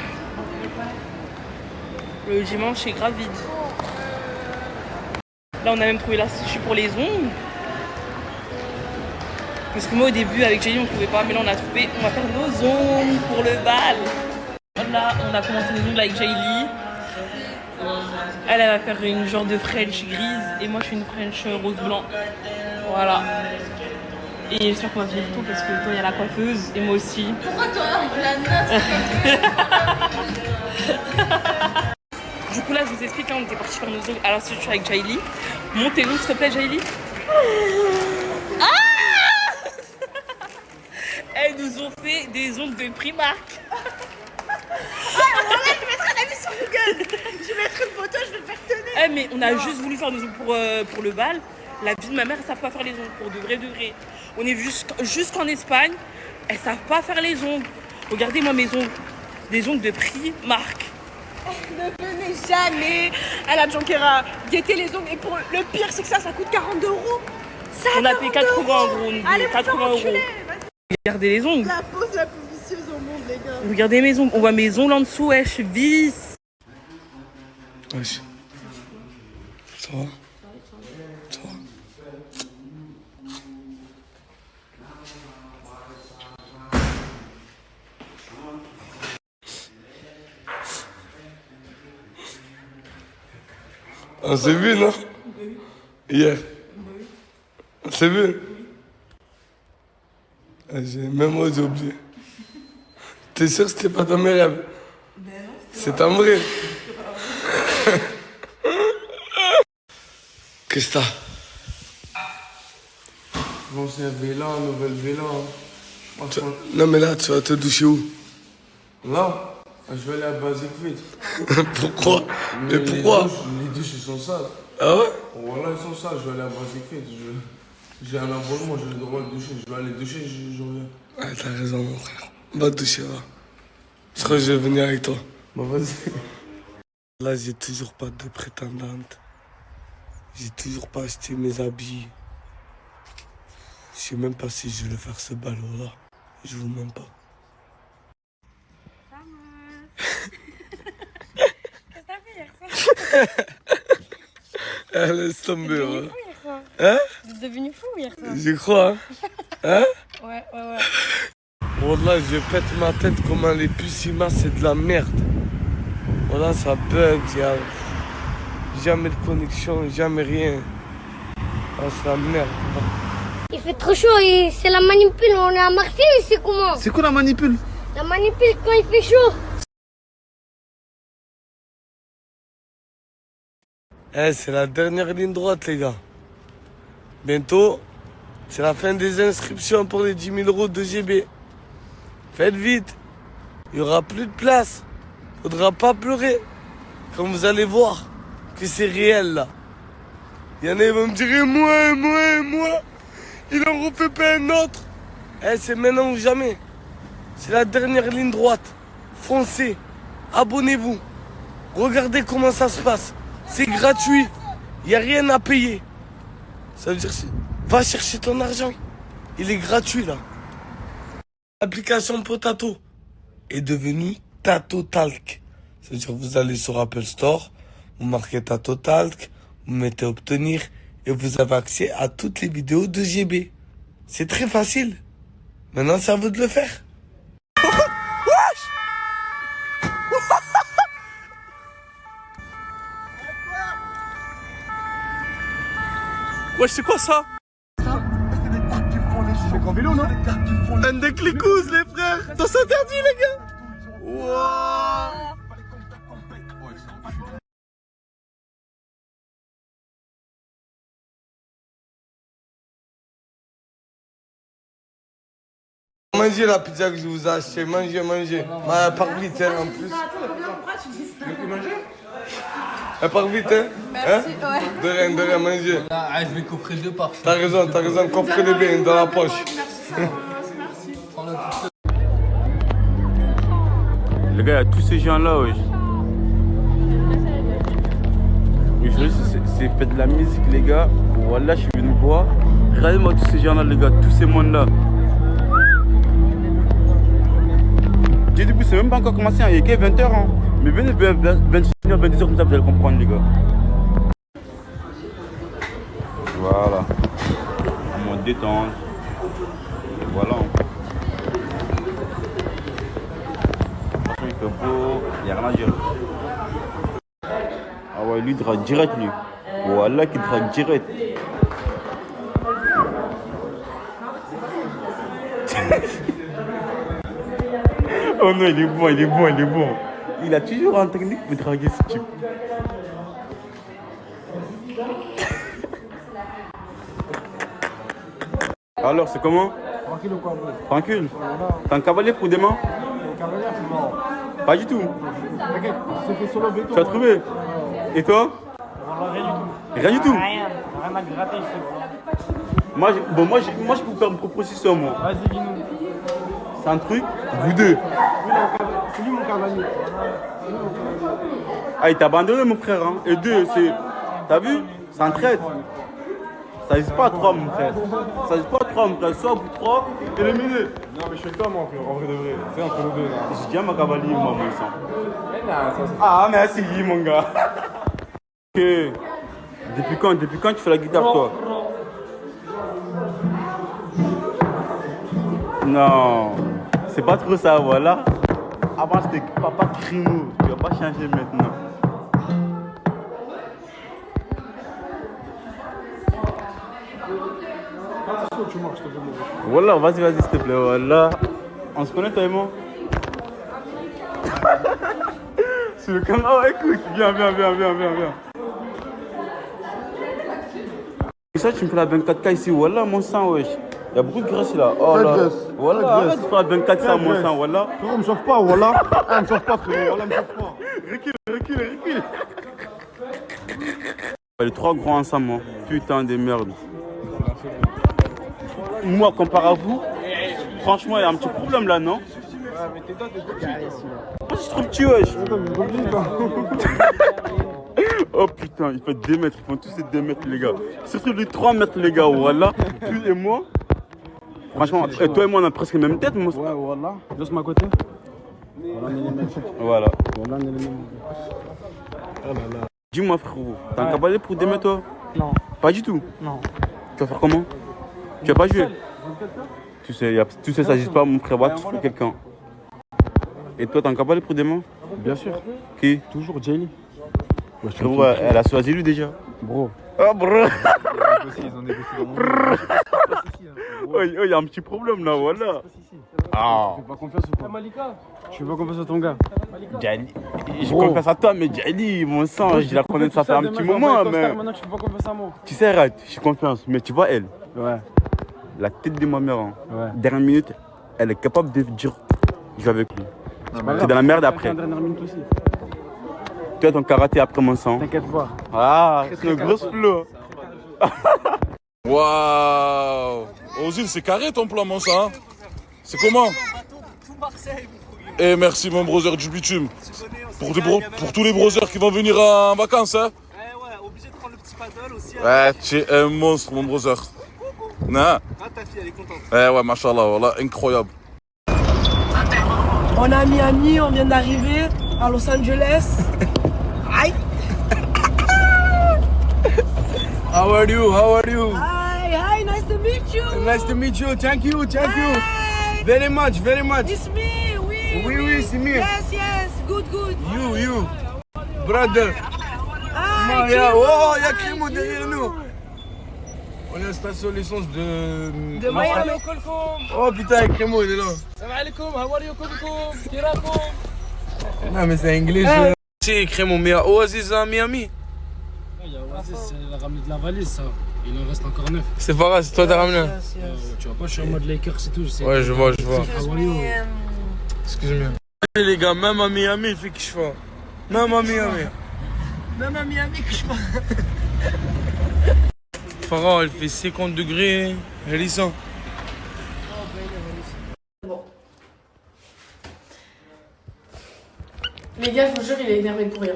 S: Le dimanche c'est grave vide. Là on a même trouvé la tissu pour les ongles. Parce que moi au début avec Jaylee on trouvait pas, mais là on a trouvé, on va faire nos ongles pour le bal. Là on a commencé les ongles avec Jaylee. Elle va faire une genre de French grise et moi je fais une French rose blanc. Voilà. Et j'espère qu'on va finir tout parce que toi il y a la coiffeuse et moi aussi.
G: Pourquoi toi la note?
S: Du coup là je vous explique, là on était parti faire nos ongles à l'institut avec Jaylee. Monte tes ongles s'il te plaît Jaylee. Elles nous ont fait des ongles de Primark.
G: Voilà, je mettrai la vie sur Google. Je mettrai une photo, je vais le faire tenir.
S: Eh mais on a juste voulu faire nos ongles pour le bal. La vie de ma mère, elles savent pas faire les ongles pour de vrai. On est jusqu'en Espagne, elles savent pas faire les ongles. Regardez-moi mes ongles, des ongles de Primark.
G: Ne venez jamais à la Jonquera guetter les ongles. Et pour le pire, c'est que ça coûte 40 €.
S: On a payé 80 €.
G: Allez,
S: 80 €. Regardez les ongles.
G: La pose la plus vicieuse au monde, les gars.
S: Regardez mes ongles. On voit mes ongles en dessous, wesh, vis.
H: Wesh. Ça va? Ça va?
L: On s'est vu, non? Hier. On s'est vu? Même moi, j'ai oublié. T'es sûr que c'était pas dans mes rêves? C'est en vrai. Qu'est-ce que t'as?
W: L'ancien vélo, nouvelle vélo.
L: Non, mais là, tu vas te doucher où?
W: Là, je vais aller à Basic Fit.
L: Pourquoi? Mais pourquoi?
W: Les douches, ils sont sales.
L: Ah ouais?
W: Voilà, ils sont sales. Je vais aller à Basic Fit. J'ai un abonnement, j'ai le droit de doucher. Je vais aller doucher, je reviens.
L: Ouais, t'as raison, mon frère. Va te doucher, va. Je crois que je vais venir avec toi.
W: Bah, vas-y.
L: Là, j'ai toujours pas de prétendante. J'ai toujours pas acheté mes habits. Je sais même pas si je vais faire ce ballot-là. Je vous mens pas.
G: Qu'est-ce que t'as fait hier soir?
L: Laisse tomber, ouais.
G: Fou hier soir.
L: Hein?
G: Vous êtes devenu fou hier soir.
L: Je crois, hein?
G: Ouais.
L: Wallah, je pète ma tête comment les puces c'est de la merde. Voilà, ça bug, y a jamais de connexion, jamais rien. Ah, c'est la merde.
X: Il fait trop chaud et c'est la manipule. On est à Marseille, c'est comment?
I: C'est quoi la manipule?
X: La manipule quand il fait chaud.
L: C'est la dernière ligne droite, les gars. Bientôt, c'est la fin des inscriptions pour les 10 000 € de GB. Faites vite. Il n'y aura plus de place. Faudra pas pleurer. Quand vous allez voir que c'est réel, là. Il y en a qui vont me dire, moi. Il en refait pas un autre. C'est maintenant ou jamais. C'est la dernière ligne droite. Foncez. Abonnez-vous. Regardez comment ça se passe. C'est gratuit. Il n'y a rien à payer. Ça veut dire, va chercher ton argent. Il est gratuit, là. L'application Potato est devenue Tato Talk. Ça veut dire, vous allez sur Apple Store, vous marquez Tato Talk, vous mettez obtenir et vous avez accès à toutes les vidéos de GB. C'est très facile. Maintenant, c'est à vous de le faire.
K: Wesh, c'est quoi ça?
I: C'est qu'en vélo, non?
L: Un déclicous, les frères. Ça s'interdit, les gars. Wow. Mangez la pizza que je vous ai achetée. Mangez. Elle part vite, hein, en plus. Elle part vite, hein?
G: Merci,
L: hein? Ouais. De rien, mangez.
K: Je vais coffrer deux parts.
L: T'as raison, coffrez-les bien dans la poche.
G: Merci.
N: Les gars, il y a tous ces gens-là, wesh. C'est fait de la musique, les gars. Voilà, je suis venu voir. Regardez-moi tous ces gens-là, les gars, tous ces mondes-là. J'ai dit, c'est même pas encore commencé, il y a que 20h. Hein. Mais venez vers 21h, 22h, comme ça, vous allez comprendre, les gars. Voilà. En mode détente. Et voilà. Il fait beau, il n'y a rien à dire. Ah ouais, lui, il drague direct, lui. Voilà, qui drague direct. Oh non, il est bon. Il a toujours une technique pour draguer ce type. Alors, c'est comment?
I: Tranquille ou quoi?
N: Tranquille. T'as un cavalier pour demain?
I: Un cavalier, c'est mort.
N: Pas du tout.
I: T'inquiète, c'est fait sur le béton.
N: Tu as trouvé? Et toi?
I: Rien du tout.
N: Rien du tout?
I: Rien à gratter ici.
N: Moi, je peux vous faire une proposition, moi.
I: Vas-y, dis-nous.
N: C'est un truc, vous deux.
I: C'est lui mon cavalier.
N: Ah, il t'a abandonné, mon frère. Hein. Et deux, c'est. T'as vu? C'est un traître. Ça n'existe pas à trois, mon frère. Ça n'existe pas à trois, mon frère. Soit vous trois, éliminé.
I: Non, mais je suis toi, moi, en vrai de vrai. C'est entre nous deux, là.
N: J'ai déjà ma cavalier, moi, mon sang. Ah, merci, mon gars. Ok. Depuis quand tu fais la guitare, toi? Non, c'est pas trop ça, voilà. Avant, c'était papa Crimo. Tu vas pas changer maintenant.
H: ou tu marches, je te demande.
N: Voilà, vas-y, s'il te plaît. Voilà. On se connaît, toi et moi? Sur le canal, oh, écoute, viens. Et ça, tu me fais la 24K ici, voilà, mon sang, wesh. Il y a beaucoup de graisse là. Oh là. Voilà, arrête de faire la 24K, mon sang, voilà.
I: Frérot, me chauffe pas, voilà. Ah, me chauffe pas, frérot, voilà, me chauffe pas.
N: Recule. Les trois grands ensemble, hein. Putain de merde. Moi, comparé à vous, franchement, il y a un petit problème là, non?
H: Ouais, mais tes doigts, t'es petit.
N: Moi, je trouve petit, wesh. Oh putain, il fait 2 mètres, ils font tous ces 2 mètres, les gars. Surtout les 3 mètres, les gars, voilà. Lui et moi. Franchement, et toi et moi, on a presque la même tête, moi.
H: Ouais, voilà. Juste ma côté. Voilà, on est les mêmes.
N: Voilà.
H: Voilà, on est les mêmes. Oh là là.
N: Dis-moi, frérot, t'as un cabaret pour 2 mètres, toi?
H: Non.
N: Pas du tout?
H: Non.
N: Tu vas faire comment? Tu vas pas jouer? Tu sais, ça n'existe pas, mon frère, va trouver quelqu'un. Et toi, t'as un cabaret pour 2 mètres?
H: Bien sûr.
N: Qui?
H: Toujours Jaylee.
N: Frérot, elle a choisi lui déjà.
H: Bro.
N: Ah, bro.
H: Ils ont négocié dans mon
N: Oh, il y a un petit problème là, voilà. Ah.
H: Tu fais pas confiance ou quoi? Malika. Tu fais pas confiance à ton gars?
N: Jali. Je confiance à toi, mais Jali, mon sang, je la connais, ça fait un petit moment. Mais...
H: Maintenant, tu fais pas confiance à moi.
N: Tu sais, arrête, j'ai confiance. Mais tu vois, elle,
H: ouais.
N: La tête de ma mère, hein.
H: Ouais.
N: Dernière minute, elle est capable de dire je vais avec lui. T'es dans la merde après.
H: Dernière minute aussi.
N: Tu as ton karaté après mon sang.
H: T'inquiète pas.
N: Ah, c'est une grosse flow.
P: Waouh! Ozil, c'est carré ton plan, mon sang. C'est comment? Et merci, mon brother du bitume. Pour tous les brothers qui vont venir en vacances, hein? Ouais, obligé de prendre le petit paddle aussi. Ouais, tu es un monstre, mon brother. Non? Ah, ta fille, elle est contente. Ouais, machallah, voilà, incroyable.
Q: On est à Miami, on vient d'arriver à Los Angeles. Aïe!
R: How are you?
Q: Hi, nice to meet you.
R: Nice to meet you. Thank you. Very much.
Q: It's me,
R: Oui, c'est me.
Q: Yes, good.
R: You. Brother.
Q: Hi,
R: Oh, il y a Crémo derrière nous. On est à la station d'essence de
Q: Miami.
R: Oh putain, Crémo, il est là.
Q: Salam alaikum, how are you, Kirakum?
R: Non, mais c'est anglais. C'est Crémo, mais Oasis à Miami.
H: Il y a Oasis, il a ramené de la valise, ça. Il en reste encore 9.
R: C'est pas grave, c'est toi qui t'as ramené.
H: Tu vois pas, je suis en mode Lakers et tout.
R: Ouais, je vois.
H: How are you?
R: Excuse-moi. Les gars, même à Miami, il fait que je fais. Même à Miami.
Q: Même à Miami que je fais.
R: Farah, elle fait 50 degrés, Hélisson.
M: Bon. Les gars, je vous jure, il est énervé pour rien.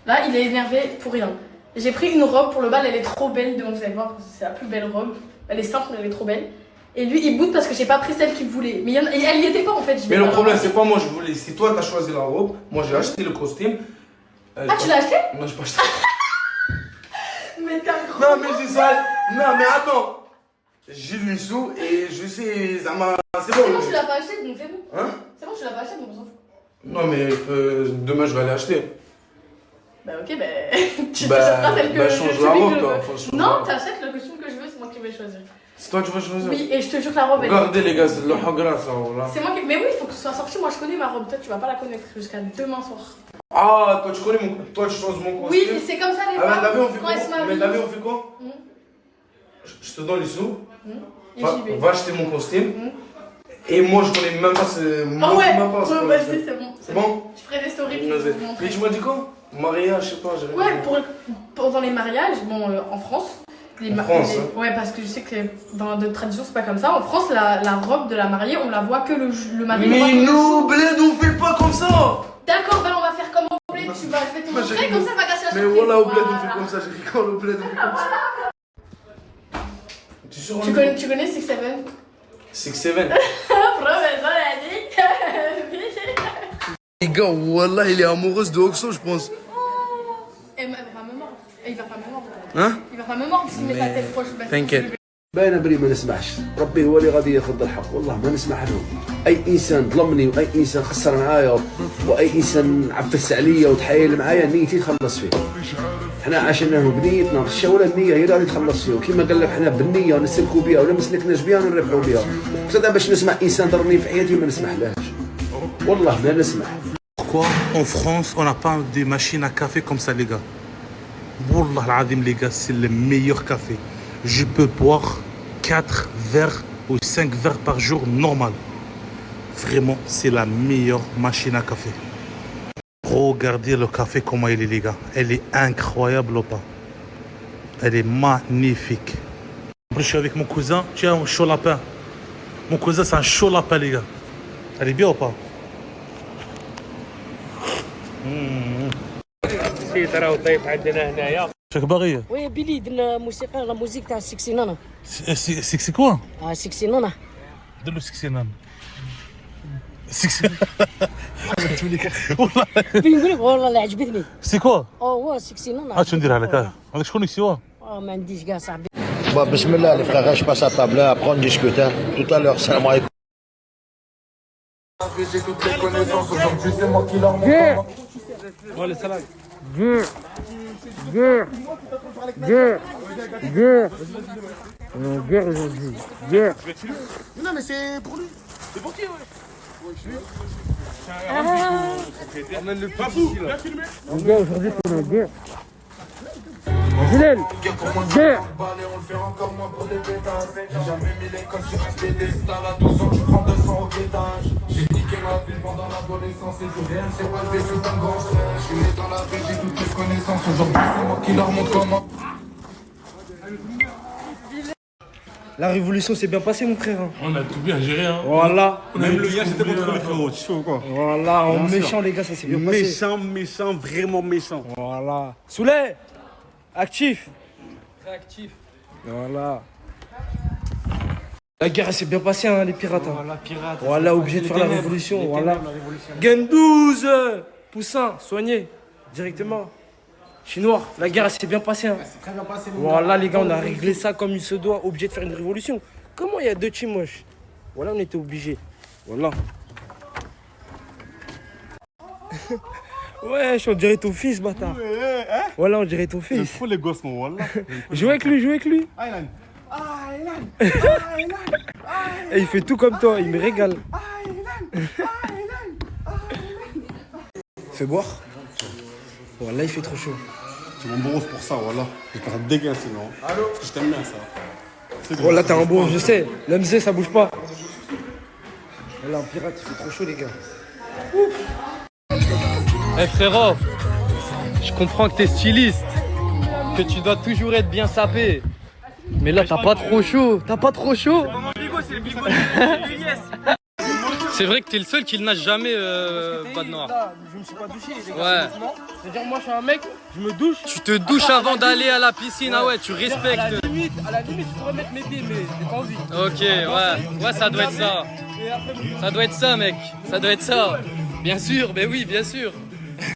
M: Là, il est énervé pour rien. J'ai pris une robe pour le bal, elle est trop belle, donc vous allez voir, c'est la plus belle robe. Elle est simple, mais elle est trop belle. Et lui, il boude parce que j'ai pas pris celle qu'il voulait. Mais elle y était pas en fait.
R: Mais le problème, c'est pas moi, je voulais. C'est toi qui as choisi la robe. Moi, j'ai acheté le costume.
M: Ah, tu l'as acheté?
R: Non, j'ai pas acheté.
M: Mais t'es un gros.
R: Non, mais c'est ça. Non, mais attends. J'ai lu sous et je sais, ça m'a. C'est bon.
M: C'est bon, tu l'as pas acheté, donc c'est bon.
R: Hein?
M: C'est bon, tu l'as pas acheté, donc on s'en fout.
R: Non, mais demain, je vais aller acheter.
M: Bah, ok, tu t'achèteras celle que
R: change la robe, toi.
M: Non, t'achètes le costume que je veux, c'est moi qui vais choisir.
R: C'est toi qui vas choisir?
M: Oui, et je te jure que la robe, elle.
R: Regardez, les gars, c'est de l'orthographe, ça, voilà.
M: C'est moi qui. Mais oui, il faut que ce soit sorti. Moi, je connais ma robe. Toi, tu vas pas la connaître jusqu'à demain soir.
R: Ah, toi, tu connais mon. Toi, tu changes mon costume.
M: Oui, c'est comme ça, les femmes.
R: T'as vu, on fait
M: quand elles se
R: quoi?
M: marient.
R: Mais t'as vu, on fait quoi? Je te donne les sous.
M: Et j'y vais.
R: Va acheter mon costume. Et moi, je connais même pas ce.
M: Ah ouais, vas-y, c'est bon.
R: C'est bon?
M: Je ferai des stories pour vous montrer.
R: Mais tu m'as dit quoi? Mariage, je sais pas.
M: Ouais, pendant les mariages, bon, en France. Ouais, parce que je sais que dans d'autres traditions, c'est pas comme ça. En France, la robe de la mariée, on la voit que le mari.
R: Mais nous, au bled, on fait pas comme ça!
M: D'accord, on va faire comme au bled. Je vais te montrer, comme ça, va casser la surprise.
R: Mais voilà, au bled, on fait comme ça. J'ai rigolé, au bled, on fait comme ça.
M: Tu connais 6-7?
R: 6-7?
M: Professeur, elle dit.
R: Les gars, wallah, il est amoureuse de Oxo, je pense.
M: Elle va pas me mordre. Il va pas me mordre.
R: Hein?
M: Il va pas me mordre s'il met sa tête proche.
R: T'inquiète.
A: باينه بلي ما نسمعش ربي هو اللي غادي ياخذ الحق والله ما نسمح لهم اي انسان ظلمني واي انسان خسر معايا واي انسان عفس عليا وتحايل معايا نيتي تخلص فيه حنا عاشناه بنيتنا الشاوله النيه هي اللي غادي تخلص فيه وكما قال لك حنا بالنيه نسلكوا بها ولا ما سلكناش بها نربحوا بها زاد باش نسمع انسان ضرني في حياتي ما نسمحلهاش والله ما نسمح.
J: Pourquoi en France on n'a pas des machines à café comme ça les gars? Wallah al-Adim les gars, c'est le meilleur café. Je peux boire 4 verres ou 5 verres par jour normal. Vraiment, c'est la meilleure machine à café. Regardez le café comment il est les gars. Elle est incroyable ou pas? Elle est magnifique. Après je suis avec mon cousin, tiens un chaud lapin. Mon cousin c'est un chaud lapin les gars. Elle est bien ou pas?
T: ترى طيب عندنا هنايا
J: شاك باغي؟
T: وي بيلي درنا موسيقى لا موزيك تاع السكسينانا
J: سكسي كوا؟
T: السكسينانا
J: دير له سكسينانا والله
T: نقول لك والله اللي عجبتني
J: سي كوا؟
T: هو السكسينانا
J: هات شنو نديرها لك هذاك شكون يسوا؟
T: ما عنديش كاع صاحبي.
U: بسم الله les frères, je passe à table là, après on discute tout à l'heure, salam alaikum.
P: J'ai toutes les connaissances, aujourd'hui c'est moi qui leur montre.
T: Oh les salades.
I: Guerre aujourd'hui. Guerre.
P: Non mais c'est pour lui. C'est pour qui ouais?
T: Emmène le
P: Babou, viens filmer.
I: Guerre aujourd'hui pour la guerre. Zilel. Guerre.
P: On le fait encore moins pour des pétasses. J'ai jamais mis l'école sur un pédestal. À 12 ans, je prends 200 au pétage. J'ai niqué ma ville pendant l'adolescence. Et tout rien, c'est pas levé, c'est un grand frère. Je suis né dans la ville, j'ai toutes les connaissances. Aujourd'hui, c'est moi qui leur montre comment.
T: La révolution s'est bien passée mon frère.
H: On a tout bien géré hein.
T: Voilà.
H: Même le gars c'était contre les frérots, tu sais ou quoi?
T: Voilà, en méchant les gars, ça s'est bien passé.
H: Méchant, vraiment méchant.
T: Voilà. Souley, actif.
D: Très actif.
T: Voilà. La guerre elle s'est bien passée hein, les pirates. Hein.
D: Voilà, pirates.
T: Voilà, obligé de faire la révolution. Voilà. Gain 12 Poussin, soigné. Directement. Chinois, la guerre elle s'est bien passée. Hein.
D: C'est très bien passé.
T: Voilà les gars, on a réglé ça comme il se doit, obligé de faire une révolution. Comment il y a deux teams moches? Voilà, on était obligé. Voilà. Ouais, on dirait ton fils, bâtard. Voilà, on dirait ton fils.
H: Faut les gosses, mon wallah.
T: Joue avec lui, joue avec lui. Et il fait tout comme toi, il me régale. Fais boire. Voilà, il fait trop chaud.
H: C'est mon bourreau pour ça, voilà. Je vais te dégainer sinon. Allô? Je t'aime bien ça.
T: Oh là, t'es un bon, je sais. L'MZ, ça bouge pas. Voilà, un pirate, il fait trop chaud, les gars.
D: Eh frérot, je comprends que t'es styliste, que tu dois toujours être bien sapé. Mais là, t'as pas trop chaud. T'as pas trop chaud. C'est vrai que t'es le seul qui ne nage jamais, Bad Noir.
T: Je me suis pas douché.
D: Ouais.
T: C'est-à-dire, moi, je suis un mec, je me douche.
D: Tu te douches avant d'aller à la piscine, ah ouais, tu respectes.
T: À la limite, je pourrais mettre mes pieds, mais j'ai pas envie.
D: Ok, ouais. Ouais, ça doit être ça. Ça doit être ça, mec. Ça doit être ça. Bien sûr, mais oui, bien sûr.